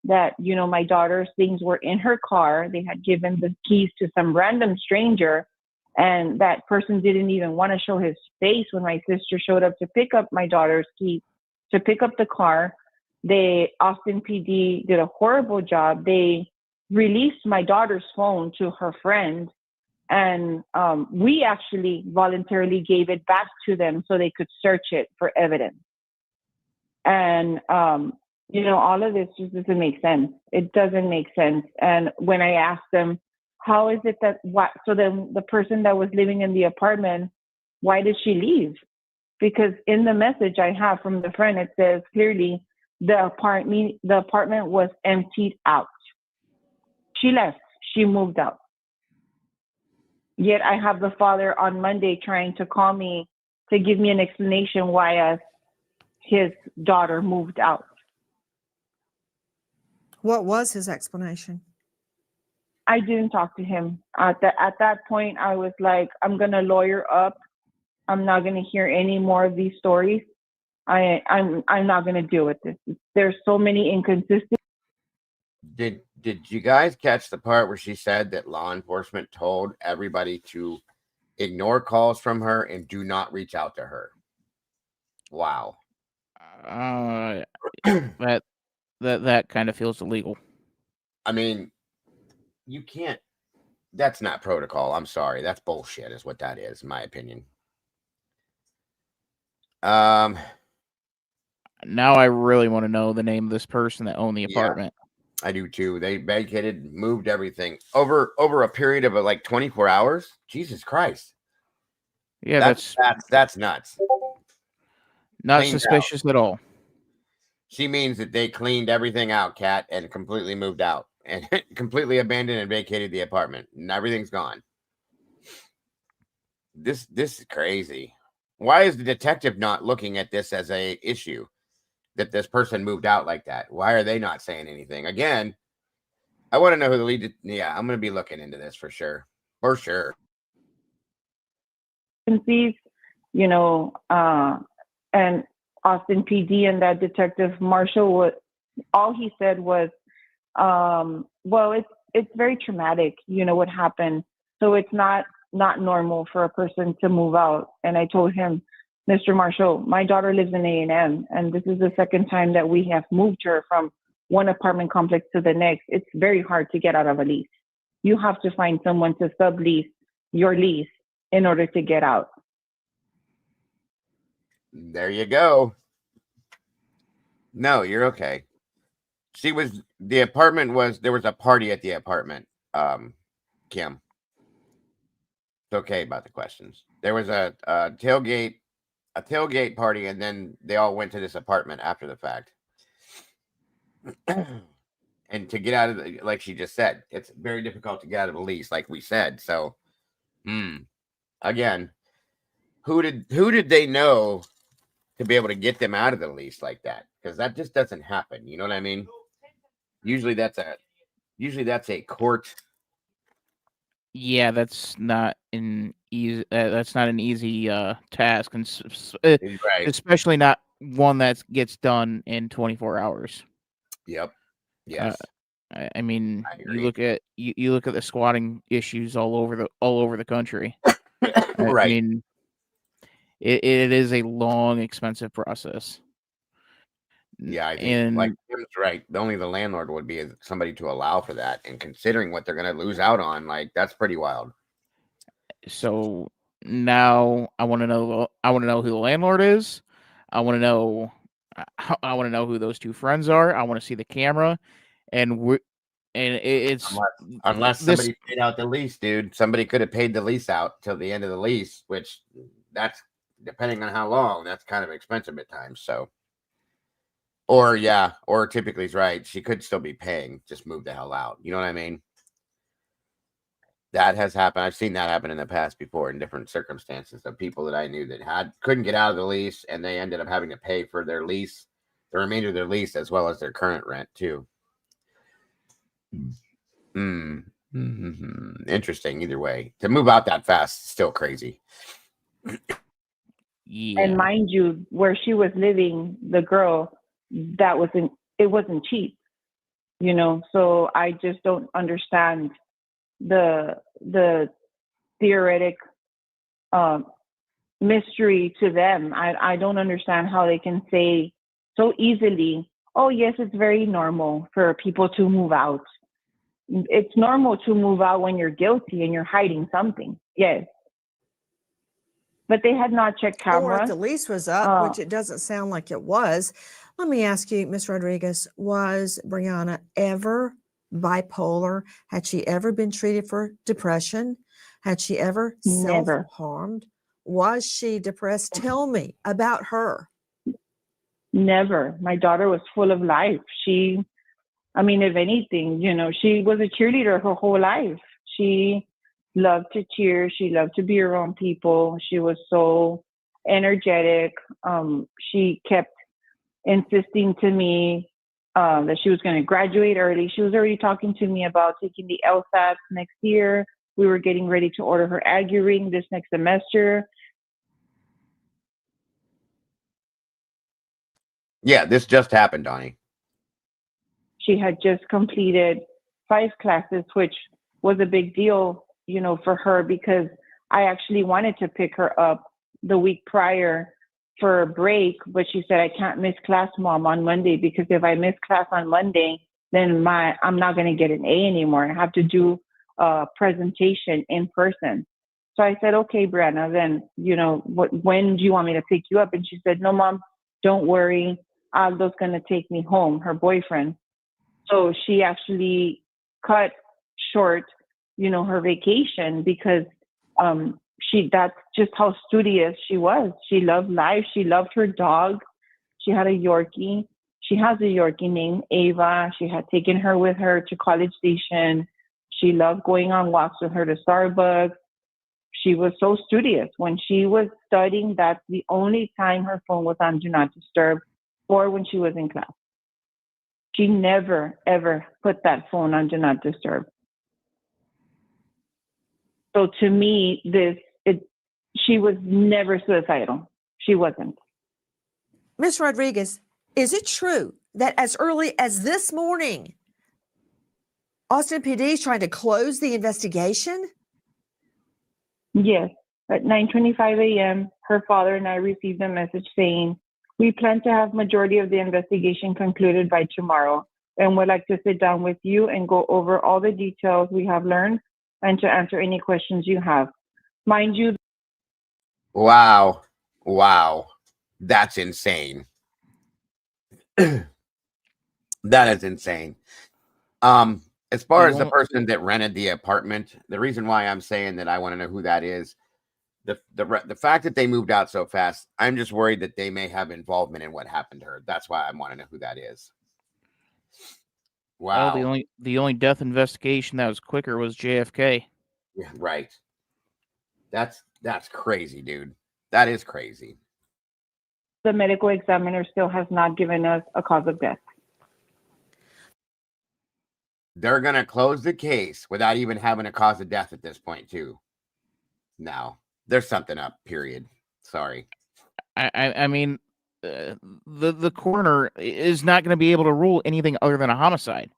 that, my daughter's things were in her car. They had given the keys to some random stranger, and that person didn't even want to show his face when my sister showed up to pick up my daughter's keys, to pick up the car. Austin PD did a horrible job. They released my daughter's phone to her friend, and we actually voluntarily gave it back to them so they could search it for evidence. And, all of this just doesn't make sense. It doesn't make sense. And when I asked them, how is it that, so then the person that was living in the apartment, why did she leave? Because in the message I have from the friend, it says clearly the apartment was emptied out. She left. She moved out. Yet I have the father on Monday trying to call me to give me an explanation why his daughter moved out. What was his explanation? I didn't talk to him. At that point, I was like, I'm going to lawyer up. I'm not going to hear any more of these stories. I'm not going to deal with this. There's so many inconsistencies. Did you guys catch the part where she said that law enforcement told everybody to ignore calls from her and do not reach out to her? Wow. That kind of feels illegal. I mean, you can't. That's not protocol. I'm sorry. That's bullshit is what that is, in my opinion. Now I really want to know the name of this person that owned the apartment. I do too. They vacated, moved everything over a period of like 24 hours. Jesus Christ. Yeah, that's nuts. Not Cleaned suspicious at all. She means that they cleaned everything out, Kat, and completely moved out and completely abandoned and vacated the apartment, and everything's gone. This is crazy. Why is the detective not looking at this as a issue that this person moved out like that? Why are they not saying anything? Again, I want to know who the lead. Yeah, I'm going to be looking into this for sure. For sure. And Austin PD and that detective Marshall, all he said was, well, it's very traumatic, what happened. So it's not normal for a person to move out. And I told him, Mr. Marshall, my daughter lives in A&M, and this is the second time that we have moved her from one apartment complex to the next. It's very hard to get out of a lease. You have to find someone to sublease your lease in order to get out. There you go. No, you're okay. There was a party at the apartment, Kim. It's okay about the questions. There was a tailgate party, and then they all went to this apartment after the fact. And to get out of the, like she just said, it's very difficult to get out of the lease, like we said. So, again, who did they know to be able to get them out of the lease like that? Because that just doesn't happen. You know what I mean? Usually that's a court. Yeah, that's not an easy. That's not an easy task, and Right. especially not one that gets done in 24 hours. Yep. Yes. I mean, I you agree. look at the squatting issues all over the country. I Right. mean, it is a long, expensive process. Yeah, I think like And Tim's right. Only the landlord would be somebody to allow for that, and considering what they're going to lose out on, like that's pretty wild. so now I want to know. I want to know who the landlord is. I want to know. I want to know who those two friends are. I want to see the camera, and it's Unless this. somebody paid out the lease, dude. Somebody could have paid the lease out till the end of the lease, which that's depending on how long. That's kind of expensive at times. So, or typically is right. She could still be paying. Just move the hell out. You know what I mean? That has happened. I've seen that happen in the past before in different circumstances of people that I knew that couldn't get out of the lease, and they ended up having to pay for their lease, the remainder of their lease, as well as their current rent too. Interesting. Either way, to move out that fast is still crazy. Yeah. And mind you, where she was living, the girl, it wasn't cheap, you know. So I just don't understand the theoretic mystery to them. I don't understand how they can say so easily, oh yes, it's very normal for people to move out. It's normal to move out when you're guilty and you're hiding something. Yes. But they had not checked cameras. Or if the lease was up, which it doesn't sound like it was. Let me ask you, Ms. Rodriguez, was Brianna ever bipolar? Had she ever been treated for depression? Had she ever Never. self-harmed? Was she depressed? Tell me about her. Never. My daughter was full of life. If anything, you know, she was a cheerleader her whole life. She loved to cheer. She loved to be around people. She was so energetic. She kept insisting to me that she was going to graduate early. She was already talking to me about taking the LSAT next year. We were getting ready to order her Aggie ring this next semester. Yeah, this just happened, Donnie. She had just completed 5 classes, which was a big deal, you know, for her, because I actually wanted to pick her up the week prior for a break, but she said, I can't miss class, Mom, on Monday, because if I miss class on Monday, then I'm not going to get an A anymore. I have to do a presentation in person. So I said, okay, Brianna, then, you know, when do you want me to pick you up? And she said, no, Mom, don't worry. Aldo's going to take me home, her boyfriend. So she actually cut short, you know, her vacation because that's just how studious she was. She loved life. She loved her dog. She had a Yorkie. She has a Yorkie named Ava. She had taken her with her to College Station. She loved going on walks with her to Starbucks. She was so studious. When she was studying, that's the only time her phone was on Do Not Disturb, or when she was in class. She never, ever put that phone on Do Not Disturb. So to me, she was never suicidal. She wasn't. Ms. Rodriguez, is it true that as early as this morning, Austin PD is trying to close the investigation? Yes. At 9:25 a.m., her father and I received a message saying, we plan to have majority of the investigation concluded by tomorrow, and would like to sit down with you and go over all the details we have learned and to answer any questions you have. Mind you. Wow. That's insane. That is insane. As far The as the only- person that rented the apartment, the reason why I'm saying that I want to know who that is, the fact that they moved out so fast, I'm just worried that they may have involvement in what happened to her. That's why I want to know who that is. Well, Wow. the only death investigation that was quicker was JFK. Yeah, right. That's crazy, dude. That is crazy. The medical examiner still has not given us a cause of death. They're gonna close the case without even having a cause of death at this point, too. No, there's something up. Period. Sorry. I mean, the coroner is not going to be able to rule anything other than a homicide.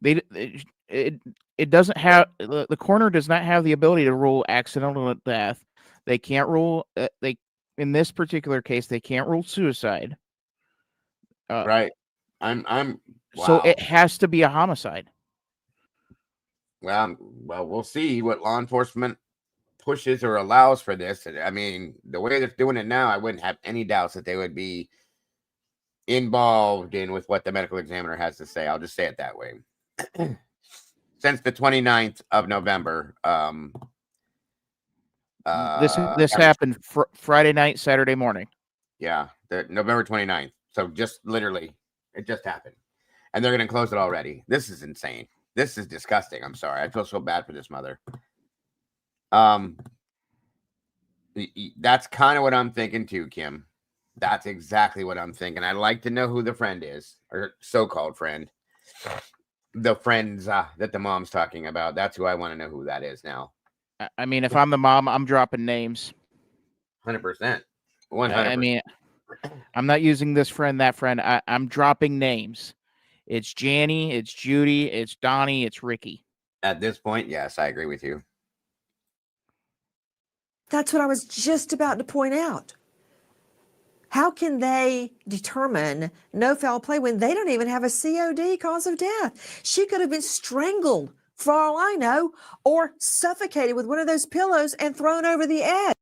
It doesn't have the coroner does not have the ability to rule accidental death. They can't rule they in this particular case they can't rule suicide. Right. I'm So wow. it has to be a homicide. Well, we'll see what law enforcement pushes or allows for this. I mean, the way they're doing it now, I wouldn't have any doubts that they would be involved in with what the medical examiner has to say. I'll just say it that way. Since the 29th of November, This happened Friday night, Saturday morning. Yeah, the November 29th. So just literally, it just happened. And they're going to close it already. This is insane. This is disgusting. I'm sorry. I feel so bad for this mother. That's kind of what I'm thinking too, Kim. That's exactly what I'm thinking. I'd like to know who the friend is, or so-called friend. The friends that the mom's talking about. That's who I want to know who that is now. I mean, if I'm the mom, I'm dropping names. 100%. 100%. I mean, I'm not using this friend, that friend. I'm dropping names. It's Janny, it's Judy, it's Donnie, it's Ricky. At this point, yes, I agree with you. That's what I was just about to point out. How can they determine no foul play when they don't even have a COD, cause of death? She could have been strangled, for all I know, or suffocated with one of those pillows and thrown over the edge.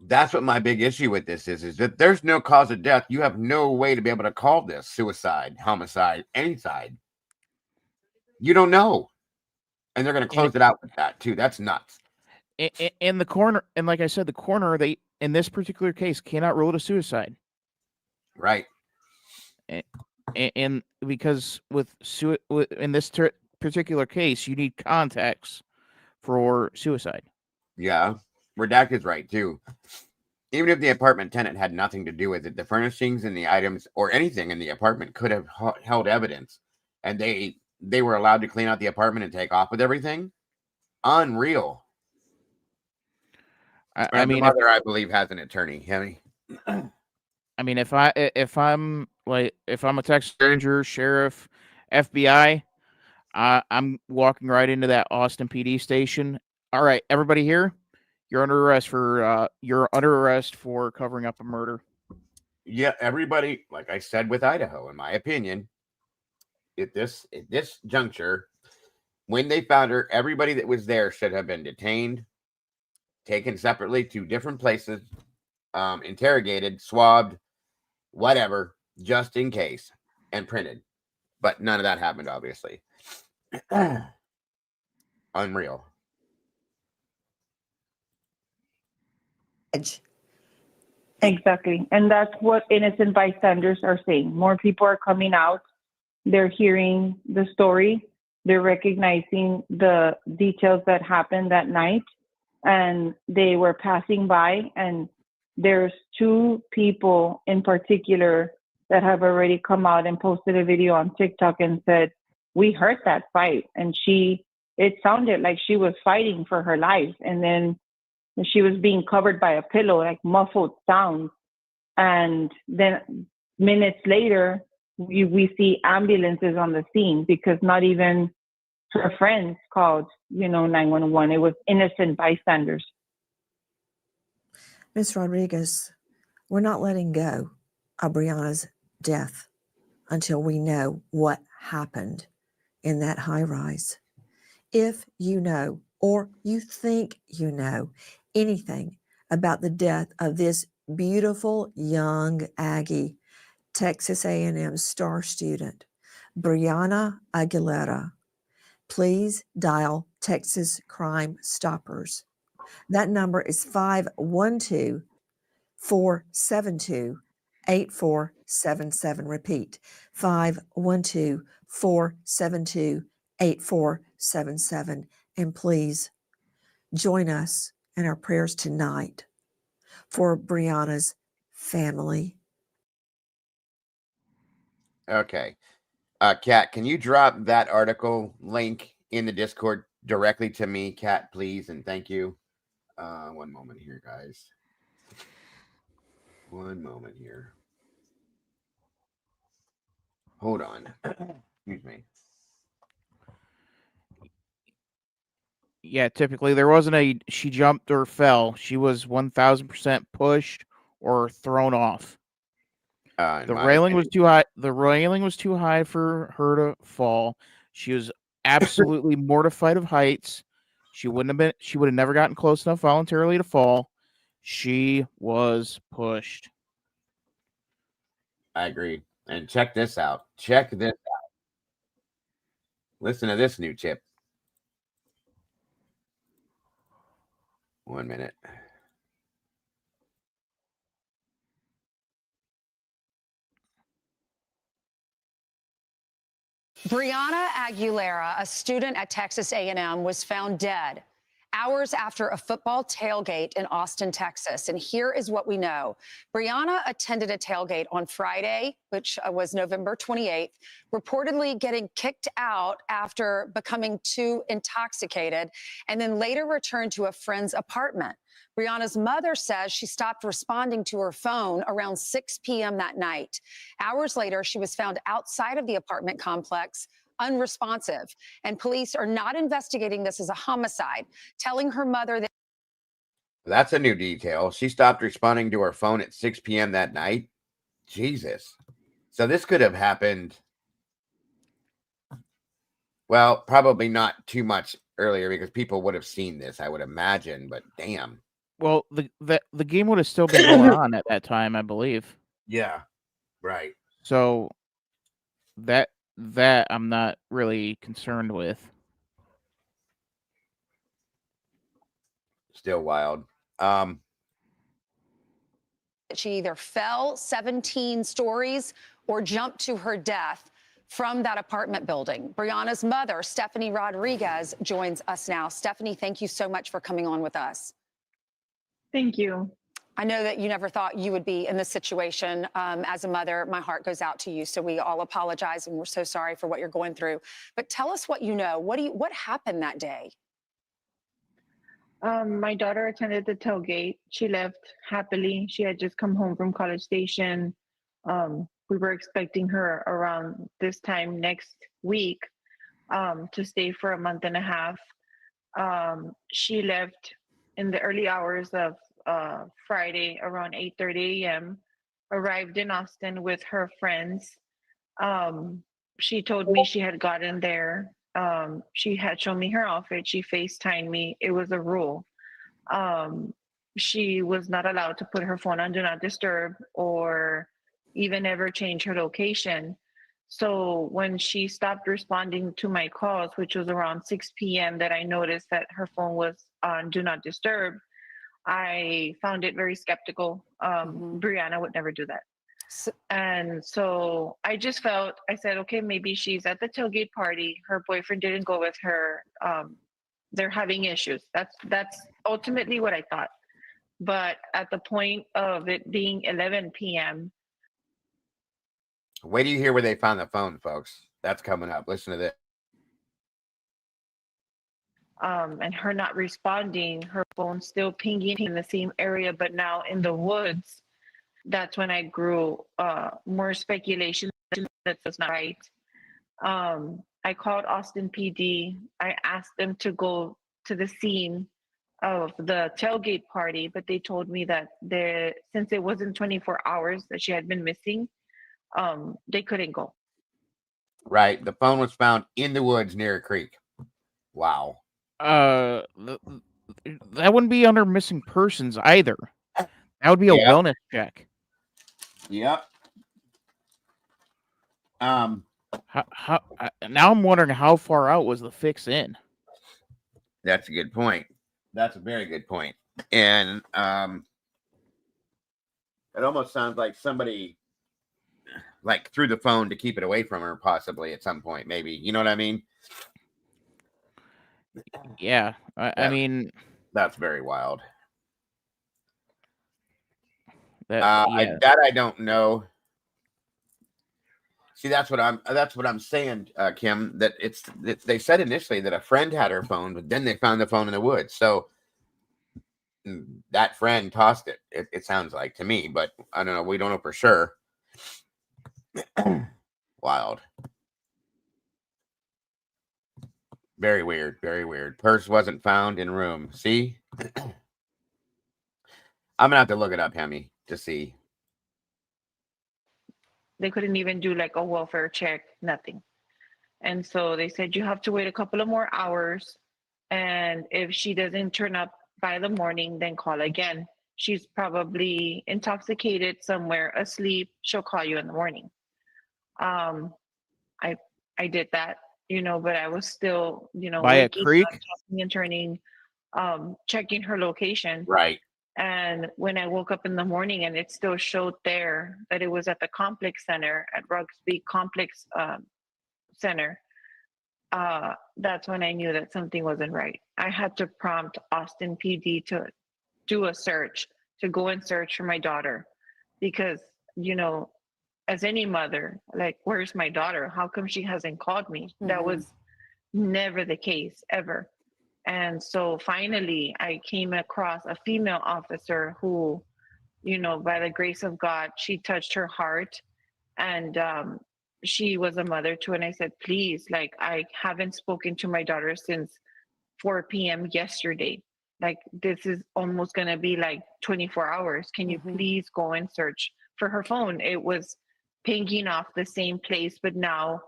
That's what my big issue with this is that there's no cause of death. You have no way to be able to call this suicide, homicide, any side. You don't know. And they're going to close it out with that too. That's nuts. In the coroner, and like I said, the coroner, they in this particular case cannot rule it a suicide. Right. And because in this particular case, you need context for suicide. Yeah. Redacted's right too. Even if the apartment tenant had nothing to do with it, the furnishings and the items or anything in the apartment could have held evidence, and they were allowed to clean out the apartment and take off with everything. Unreal. I mean, the mother, I believe, has an attorney. Henry. I mean, if I'm a Texas Ranger, sheriff, FBI, I'm walking right into that Austin PD station. All right, everybody here, you're under arrest for covering up a murder. Yeah, everybody, like I said with Idaho, in my opinion, at this juncture, when they found her, everybody that was there should have been detained, taken separately to different places, interrogated, swabbed, whatever, just in case, and printed. But none of that happened, obviously. Unreal. Exactly. And that's what innocent bystanders are saying. More people are coming out. They're hearing the story. They're recognizing the details that happened that night. And they were passing by. And there's two people in particular that have already come out and posted a video on TikTok and said, we heard that fight. And it sounded like she was fighting for her life. And then she was being covered by a pillow, like muffled sounds. And then minutes later, we see ambulances on the scene because not even her friends called, 911. It was innocent bystanders. Ms. Rodriguez, we're not letting go of Brianna's death until we know what happened in that high rise. If you know, or you think you know, anything about the death of this beautiful young Aggie, Texas A&M star student, Brianna Aguilera, please dial Texas Crime Stoppers. That number is 512 472 8477. Repeat, 512 472 8477. And please join us in our prayers tonight for Brianna's family. Okay. Kat, can you drop that article link in the Discord directly to me, Kat, please? And thank you. One moment here, guys. One moment here. Hold on. Excuse me. Yeah, typically there wasn't a she jumped or fell. She was 1000% pushed or thrown off. The railing was too high. The railing was too high for her to fall. She was absolutely mortified of heights. She would have never gotten close enough voluntarily to fall. She was pushed. I agree. And check this out. Check this out. Listen to this new tip. 1 minute. Brianna Aguilera, a student at Texas A&M, was found dead hours after a football tailgate in Austin, Texas. And here is what we know. Brianna attended a tailgate on Friday, which was November 28th, reportedly getting kicked out after becoming too intoxicated, and then later returned to a friend's apartment. Brianna's mother says she stopped responding to her phone around 6 p.m. that night. Hours later, she was found outside of the apartment complex, unresponsive, and police are not investigating this as a homicide, telling her mother that. That's a new detail. She stopped responding to her phone at 6 p.m. that night. Jesus. So this could have happened. Well, probably not too much earlier because people would have seen this, I would imagine, but damn. Well, the game would have still been going on at that time, I believe. Yeah. Right. So that I'm not really concerned with. Still wild. She either fell 17 stories or jumped to her death from that apartment building. Brianna's mother, Stephanie Rodriguez, joins us now. Stephanie, thank you so much for coming on with us. Thank you. I know that you never thought you would be in this situation. As a mother, my heart goes out to you. So we all apologize, and we're so sorry for what you're going through. But tell us what you know. What happened that day? My daughter attended the tailgate. She left happily. She had just come home from College Station. We were expecting her around this time next week to stay for a month and a half. She left in the early hours of Friday around 8:30 a.m., arrived in Austin with her friends. She told me she had gotten there. She had shown me her outfit. She FaceTimed me. It was a rule. She was not allowed to put her phone on Do Not Disturb or even ever change her location. So when she stopped responding to my calls, which was around 6 p.m., that I noticed that her phone was on Do Not Disturb, I found it very skeptical. Brianna would never do that. And so I just felt, I said, okay, maybe she's at the tailgate party. Her boyfriend didn't go with her. They're having issues. That's ultimately what I thought. But at the point of it being 11 p.m. Wait till you hear where they found the phone, folks. That's coming up. Listen to this. And her not responding, her phone still pinging in the same area, but now in the woods. That's when I grew more speculation that was not right. I called Austin PD. I asked them to go to the scene of the tailgate party, but they told me that since it wasn't 24 hours that she had been missing, they couldn't go. Right. The phone was found in the woods near a creek. Wow. That wouldn't be under missing persons either. That would be a wellness check. Yep. Now I'm wondering how far out was the fix in? That's a good point. That's a very good point. And it almost sounds like somebody like threw the phone to keep it away from her, possibly at some point, maybe. You know what I mean? Yeah, I mean, that's very wild. Yeah. I don't know. See, that's what I'm saying, Kim. That they said initially that a friend had her phone, but then they found the phone in the woods. So that friend tossed it. It sounds like to me, but I don't know. We don't know for sure. Wild. Very weird. Very weird. Purse wasn't found in room. See, I'm gonna have to look it up, Hemi, to see. They couldn't even do like a welfare check, nothing. And so they said, you have to wait a couple of more hours. And if she doesn't turn up by the morning, then call again. She's probably intoxicated somewhere, asleep. She'll call you in the morning. I did that, but I was still, by a waking creek, up, tossing and turning, checking her location. Right. And when I woke up in the morning and it still showed there that it was at the complex center at Rugsby Complex Center, that's when I knew that something wasn't right. I had to prompt Austin PD to do a search, to go and search for my daughter, because, as any mother, like, where's my daughter? How come she hasn't called me? That was never the case, ever. And so finally, I came across a female officer who, by the grace of God, she touched her heart. And she was a mother too. And I said, please, like, I haven't spoken to my daughter since 4 p.m. yesterday. Like, this is almost going to be like 24 hours. Can you please go and search for her phone? It was pinging off the same place, but now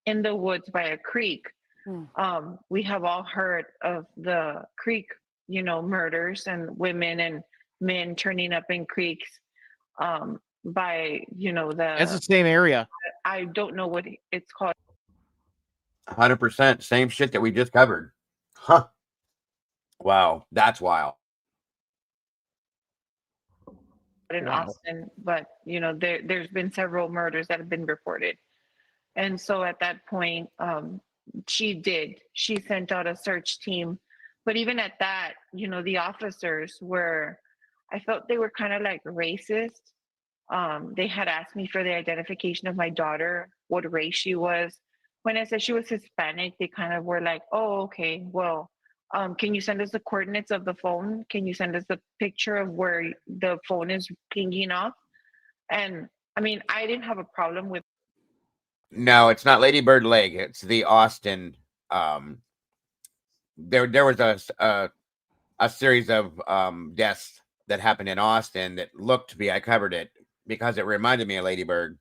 in the woods by a creek. We have all heard of the creek, murders and women and men turning up in creeks by, that's the same area. I don't know what it's called. 100%. Same shit that we just covered. Huh. Wow. That's wild. In Austin, but there's been several murders that have been reported. And so at that point, she sent out a search team. But even at that, the officers I felt they were kind of like racist. They had asked me for the identification of my daughter, what race she was. When I said she was Hispanic, they kind of were like, oh, okay, well, can you send us the coordinates of the phone? Can you send us the picture of where the phone is pinging off? And I mean, I didn't have a problem with. No, it's not Lady Bird Lake. It's the Austin. There was a series of deaths that happened in Austin that looked to be. I covered it because it reminded me of Lady Bird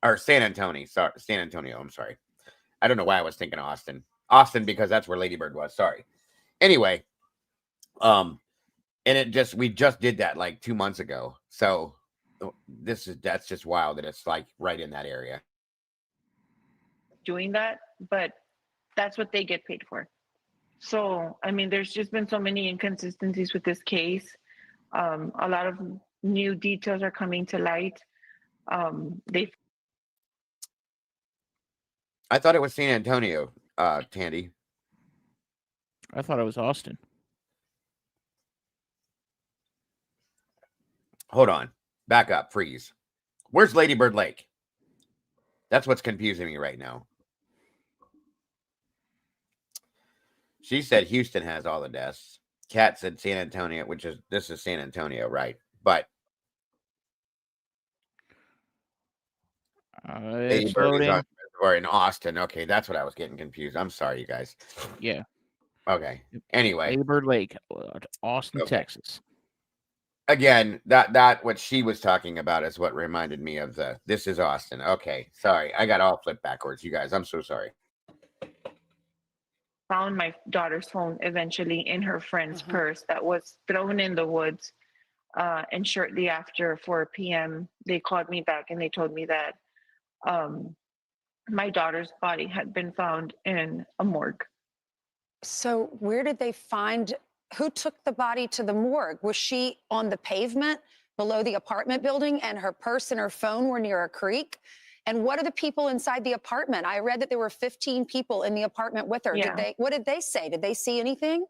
or San Antonio. Sorry, San Antonio. I'm sorry. I don't know why I was thinking Austin. Austin because that's where Lady Bird was. Sorry. Anyway, and we just did that like 2 months ago. So that's just wild that it's like right in that area. Doing that, but that's what they get paid for. So, I mean, there's just been so many inconsistencies with this case. A lot of new details are coming to light. I thought it was San Antonio, Tandy. I thought it was Austin. Hold on. Back up. Freeze. Where's Lady Bird Lake? That's what's confusing me right now. She said Houston has all the deaths. Kat said San Antonio, this is San Antonio, right? But Lady Bird is or in Austin. Okay, that's what I was getting confused. I'm sorry, you guys. Yeah. Okay. Anyway, Lady Bird Lake, Austin, Texas. Again, that what she was talking about is what reminded me of this is Austin. Okay, sorry, I got all flipped backwards, you guys. I'm so sorry. found my daughter's phone eventually in her friend's purse that was thrown in the woods. And shortly after 4 p.m., they called me back and they told me that my daughter's body had been found in a morgue. So where did they find, who took the body to the morgue? Was she on the pavement below the apartment building and her purse and her phone were near a creek? And what are the people inside the apartment? I read that there were 15 people in the apartment with her. Yeah. What did they say? Did they see anything?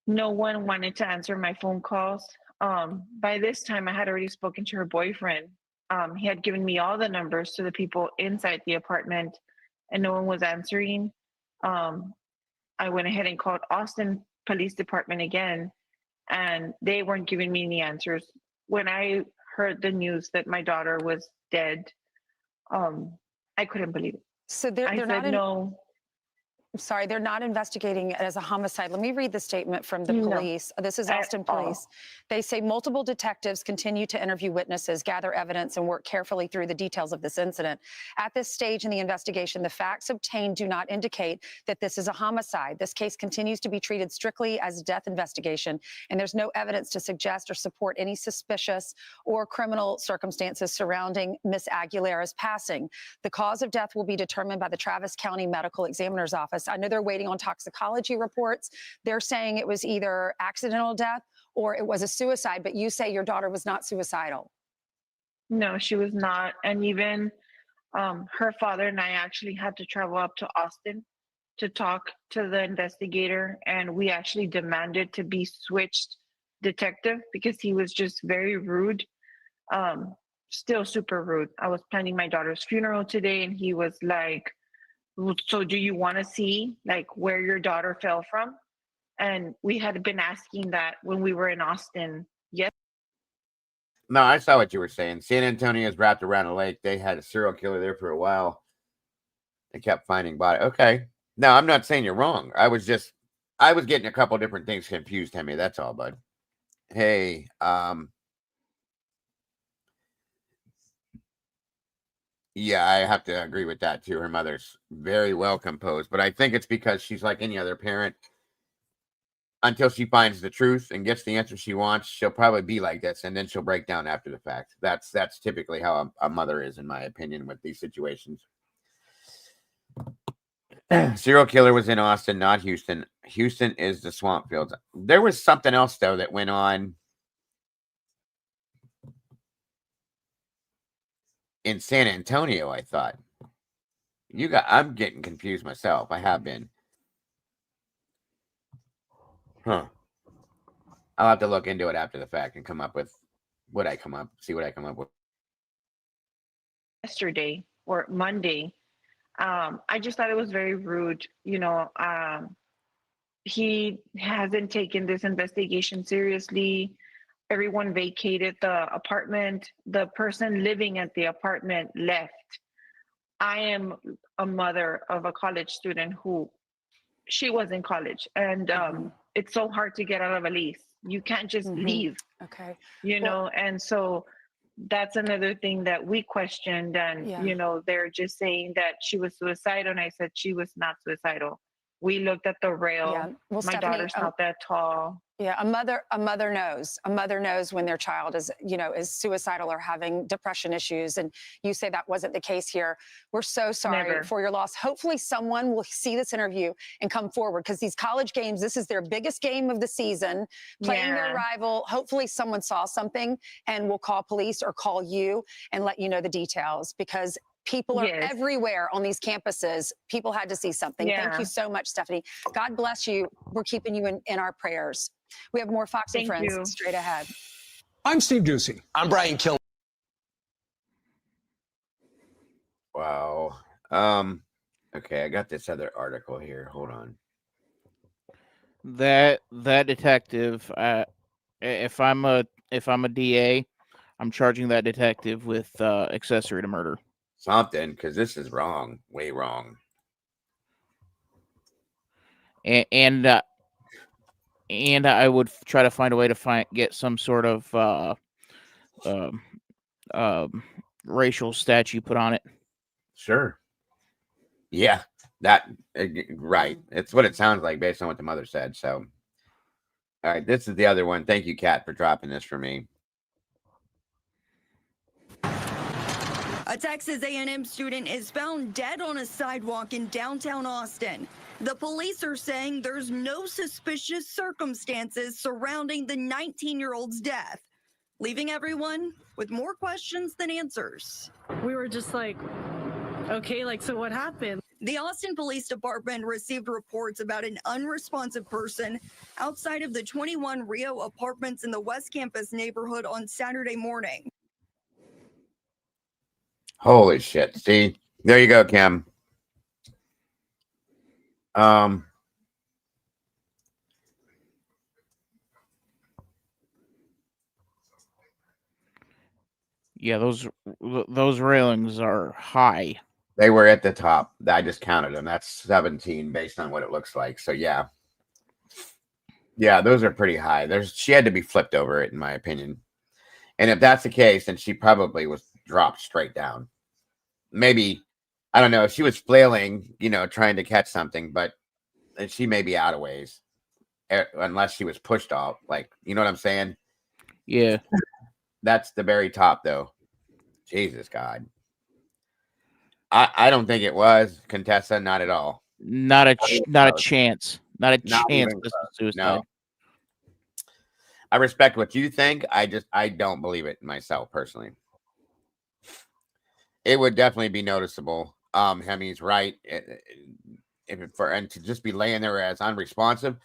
No one wanted to answer my phone calls. By this time, I had already spoken to her boyfriend. He had given me all the numbers to the people inside the apartment, and no one was answering. I went ahead and called Austin Police Department again, and they weren't giving me any answers. When I heard the news that my daughter was dead, I couldn't believe it. So they're I not said no. I'm sorry, they're not investigating it as a homicide. Let me read the statement from the No. police. This is At Austin all. Police. They say multiple detectives continue to interview witnesses, gather evidence, and work carefully through the details of this incident. At this stage in the investigation, the facts obtained do not indicate that this is a homicide. This case continues to be treated strictly as a death investigation, and there's no evidence to suggest or support any suspicious or criminal circumstances surrounding Miss Aguilera's passing. The cause of death will be determined by the Travis County Medical Examiner's Office. I know they're waiting on toxicology reports. They're saying it was either accidental death or it was a suicide, but you say your daughter was not suicidal. No, she was not. And even her father and I actually had to travel up to Austin to talk to the investigator, and we actually demanded to be switched detective because he was just very rude. Still super rude. I was planning my daughter's funeral today, and he was like, so do you want to see like where your daughter fell from? And we had been asking that when we were in Austin. Yes. No, I saw what you were saying. San Antonio is wrapped around a lake. They had a serial killer there for a while. They kept finding body. Okay. No, I'm not saying you're wrong. I was getting a couple different things confused, Hemi. That's all, bud. Hey, yeah, I have to agree with that too. Her mother's very well composed, but I think it's because she's like any other parent. Until she finds the truth and gets the answer she wants, she'll probably be like this, and then she'll break down after the fact. That's typically how a mother is, in my opinion, with these situations. Serial killer was in Austin, not Houston. Houston is the swamp fields. There was something else though that went on in San Antonio, I thought. I'm getting confused myself. I have been. Huh. I'll have to look into it after the fact and come up with see what I come up with. Yesterday or Monday, I just thought it was very rude. You know, he hasn't taken this investigation seriously. Everyone vacated the apartment. The person living at the apartment left. I am a mother of a college student who she was in college, and it's so hard to get out of a lease. You can't just leave. Okay. You know, and so that's another thing that we questioned. And, you know, they're just saying that she was suicidal. And I said she was not suicidal. We looked at the rail. Yeah. Well, my Stephanie, daughter's not that tall. Yeah, a mother knows. A mother knows when their child is suicidal or having depression issues. And you say that wasn't the case here. We're so sorry Never. for your loss. Hopefully someone will see this interview and come forward, because these college games, this is their biggest game of the season, playing their rival. Hopefully someone saw something and will call police or call you and let you know the details, because people are everywhere on these campuses. People had to see something. Thank you so much, Stephanie. God bless you. We're keeping you in our prayers. We have more Fox and Friends straight ahead. I'm Steve Ducey. I'm Brian Kill. Wow. Okay, I got this other article here. Hold on. That detective, if I'm a DA, I'm charging that detective with accessory to murder. Something, because this is wrong, way wrong. And I would try to find a way to get some sort of racial statue put on it. Sure. Yeah, that right. It's what it sounds like based on what the mother said. So, all right, this is the other one. Thank you, Kat, for dropping this for me. A A Texas A&M student is found dead on a sidewalk in downtown Austin. The police are saying there's no suspicious circumstances surrounding the 19-year-old's death, leaving everyone with more questions than answers. We were just like, okay, like, so what happened? The Austin Police Department received reports about an unresponsive person outside of the 21 Rio apartments in the West Campus neighborhood on Saturday morning. Holy shit. See, there you go, Kim. Yeah, those railings are high. They were at the top. I just counted them. That's 17 based on what it looks like. So yeah. Yeah, those are pretty high. She had to be flipped over it, in my opinion. And if that's the case, then she probably was dropped straight down. Maybe, I don't know, if she was flailing, trying to catch something, but she may be out of ways. Unless she was pushed off. Like, you know what I'm saying? Yeah. That's the very top, though. Jesus God. I don't think it was Contessa, not at all. Not a chance. Not a chance this is suicide. No. I respect what you think. I don't believe it myself personally. It would definitely be noticeable. Hemi's right. And to just be laying there as unresponsive,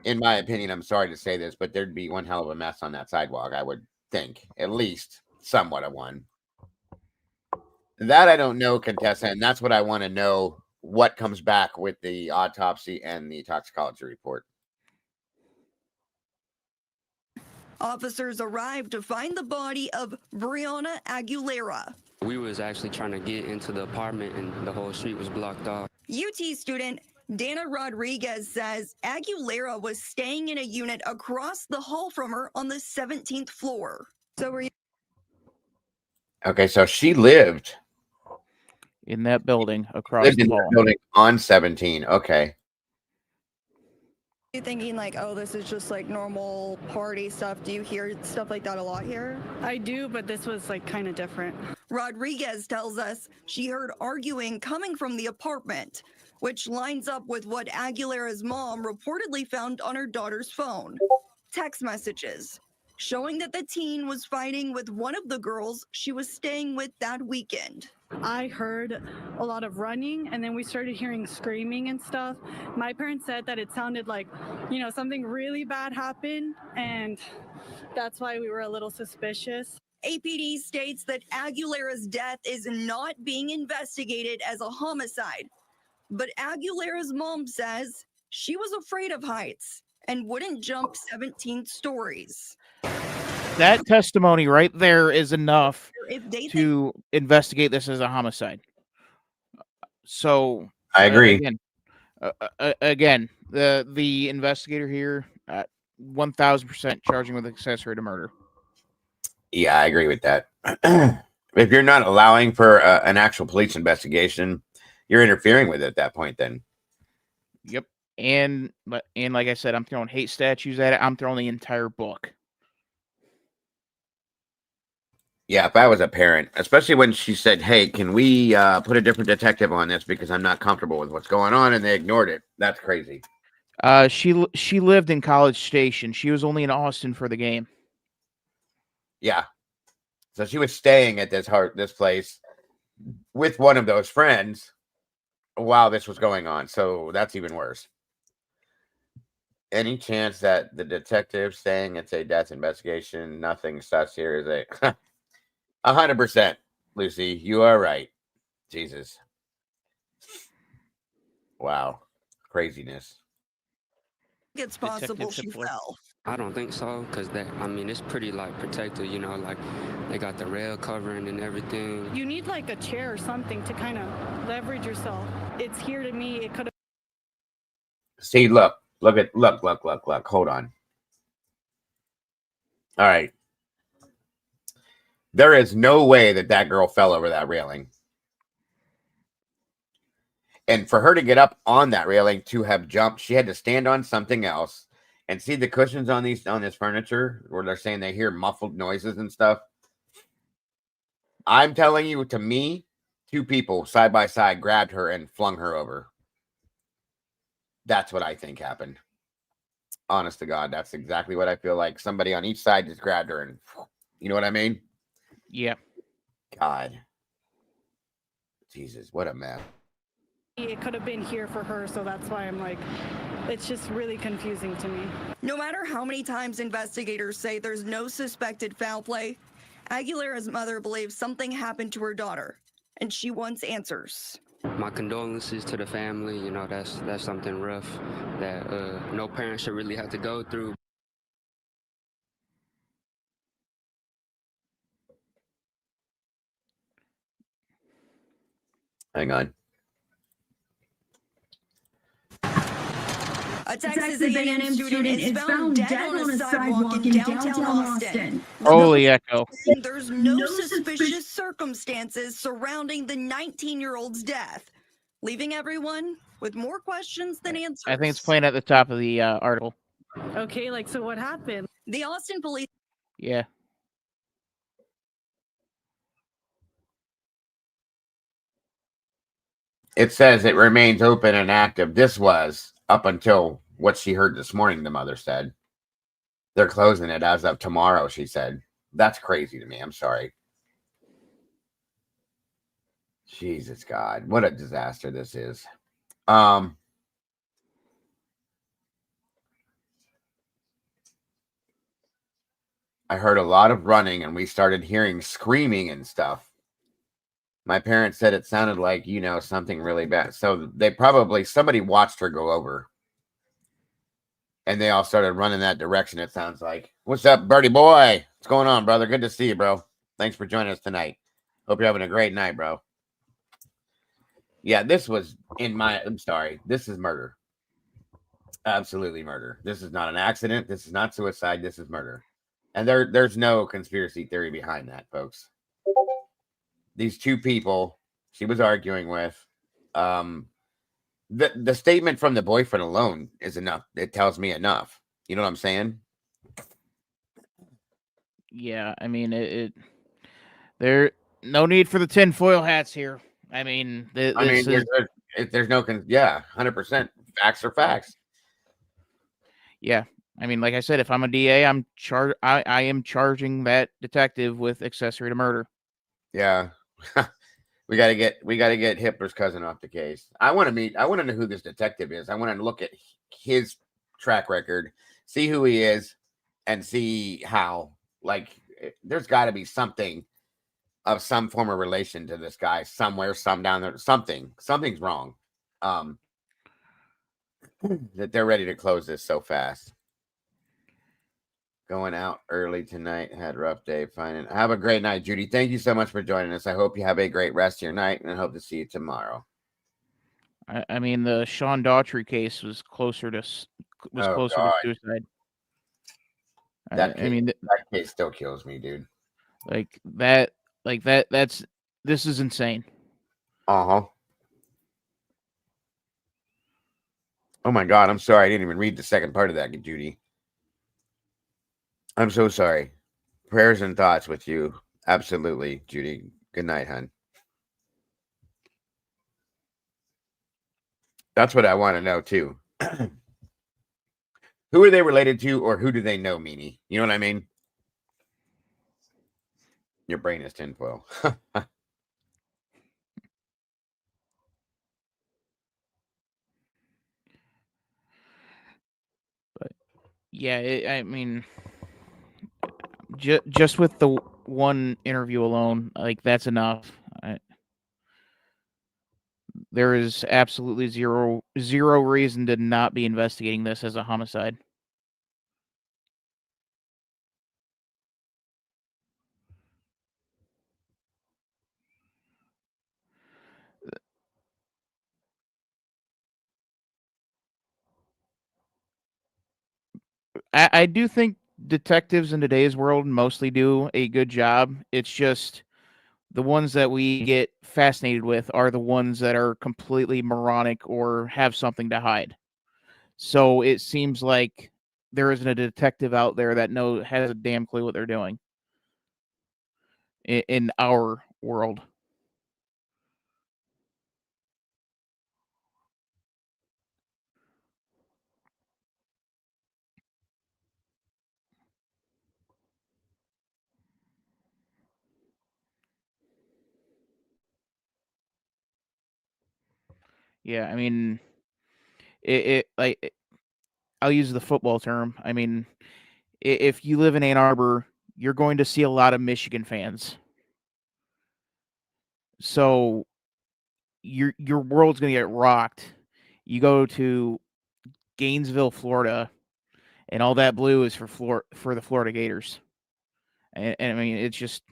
in my opinion, I'm sorry to say this, but there'd be one hell of a mess on that sidewalk, I would think. At least somewhat of one. That I don't know, Contessa, and that's what I want to know, what comes back with the autopsy and the toxicology report. Officers arrived to find the body of Brianna Aguilera. We was actually trying to get into the apartment and the whole street was blocked off. UT student Dana Rodriguez says Aguilera was staying in a unit across the hall from her on the 17th floor. So were you? Okay, so she lived in that building across the hall. Building on 17. Okay. You thinking like, oh, this is just like normal party stuff? Do you hear stuff like that a lot here? I do, but this was like kind of different. Rodriguez tells us she heard arguing coming from the apartment, which lines up with what Aguilera's mom reportedly found on her daughter's phone. Text messages showing that the teen was fighting with one of the girls she was staying with that weekend. I heard a lot of running, and then we started hearing screaming and stuff. My parents said that it sounded like, something really bad happened, and that's why we were a little suspicious. APD states that Aguilera's death is not being investigated as a homicide, but Aguilera's mom says she was afraid of heights and wouldn't jump 17 stories. That testimony right there is enough to investigate this as a homicide. So I agree. Again, the investigator here at 1,000% charging with accessory to murder. Yeah, I agree with that. If you're not allowing for an actual police investigation, you're interfering with it at that point. Then. Yep. And like I said, I'm throwing hate statues at it. I'm throwing the entire book. Yeah, if I was a parent, especially when she said, hey, can we put a different detective on this because I'm not comfortable with what's going on, and they ignored it. That's crazy. She lived in College Station. She was only in Austin for the game. Yeah. So she was staying at this place with one of those friends while this was going on. So that's even worse. Any chance that the detective saying it's a death investigation, nothing sus here is a 100%, Lucy. You are right. Jesus. Wow. Craziness. It's possible she fell. I don't think so, because it's pretty protected, like they got the rail covering and everything. You need like a chair or something to kind of leverage yourself. It's here to me. It could have. See, look. Hold on. All right. There is no way that girl fell over that railing. And for her to get up on that railing to have jumped, she had to stand on something else. And see the cushions on this furniture where they're saying they hear muffled noises and stuff. I'm telling you, to me, two people side by side grabbed her and flung her over. That's what I think happened. Honest to God, that's exactly what I feel like. Somebody on each side just grabbed her and, you know what I mean? Yeah. God. Jesus, what a mess. It could have been here for her, so that's why I'm like, it's just really confusing to me. No matter how many times investigators say there's no suspected foul play, Aguilera's mother believes something happened to her daughter, and she wants answers. My condolences to the family. You know, that's something rough that no parent should really have to go through. Hang on. A Texas A&M student is found dead on a sidewalk in downtown Austin. Holy echo. There's no suspicious circumstances surrounding the 19-year-old's death, leaving everyone with more questions than answers. I think it's playing at the top of the article. Okay, like, so what happened? The Austin police. Yeah. It says it remains open and active. This was up until what she heard this morning, the mother said. They're closing it as of tomorrow, she said. That's crazy to me. I'm sorry. Jesus God, what a disaster this is. I heard a lot of running and we started hearing screaming and stuff. My parents said it sounded like, you know, something really bad. So somebody watched her go over. And they all started running that direction, it sounds like. What's up, Birdie boy? What's going on, brother? Good to see you, bro. Thanks for joining us tonight. Hope you're having a great night, bro. Yeah, this was I'm sorry. This is murder. Absolutely murder. This is not an accident. This is not suicide. This is murder. And there's no conspiracy theory behind that, folks. These two people she was arguing with, the statement from the boyfriend alone is enough. It tells me enough. You know what I'm saying? Yeah, I mean, there no need for the tinfoil hats here. I mean, there's no 100%. Facts are facts. Yeah, I mean, like I said, if I'm a DA, I am charging that detective with accessory to murder. Yeah. we gotta get Hitler's cousin off the case. I want to know who this detective is. I want to look at his track record, see who he is, and see how. Like, there's got to be something of some form of relation to this guy somewhere, some down there. Something's wrong. That they're ready to close this so fast. Going out early tonight. Had a rough day finding. Have a great night, Judy. Thank you so much for joining us. I hope you have a great rest of your night, and I hope to see you tomorrow. I mean, the Sean Daughtry case was closer to suicide. That case still kills me, dude. This is insane. Uh-huh. Oh my God, I'm sorry. I didn't even read the second part of that, Judy. I'm so sorry. Prayers and thoughts with you. Absolutely, Judy. Good night, hon. That's what I want to know, too. Who are they related to, or who do they know, Meanie? You know what I mean? Your brain is tinfoil. But yeah, I mean, just with the one interview alone, like, that's enough. There is absolutely zero reason to not be investigating this as a homicide. I do think detectives in today's world mostly do a good job. It's just the ones that we get fascinated with are the ones that are completely moronic or have something to hide. So it seems like there isn't a detective out there that has a damn clue what they're doing in our world. Yeah, I mean, I'll use the football term. I mean, if you live in Ann Arbor, you're going to see a lot of Michigan fans. So your world's gonna get rocked. You go to Gainesville, Florida, and all that blue is for the Florida Gators. And I mean, it just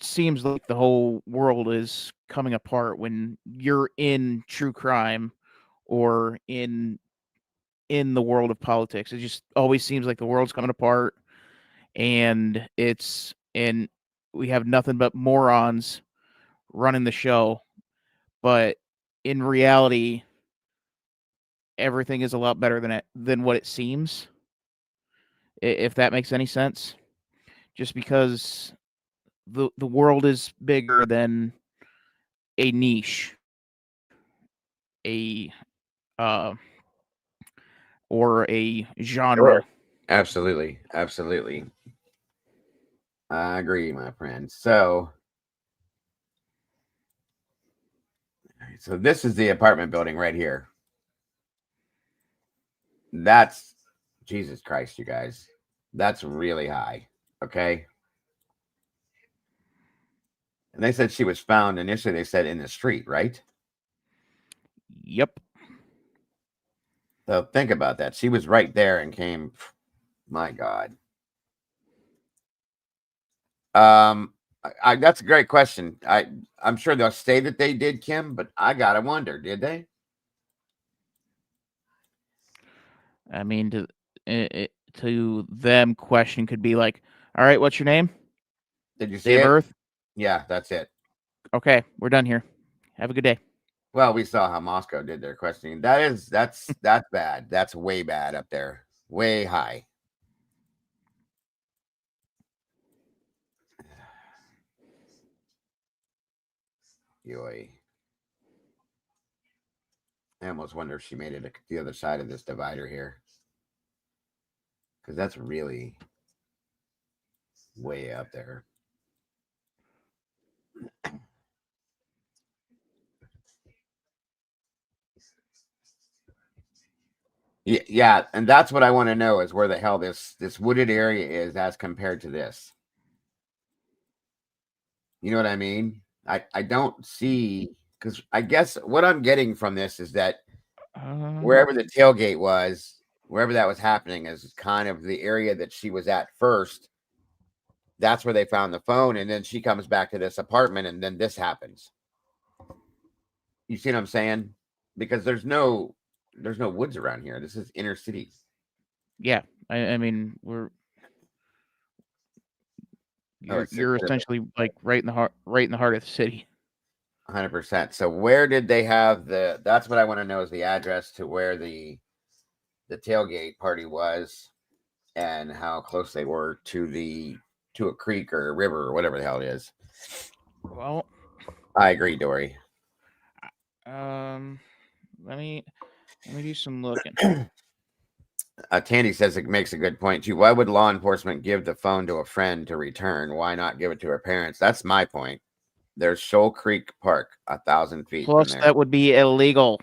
seems like the whole world is coming apart when you're in true crime or in the world of politics. It just always seems like the world's coming apart, and we have nothing but morons running the show. But in reality, everything is a lot better than what it seems. If that makes any sense, just because the world is bigger than a niche, a or a genre. Absolutely. Absolutely. I agree, my friend. So this is the apartment building right here. That's Jesus Christ, you guys. That's really high. Okay. And they said she was found initially, they said in the street, right? Yep. So think about that. She was right there and came. My God. That's a great question. I'm sure they'll say that they did, Kim, but I gotta wonder, did they? I mean, to them, question could be like, "All right, what's your name? Did you Date see of it? birth? Yeah, that's it. Okay, we're done here. Have a good day." Well, we saw how Moscow did their questioning. That's bad. That's way bad up there. Way high. Yoy. I almost wonder if she made it to the other side of this divider here. Because that's really way up there. Yeah, and that's what I want to know is where the hell this wooded area is as compared to this. You know what I mean? I don't see, because I guess what I'm getting from this is that wherever the tailgate was, wherever that was happening, is kind of the area that she was at first. That's where they found the phone, and then she comes back to this apartment, and then this happens. You see what I'm saying? Because there's no woods around here. This is inner city. Yeah, I mean, you're essentially like right in the heart of the city. 100%. So where did they have that's what I want to know is the address to where the tailgate party was and how close they were to a creek or a river or whatever the hell it is. Well, I agree, Dory. Let me do some looking. Tandy says it makes a good point too. Why would law enforcement give the phone to a friend to return? Why not give it to her parents? That's my point. There's Shoal Creek Park, 1,000 feet Plus, from there. that would be illegal.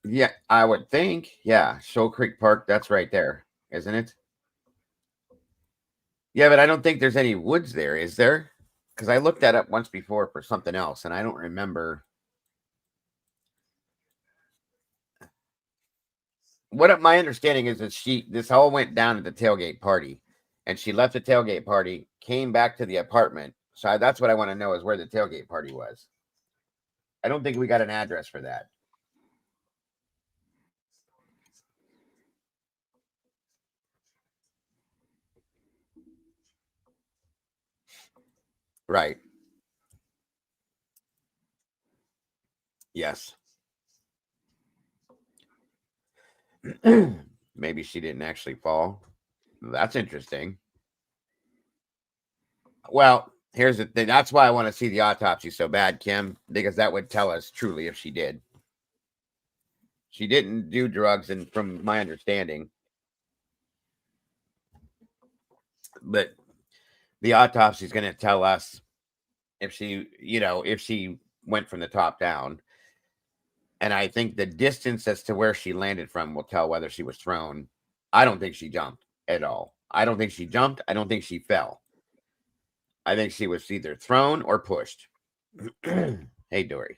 Yeah, I would think. Yeah, Shoal Creek Park, that's right there, isn't it? Yeah, but I don't think there's any woods there, is there? Because I looked that up once before for something else, and I don't remember. What my understanding is that this all went down at the tailgate party, and she left the tailgate party, came back to the apartment. So that's what I want to know is where the tailgate party was. I don't think we got an address for that. Right. Yes. Maybe she didn't actually fall. That's interesting. Well, here's the thing. That's why I want to see the autopsy so bad, Kim, because that would tell us truly if she did. She didn't do drugs, and from my understanding, but the autopsy is going to tell us if she, if she went from the top down. And I think the distance as to where she landed from will tell whether she was thrown. I don't think she jumped at all. I don't think she jumped. I don't think she fell. I think she was either thrown or pushed. Hey, Dory.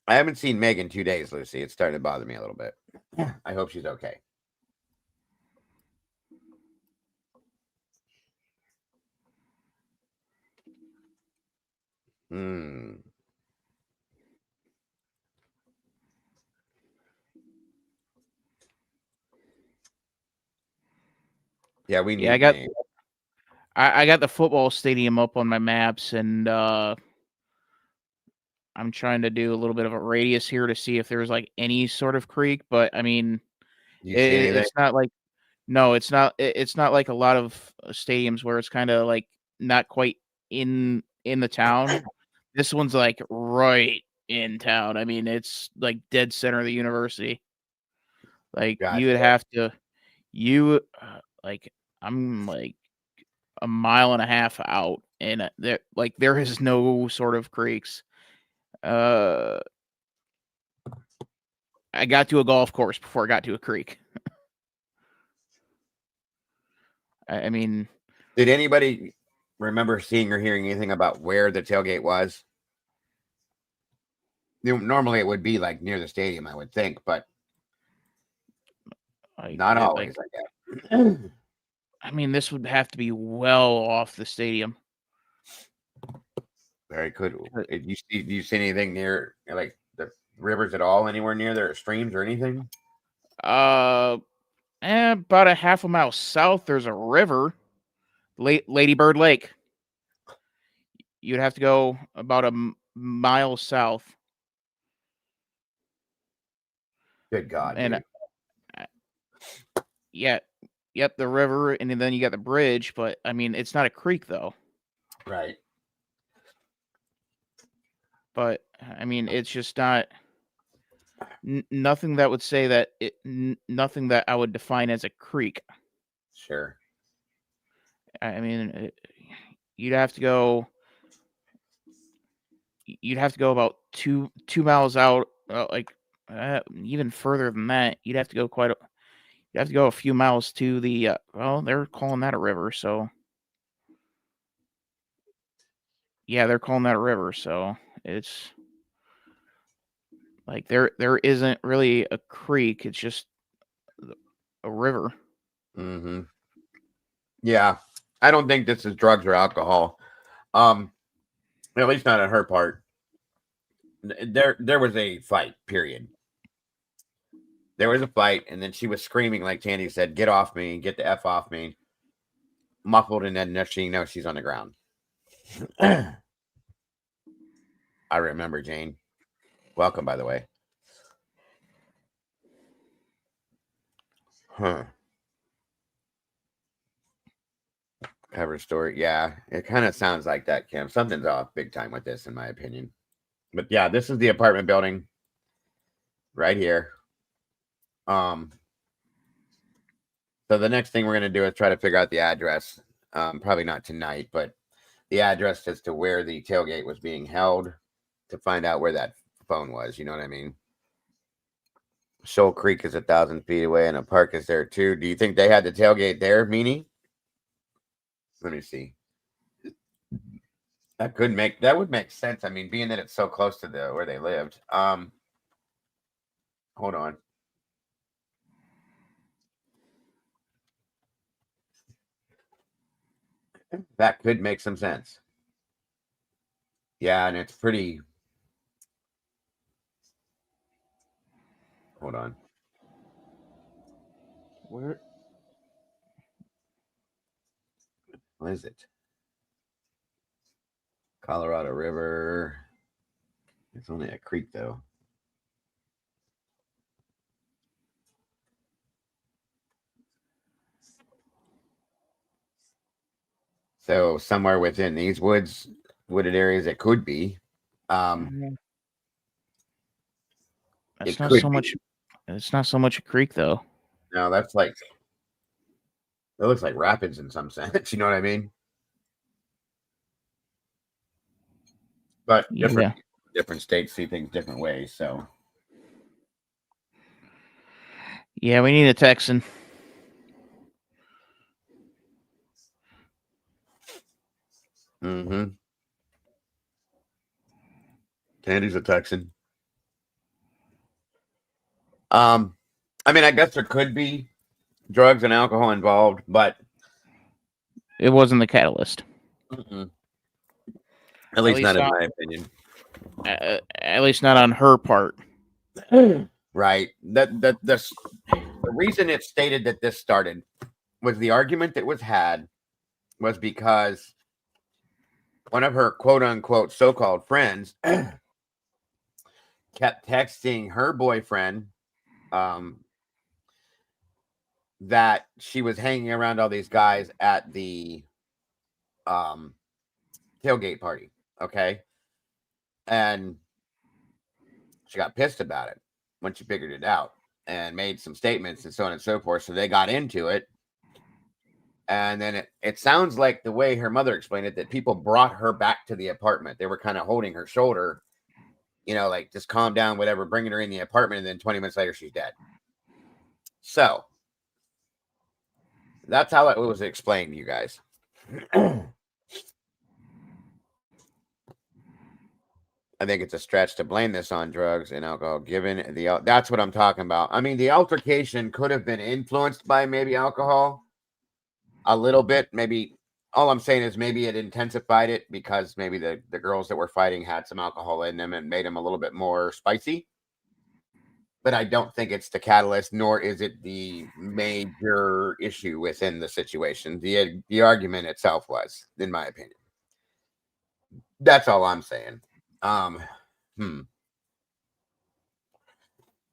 I haven't seen Meg in 2 days, Lucy. It's starting to bother me a little bit. I hope she's okay. Yeah, we need names. I got the football stadium up on my maps, and I'm trying to do a little bit of a radius here to see if there's like any sort of creek. But I mean, it's not like it's not like a lot of stadiums where it's kind of like not quite in the town. This one's like right in town. I mean, it's like dead center of the university. Like you would have to, like I'm like a mile and a half out, and there is no sort of creeks. I got to a golf course before I got to a creek. I mean, did anybody remember seeing or hearing anything about where the tailgate was? Normally it would be like near the stadium, I would think, but not always, I guess. I mean, this would have to be well off the stadium. Very good. Do you see anything near like the rivers at all? Anywhere near there, or streams or anything? About a half a mile south, there's a river, Lady Bird Lake. You'd have to go about a mile south. Good God! And yeah, yep, the river, and then you got the bridge. But I mean, it's not a creek though. Right. But I mean, it's just not nothing that would say that nothing that I would define as a creek. Sure. I mean, you'd have to go about two miles out, even further than that. You'd have to go a few miles to the well, they're calling that a river, so yeah, they're calling that a river, so it's like there isn't really a creek, it's just a river. Mm-hmm. Yeah, I don't think this is drugs or alcohol. At least not on her part. There was a fight, period. There was a fight, and then she was screaming, like Tandy said, "Get off me, get the F off me." Muffled, and then next thing you know, she's on the ground. I remember, Jane. Welcome, by the way. Huh. Cover story. Yeah, it kind of sounds like that, Kim. Something's off big time with this, in my opinion. But yeah, this is the apartment building right here. So the next thing we're going to do is try to figure out the address. Probably not tonight, but the address as to where the tailgate was being held to find out where that phone was. You know what I mean? Shoal Creek is 1,000 feet away, and a park is there too. Do you think they had the tailgate there, Meanie? Let me see. That would make sense. I mean, being that it's so close to where they lived. Hold on. That could make some sense. Yeah, and it's pretty. Hold on. Where is it? Colorado River. It's only a creek, though. So somewhere within these wooded areas, it could be. It's It not could so be. much. It's not so much a creek though. No, that's like it looks like rapids in some sense. You know what I mean? But Yeah. different states see things different ways. So Yeah, we need a Texan. mm-hmm. Tandy's a Texan. I mean, I guess there could be drugs and alcohol involved, but it wasn't the catalyst. At least not in my opinion. At least not on her part. Right. The reason it stated that this started was the argument that was had was because one of her quote unquote so-called friends kept texting her boyfriend that she was hanging around all these guys at the tailgate party. Okay. And she got pissed about it when she figured it out and made some statements and so on and so forth. So they got into it. And then it sounds like the way her mother explained it, that people brought her back to the apartment. They were kind of holding her shoulder, you know, like just calm down, whatever, bringing her in the apartment. And then 20 minutes later, she's dead. So that's how it was explained to you guys. I think it's a stretch to blame this on drugs and alcohol, given that's what I'm talking about. I mean, the altercation could have been influenced by maybe alcohol a little bit. Maybe all I'm saying is maybe it intensified it because maybe the girls that were fighting had some alcohol in them and made them a little bit more spicy. But I don't think it's the catalyst, nor is it the major issue within the situation. The argument itself was, in my opinion. That's all I'm saying. I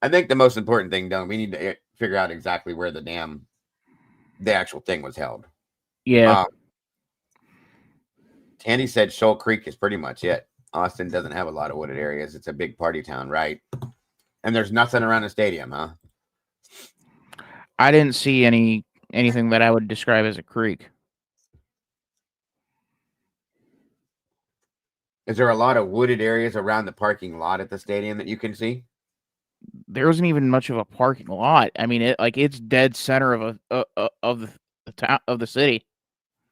think the most important thing, we need to figure out exactly where the actual thing was held. Yeah. Tandy said Shoal Creek is pretty much it. Austin doesn't have a lot of wooded areas. It's a big party town, right? And there's nothing around the stadium, huh? I didn't see anything that I would describe as a creek. Is there a lot of wooded areas around the parking lot at the stadium that you can see? There wasn't even much of a parking lot. I mean, it's dead center of the town of the city.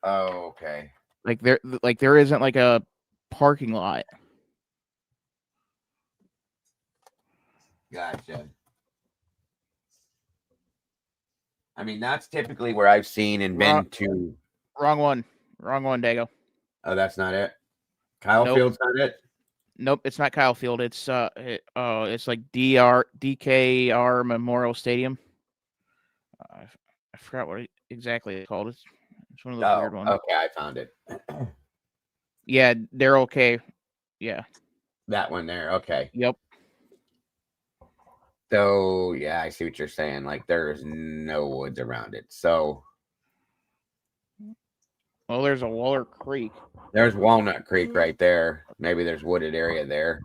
Oh, okay. Like there isn't like a parking lot. Gotcha. I mean, that's typically where I've seen and been to. Wrong one, Dago. Oh, that's not it. Kyle Nope. Field's not it. Nope, it's not Kyle Field. It's it's like DKR Memorial Stadium. I forgot what exactly it's called. It's one of those weird ones. Okay, I found it. Yeah, they're okay. Yeah, that one there. Okay. Yep. So yeah, I see what you're saying. Like there's no woods around it. So well, there's a Waller Creek. There's Walnut Creek right there. Maybe there's wooded area there.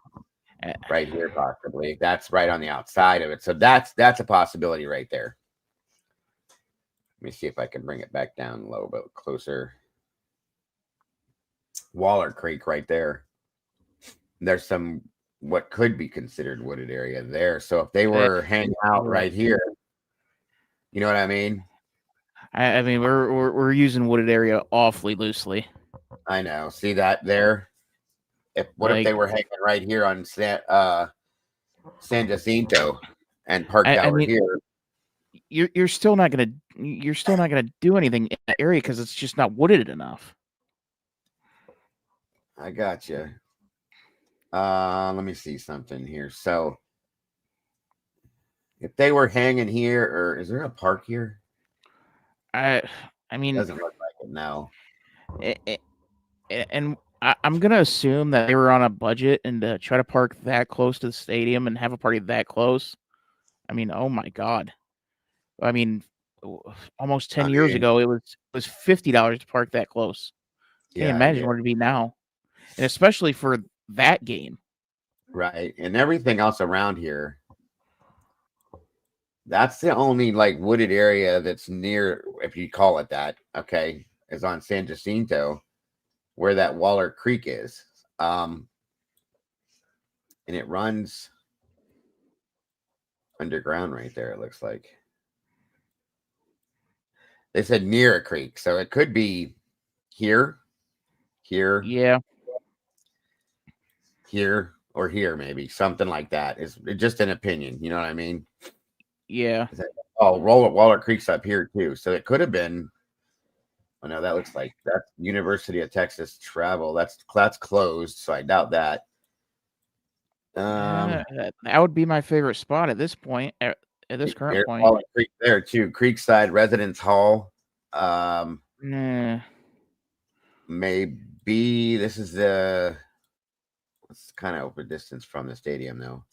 Right here, possibly. That's right on the outside of it. So that's a possibility right there. Let me see if I can bring it back down a little bit closer. Waller Creek right there. There's some what could be considered wooded area there. So if they were hanging out right here, you know what I mean? I mean, we're using wooded area awfully loosely. I know. See that there? If they were hanging right here on San Jacinto and parked out here? You're still not gonna do anything in that area because it's just not wooded enough. I got you. Let me see something here. So if they were hanging here, or is there a park here? I mean, doesn't look like it now. And I'm gonna assume that they were on a budget and to try to park that close to the stadium and have a party that close. I mean, oh my god! I mean, almost 10 years ago, it was $50 to park that close. Can't imagine where it'd be now, and especially for that game. Right, and everything else around here. That's the only like wooded area that's near, if you call it that. Okay, is on San Jacinto, where that Waller Creek is, and it runs underground right there. It looks like they said near a creek, so it could be here, Yeah, here, or here, maybe something like that. Is just an opinion, you know what I mean? yeah. Oh, Waller Creek's up here too, so it could have been. Oh no, that looks like that's University of Texas Travel. That's closed, so I doubt that. That would be my favorite spot at this point. At this current There's point, Waller Creek there too. Creekside Residence Hall. nah. Maybe this is the. It's kind of over distance from the stadium, though.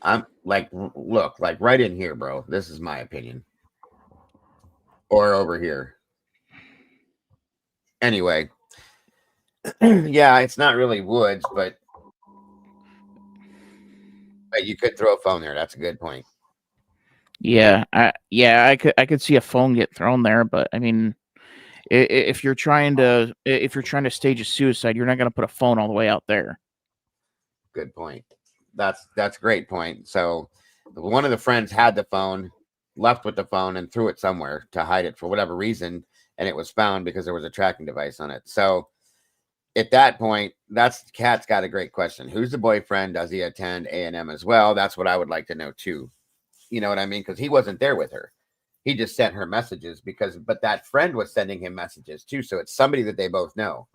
I'm like, look, like right in here, bro. This is my opinion. Or over here. Anyway, yeah, it's not really woods, but you could throw a phone there. That's a good point. Yeah, I could see a phone get thrown there, but I mean, if you're trying to stage a suicide, you're not going to put a phone all the way out there. Good point. That's a great point. So one of the friends had the phone, left with the phone, and threw it somewhere to hide it for whatever reason, and it was found because there was a tracking device on it. So at that point, Kat's got a great question. Who's the boyfriend? Does he attend A&M as well? That's what I would like to know too. You know what I mean? Because he wasn't there with her. He just sent her messages but that friend was sending him messages too. So it's somebody that they both know.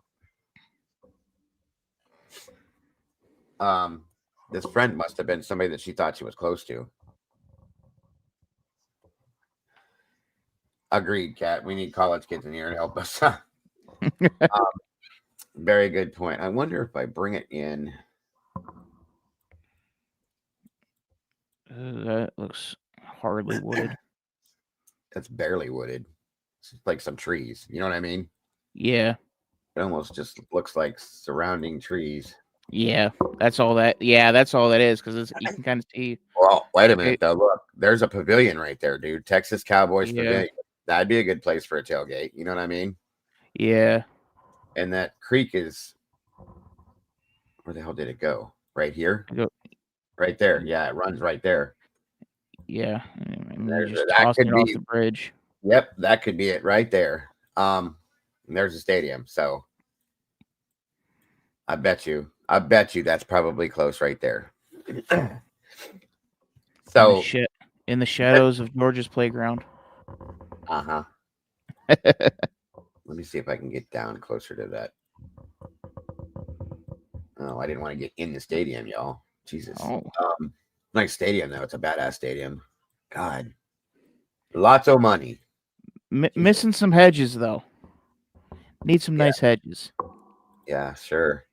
This friend must have been somebody that she thought she was close to. Agreed, Kat. We need college kids in here to help us. Very good point. I wonder if I bring it in. That looks hardly wooded. That's barely wooded. It's like some trees. You know what I mean? Yeah. It almost just looks like surrounding trees. Yeah, that's all that. Yeah, that's all that is, because you can kind of see. Well, wait a minute though. Look, there's a pavilion right there, dude. Texas Cowboys Yeah. Pavilion. That'd be a good place for a tailgate. You know what I mean? Yeah. And that creek is. Where the hell did it go? Right here. Right there. Yeah, it runs right there. Yeah, I mean, you're There's, just that tossing could it off be the bridge. Yep, that could be it right there. There's a stadium, so I bet you that's probably close right there. So in the shadows of Georgia's playground. Uh-huh. Let me see if I can get down closer to that. Oh, I didn't want to get in the stadium, y'all. Jesus. Oh. Nice stadium though. It's a badass stadium. God. Lots of money. Missing some hedges though. Need some nice hedges. Yeah, sure.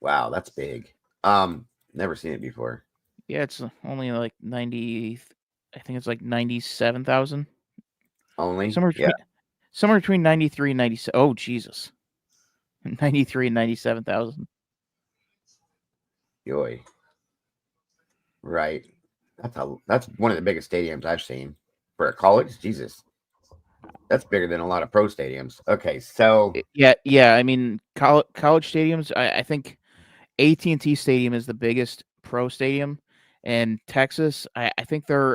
Wow, that's big. Never seen it before. Yeah, it's only like 90. I think it's like 97,000. Only? Somewhere between 93 and 97. Oh, Jesus. 93 and 97,000. Yoy. Right. That's one of the biggest stadiums I've seen for a college. Jesus. That's bigger than a lot of pro stadiums. Okay, so yeah. I mean, college stadiums. I think AT&T Stadium is the biggest pro stadium, and Texas. I think and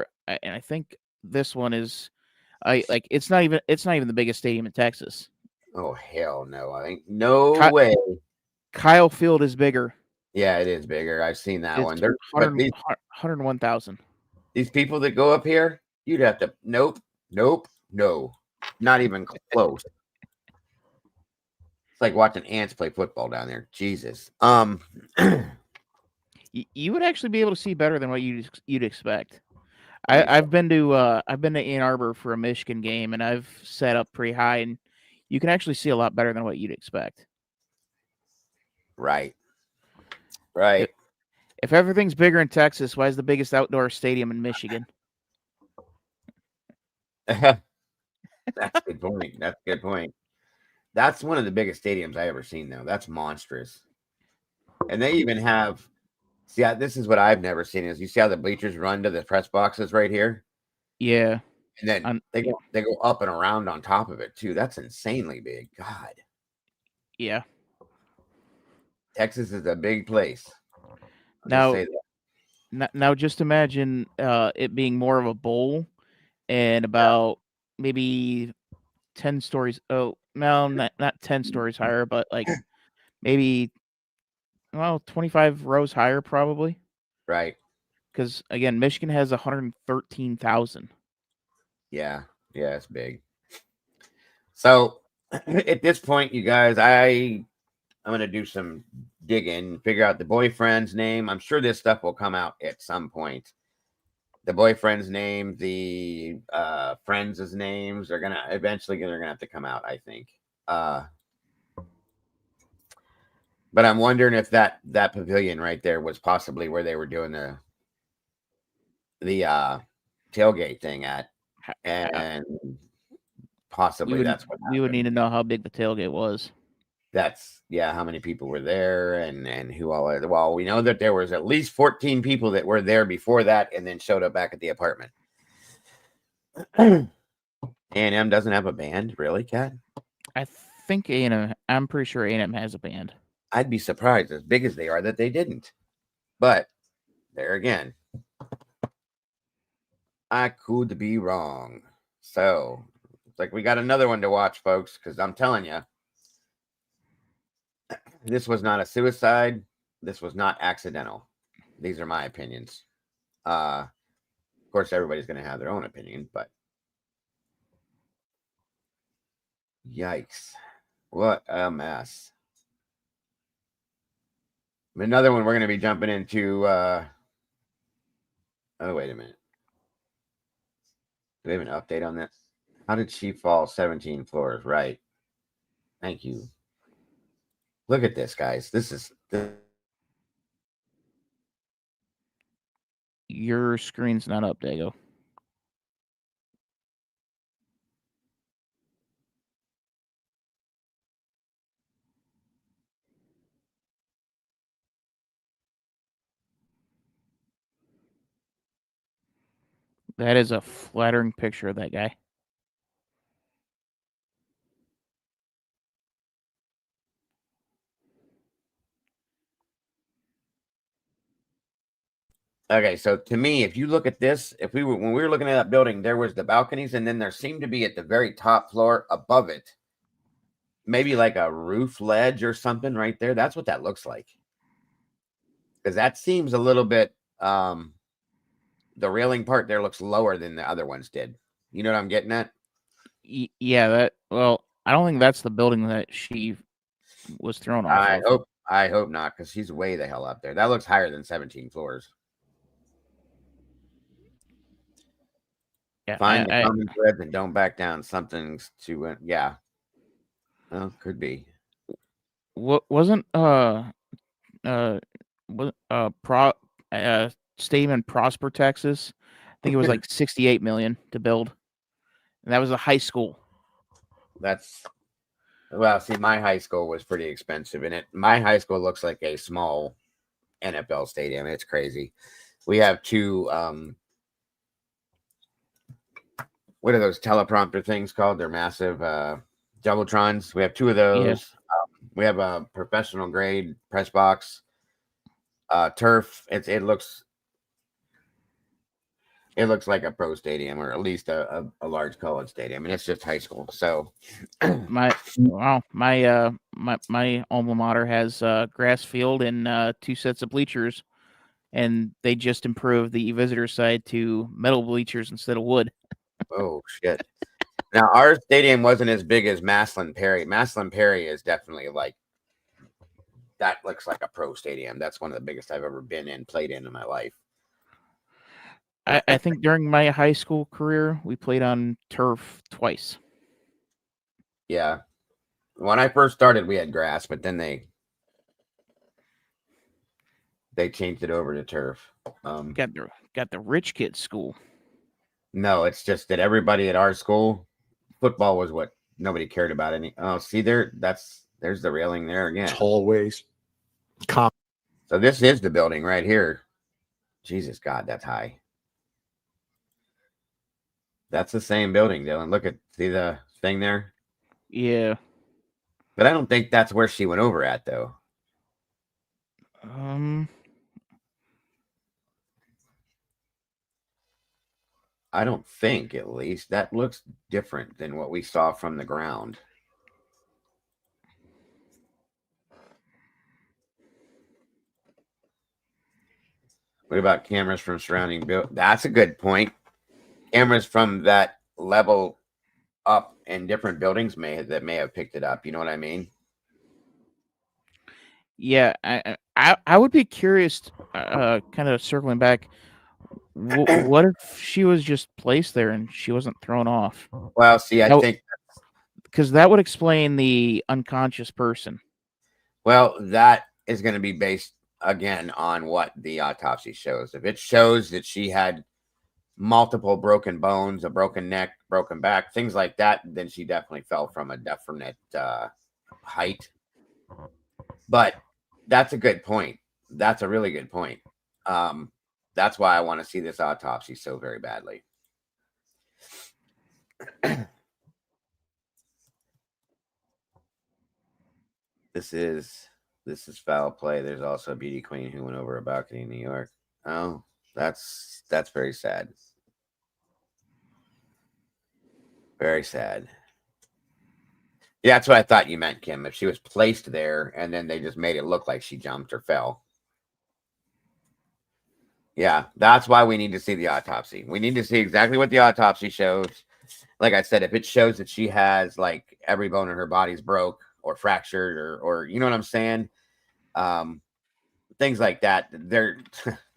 I think this one is. It's not even the biggest stadium in Texas. Oh hell no! I think no way. Kyle Field is bigger. Yeah, it is bigger. I've seen that one. There's 101,000. These people that go up here, you'd have to. Nope. No. Not even close. It's like watching ants play football down there. Jesus. You would actually be able to see better than what you'd expect. I've been to Ann Arbor for a Michigan game, and I've set up pretty high, and you can actually see a lot better than what you'd expect. Right. If everything's bigger in Texas, why is the biggest outdoor stadium in Michigan? That's a good point. That's a good point. That's one of the biggest stadiums I ever seen, though. That's monstrous. And they even have, see, this is what I've never seen is you see how the bleachers run to the press boxes right here, Yeah. and then they go up and around on top of it too. That's insanely big. God, Yeah. Texas is a big place. I'll just Now, say that. now just imagine it being more of a bowl and about maybe 10 stories. Oh, no, not 10 stories higher, but like maybe 25 rows higher probably. Right. Because again, Michigan has 113,000. Yeah, it's big. So at this point, you guys, I'm gonna do some digging, figure out the boyfriend's name. I'm sure this stuff will come out at some point. The boyfriend's name, the friends' names are gonna eventually have to come out, I think. But I'm wondering if that pavilion right there was possibly where they were doing the tailgate thing at, and possibly that's what we would need to know how big the tailgate was. That's how many people were there and who all are. Well, we know that there was at least 14 people that were there before that and then showed up back at the apartment. A&M doesn't have a band, really, Kat? I think A&M, I'm pretty sure A&M has a band. I'd be surprised, as big as they are, that they didn't. But there again, I could be wrong. So it's like we got another one to watch, folks, because I'm telling you, this was not a suicide. This was not accidental. These are my opinions. Of course, everybody's going to have their own opinion, but yikes. What a mess. Another one we're going to be jumping into. Oh, wait a minute. Do we have an update on this? How did she fall 17 floors? Right. Thank you. Look at this, guys. This is. Your screen's not up, Dago. That is a flattering picture of that guy. Okay, so to me, if you look at this, when we were looking at that building, there was the balconies, and then there seemed to be at the very top floor above it, maybe like a roof ledge or something right there. That's what that looks like. Because that seems a little bit the railing part there looks lower than the other ones did. You know what I'm getting at? Yeah, I don't think that's the building that she was thrown off of. I hope not, because she's way the hell up there. That looks higher than 17 floors. Yeah, Find the common threads and don't back down. Something's to well, could be. What wasn't stadium in Prosper, Texas? I think it was like 68 million to build, and that was a high school. See, my high school was pretty expensive, and my high school looks like a small NFL stadium. It's crazy. We have two what are those teleprompter things called? They're massive jumbotrons. We have two of those. Yeah. We have a professional grade press box, turf. It looks like a pro stadium, or at least a large college stadium, and it's just high school. So my alma mater has grass field and 2 sets of bleachers, and they just improved the visitor side to metal bleachers instead of wood. Oh shit. Now our stadium wasn't as big as Maslin Perry. Maslin Perry is definitely that looks like a pro stadium. That's one of the biggest I've ever been in, played in my life. I think during my high school career, we played on turf twice. Yeah. When I first started, we had grass, but then they changed it over to turf. Got the rich kids school. No, it's just that everybody at our school, football was what nobody cared about. Oh, see there's the railing there again. Hallways. So this is the building right here. Jesus God, that's high. That's the same building, Dylan. See the thing there? Yeah. But I don't think that's where she went over at, though. I don't think, at least. That looks different than what we saw from the ground. What about cameras from surrounding buildings? That's a good point. Cameras from that level up in different buildings may have picked it up. You know what I mean? Yeah, I would be curious, kind of circling back. What if she was just placed there and she wasn't thrown off? Well, see, I think because that would explain the unconscious person. Well, that is going to be based again on what the autopsy shows. If it shows that she had multiple broken bones, a broken neck, broken back, things like that, then she definitely fell from a definite height. But that's a good point. That's a really good point. That's why I want to see this autopsy so very badly. This is foul play. There's also a beauty queen who went over a balcony in New York. Oh, that's very sad. Very sad. Yeah, that's what I thought you meant, Kim. If she was placed there and then they just made it look like she jumped or fell. Yeah, that's why we need to see the autopsy. We need to see exactly what the autopsy shows. Like I said, if it shows that she has like every bone in her body's broke or fractured or you know what I'm saying? Things like that.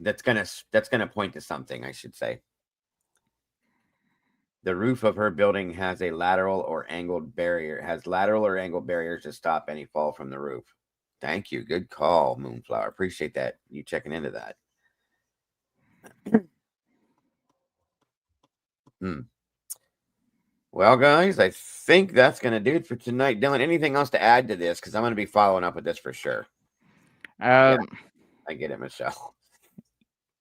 That's gonna point to something, I should say. The roof of her building has a lateral or angled barrier. It has lateral or angled barriers to stop any fall from the roof. Thank you. Good call, Moonflower. Appreciate that. You checking into that. Well, guys, I think that's going to do it for tonight. Dylan, anything else to add to this? Because I'm going to be following up with this for sure. Yeah, I get it, Michelle.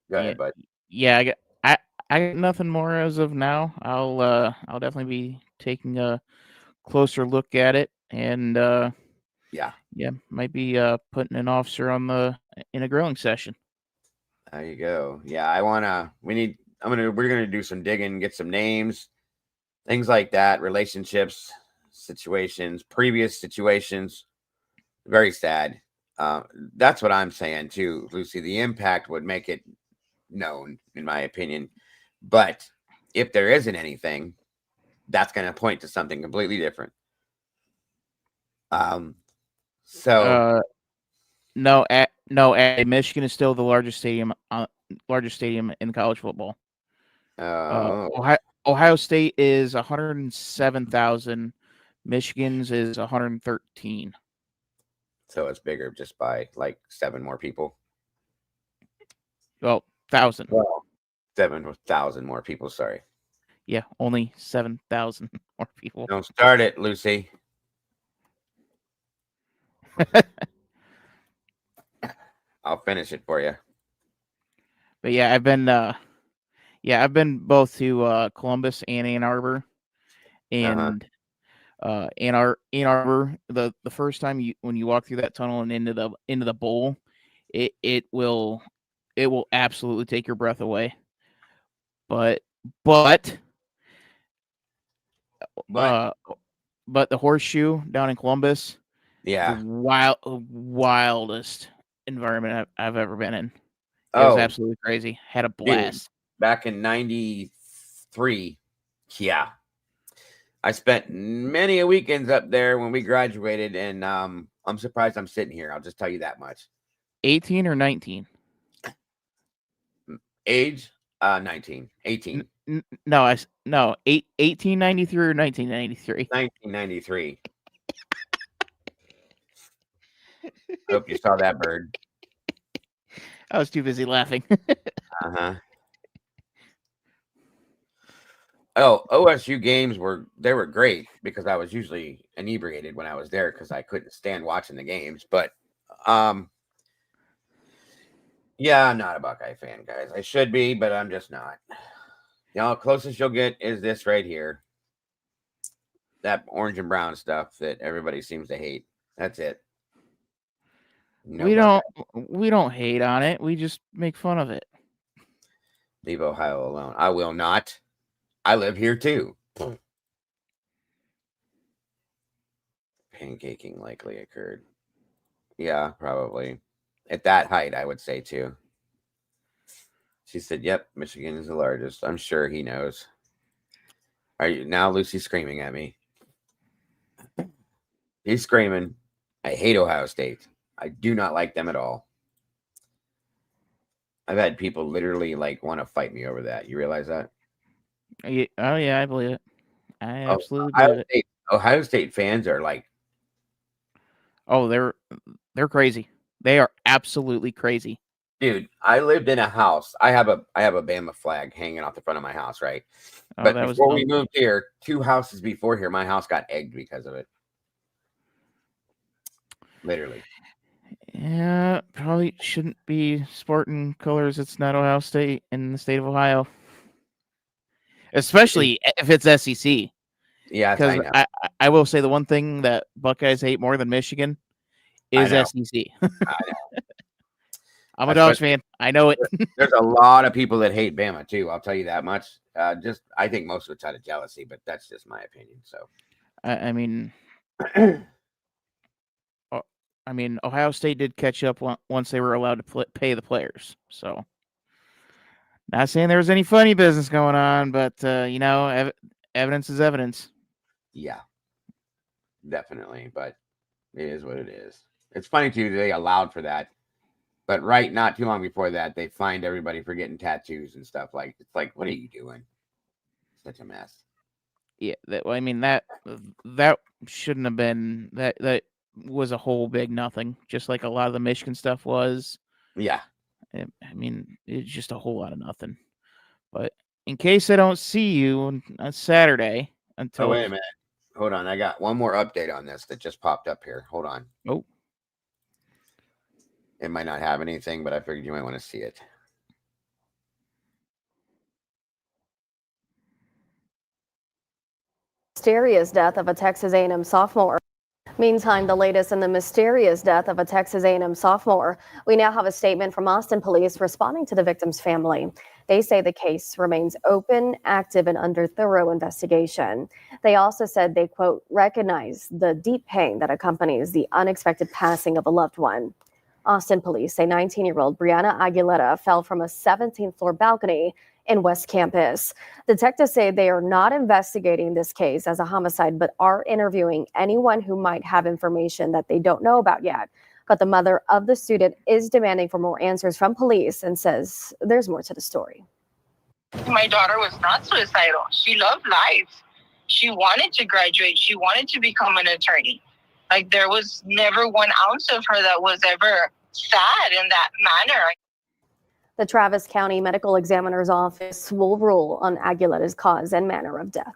Go ahead, bud. Yeah, I got nothing more as of now. I'll definitely be taking a closer look at it, and yeah, might be putting an officer in a grilling session. There you go. Yeah, we're gonna do some digging, get some names, things like that, relationships, situations, previous situations. Very sad. That's what I'm saying too, Lucy. The impact would make it known, in my opinion. But if there isn't anything, that's going to point to something completely different. No, Michigan is still the largest stadium in college football. Ohio State is 107,000. Michigan's is 113. So it's bigger just by like 7 more people. Well, 1,000. Well, 7,000 more people. Sorry. Yeah, only 7,000 more people. Don't start it, Lucy. I'll finish it for you. But yeah, I've been both to Columbus and Ann Arbor, and Ann Arbor. The first time when you walk through that tunnel and into the bowl, it will absolutely take your breath away. But the horseshoe down in Columbus, yeah, the wildest environment I've ever been in. It was absolutely crazy. Had a blast. Dude, back in 93. Yeah. I spent many a weekends up there when we graduated, and I'm surprised I'm sitting here. I'll just tell you that much. 18 or 19? Age? 19. 18. No, 1893 or 1993? 1993. Hope you saw that bird. I was too busy laughing. Oh, OSU games were great because I was usually inebriated when I was there because I couldn't stand watching the games. But yeah, I'm not a Buckeye fan, guys. I should be, but I'm just not. Closest you'll get is this right here. That orange and brown stuff that everybody seems to hate. That's it. No we don't hate on it. We just make fun of it. Leave Ohio alone. I will not. I live here too. Pancaking likely occurred. Yeah, probably. At that height, I would say too. She said, "Yep, Michigan is the largest." I'm sure he knows. Are you now? Lucy's screaming at me. He's screaming. I hate Ohio State. I do not like them at all. I've had people literally want to fight me over that. You realize that? Oh yeah, I believe it. I absolutely believe it. Ohio State fans are like, oh, they're crazy. They are absolutely crazy. Dude, I lived in a house. I have a Bama flag hanging off the front of my house, right? Oh, but before we moved here, 2 houses before here, my house got egged because of it. Literally. Yeah, probably shouldn't be sporting colors. It's not Ohio State in the state of Ohio, especially if it's SEC. Yes, I know. I will say the one thing that Buckeyes hate more than Michigan is SEC. I know. I'm a Dogs fan. I know it. There's a lot of people that hate Bama too. I'll tell you that much. I think most of it's out of jealousy, but that's just my opinion. So, I mean, Ohio State did catch up once they were allowed to pay the players. So, not saying there was any funny business going on, but evidence is evidence. Yeah, definitely. But it is what it is. It's funny too. They allowed for that. But not too long before that, they fined everybody for getting tattoos and stuff. It's like, what are you doing? Such a mess. Yeah, that shouldn't have been that was a whole big nothing. Just like a lot of the Michigan stuff was. Yeah. I mean, it's just a whole lot of nothing. But in case I don't see you on Saturday until. Oh, wait a minute. Hold on. I got one more update on this that just popped up here. Hold on. Oh. It might not have anything, but I figured you might want to see it. Mysterious death of a Texas A&M sophomore. Meantime, the latest in the mysterious death of a Texas A&M sophomore. We now have a statement from Austin police responding to the victim's family. They say the case remains open, active, and under thorough investigation. They also said they, quote, recognize the deep pain that accompanies the unexpected passing of a loved one. Austin police say 19-year-old Brianna Aguilera fell from a 17th floor balcony in West Campus. Detectives say they are not investigating this case as a homicide, but are interviewing anyone who might have information that they don't know about yet. But the mother of the student is demanding for more answers from police and says there's more to the story. My daughter was not suicidal. She loved life. She wanted to graduate. She wanted to become an attorney. There was never 1 ounce of her that was ever sad in that manner. The Travis County Medical Examiner's Office will rule on Aguilera's cause and manner of death.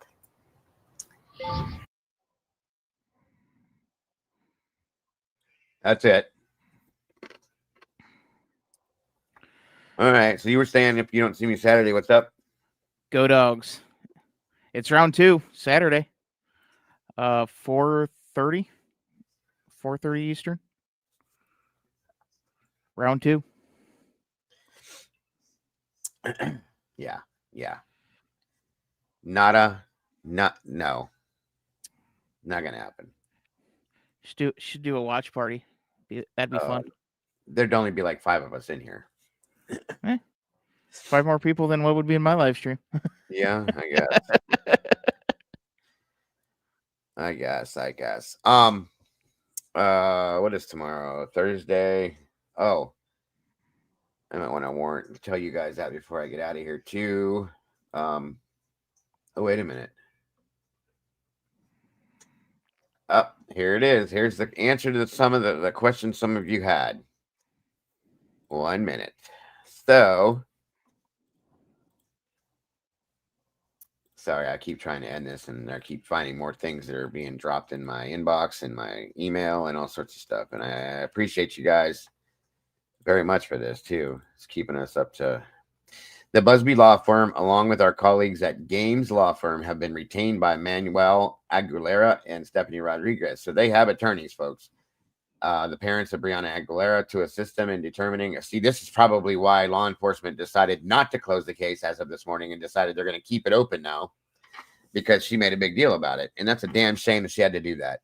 That's it. All right. So you were saying if you don't see me Saturday, what's up? Go Dogs. It's round 2, Saturday. 4:30 Eastern. Round 2. Yeah. No. Not gonna happen. Should do a watch party. That'd be fun. There'd only be like 5 of us in here. 5 more people than what would be in my live stream. Yeah, I guess. What is tomorrow? Thursday. Oh, I might want to tell you guys that before I get out of here too. Oh, wait a minute. Oh, here it is. Here's the answer to some of the questions some of you had. 1 minute. Sorry, I keep trying to end this, and I keep finding more things that are being dropped in my inbox and my email and all sorts of stuff. And I appreciate you guys very much for this too. It's keeping us up to. The Busby Law Firm, along with our colleagues at Games Law Firm, have been retained by Manuel Aguilera and Stephanie Rodriguez. So they have attorneys, folks. The parents of Brianna Aguilera to assist them in determining. See, this is probably why law enforcement decided not to close the case as of this morning and decided they're going to keep it open now because she made a big deal about it. And that's a damn shame that she had to do that.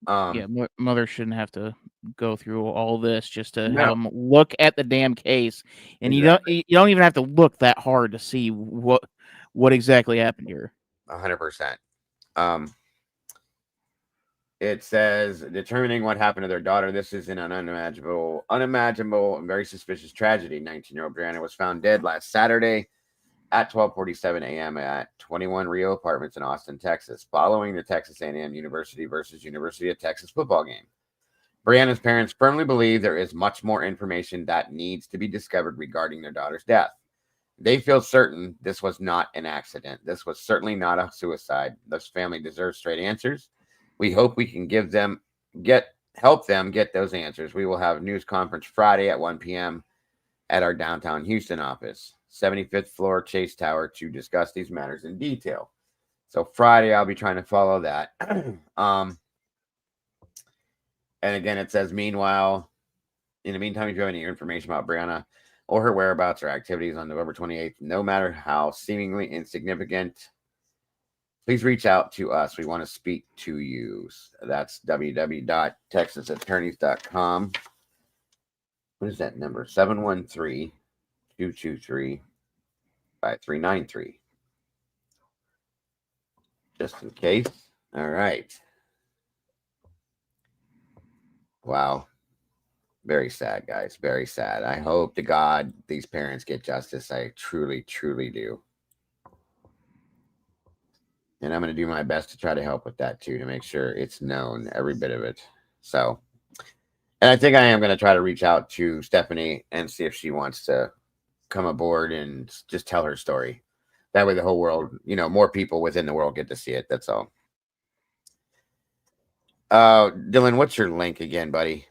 Yeah, mother shouldn't have to go through all this just to No. have them look at the damn case, and Exactly. you don't even have to look that hard to see what exactly happened here. 100%. It says determining what happened to their daughter. This is an unimaginable, and very suspicious tragedy. 19-year-old Brianna was found dead last Saturday at 12:47 a.m. at 21 Rio Apartments in Austin, Texas, following the Texas A&M University versus University of Texas football game. Brianna's parents firmly believe there is much more information that needs to be discovered regarding their daughter's death. They feel certain this was not an accident. This was certainly not a suicide. This family deserves straight answers. We hope we can help them get those answers. We will have a news conference Friday at 1 p.m. at our downtown Houston office, 75th floor Chase Tower, to discuss these matters in detail. So Friday, I'll be trying to follow that. And again, it says, meanwhile, in the meantime, if you have any information about Brianna or her whereabouts or activities on November 28th, no matter how seemingly insignificant, please reach out to us. We want to speak to you. That's www.texasattorneys.com. What is that number? 713-223-5393. Just in case. All right. Wow. Very sad, guys. Very sad. I hope to God these parents get justice. I truly, truly do. And I'm going to do my best to try to help with that too, to make sure it's known, every bit of it. So, and I think I am going to try to reach out to Stephanie and see if she wants to come aboard and just tell her story. That way the whole world, more people within the world get to see it. That's all. Dylan, what's your link again, buddy?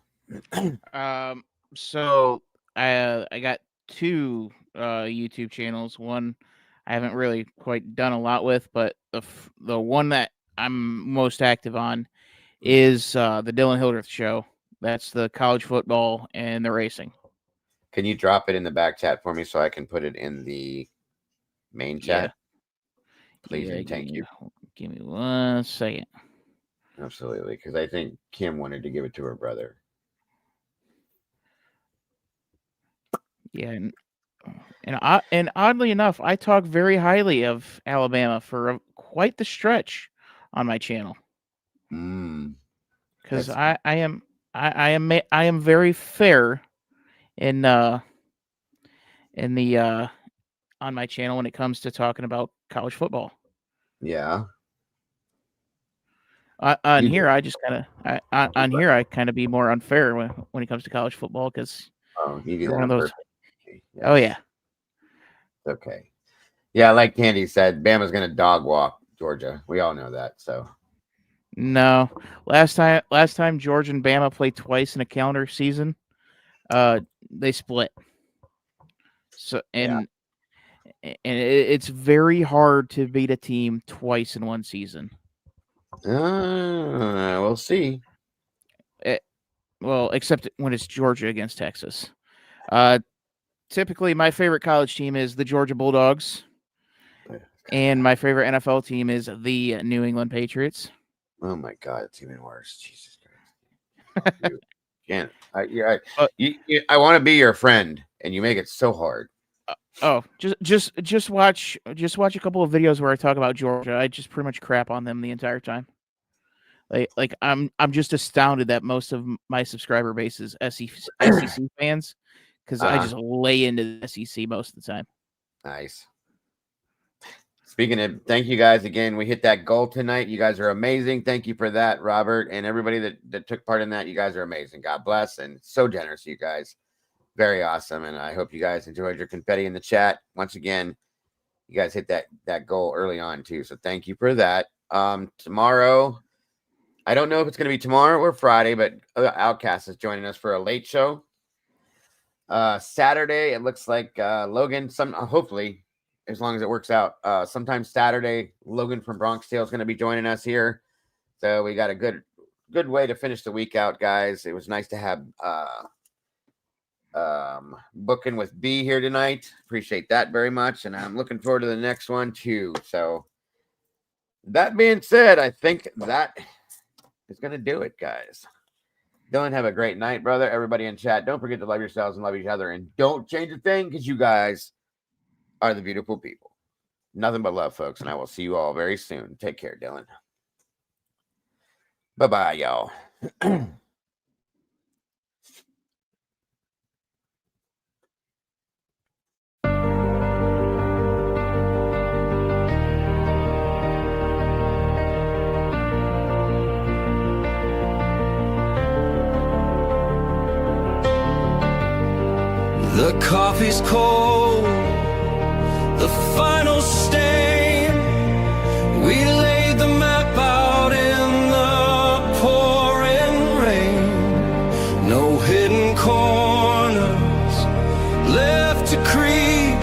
So I got two YouTube channels. One I haven't really quite done a lot with, but the one that I'm most active on is the Dylan Hildreth Show. That's the college football and the racing. Can you drop it in the back chat for me so I can put it in the main chat? Yeah. Please and thank you. Give me 1 second. Absolutely, because I think Kim wanted to give it to her brother. Yeah, and oddly enough, I talk very highly of Alabama for quite the stretch on my channel. Because I am very fair in the on my channel when it comes to talking about college football. Yeah. On here, I just kind of be more unfair when it comes to college football because you do you're that one of on those. purpose. Yes. Oh yeah. Okay. Yeah, like Candy said, Bama's going to dog walk Georgia. We all know that. So no, last time Georgia and Bama played twice in a calendar season, they split. So it's very hard to beat a team twice in one season. We'll see. Well, except when it's Georgia against Texas. Typically, my favorite college team is the Georgia Bulldogs, and my favorite NFL team is the New England Patriots. Oh my God, it's even worse. Jesus Christ! I want to be your friend, and you make it so hard. Just watch a couple of videos where I talk about Georgia. I just pretty much crap on them the entire time. Like I'm just astounded that most of my subscriber base is SEC fans because I just lay into the SEC most of the time. Nice. Speaking of, thank you guys again. We hit that goal tonight. You guys are amazing. Thank you for that, Robert, and everybody that took part in that. You guys are amazing. God bless, and so generous, you guys. Very awesome, and I hope you guys enjoyed your confetti in the chat. Once again, You guys hit that goal early on too, so thank you for that. Tomorrow, I don't know if it's going to be tomorrow or Friday, but Outcast is joining us for a late show. Saturday, it looks like Logan. Hopefully, as long as it works out, sometime Saturday, Logan from Bronx Tale is going to be joining us here. So we got a good way to finish the week out, guys. It was nice to have booking with B here tonight. Appreciate that very much, and I'm looking forward to the next one too. So that being said, I think that is going to do it, guys. Dylan, have a great night, brother. Everybody in chat, don't forget to love yourselves and love each other, and don't change a thing, because you guys are the beautiful people. Nothing but love, folks, and I will see you all very soon. Take care, Dylan. Bye-bye, y'all. The coffee's cold, the final stain. We laid the map out in the pouring rain. No hidden corners left to creep.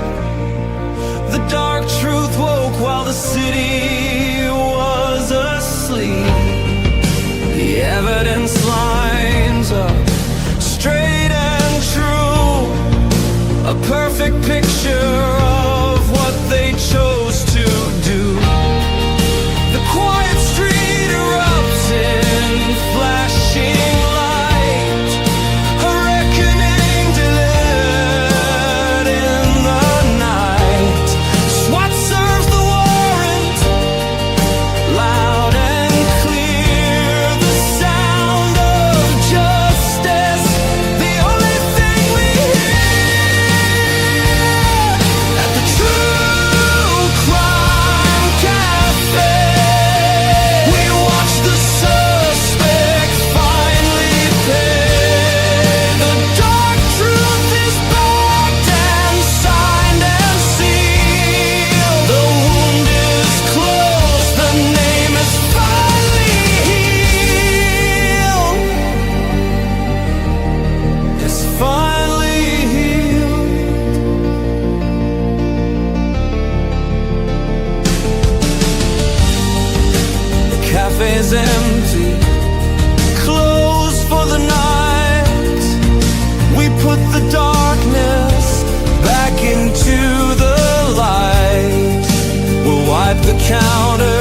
The dark truth woke while the city was asleep. The evidence lines up straight and true. A perfect picture of what they chose to do. The quiet street erupts in flashing light. A reckoning delivered in the night. SWAT serves the warrant, loud and clear. The sound of justice, the only thing we hear. At the True Crime Cafe, we watch the suspect finally pay. The dark truth is backed and signed and sealed. The wound is closed, the name is finally healed. It's finally healed. The cafe's empty, closed for the night. We put the darkness back into the light. We'll wipe the counter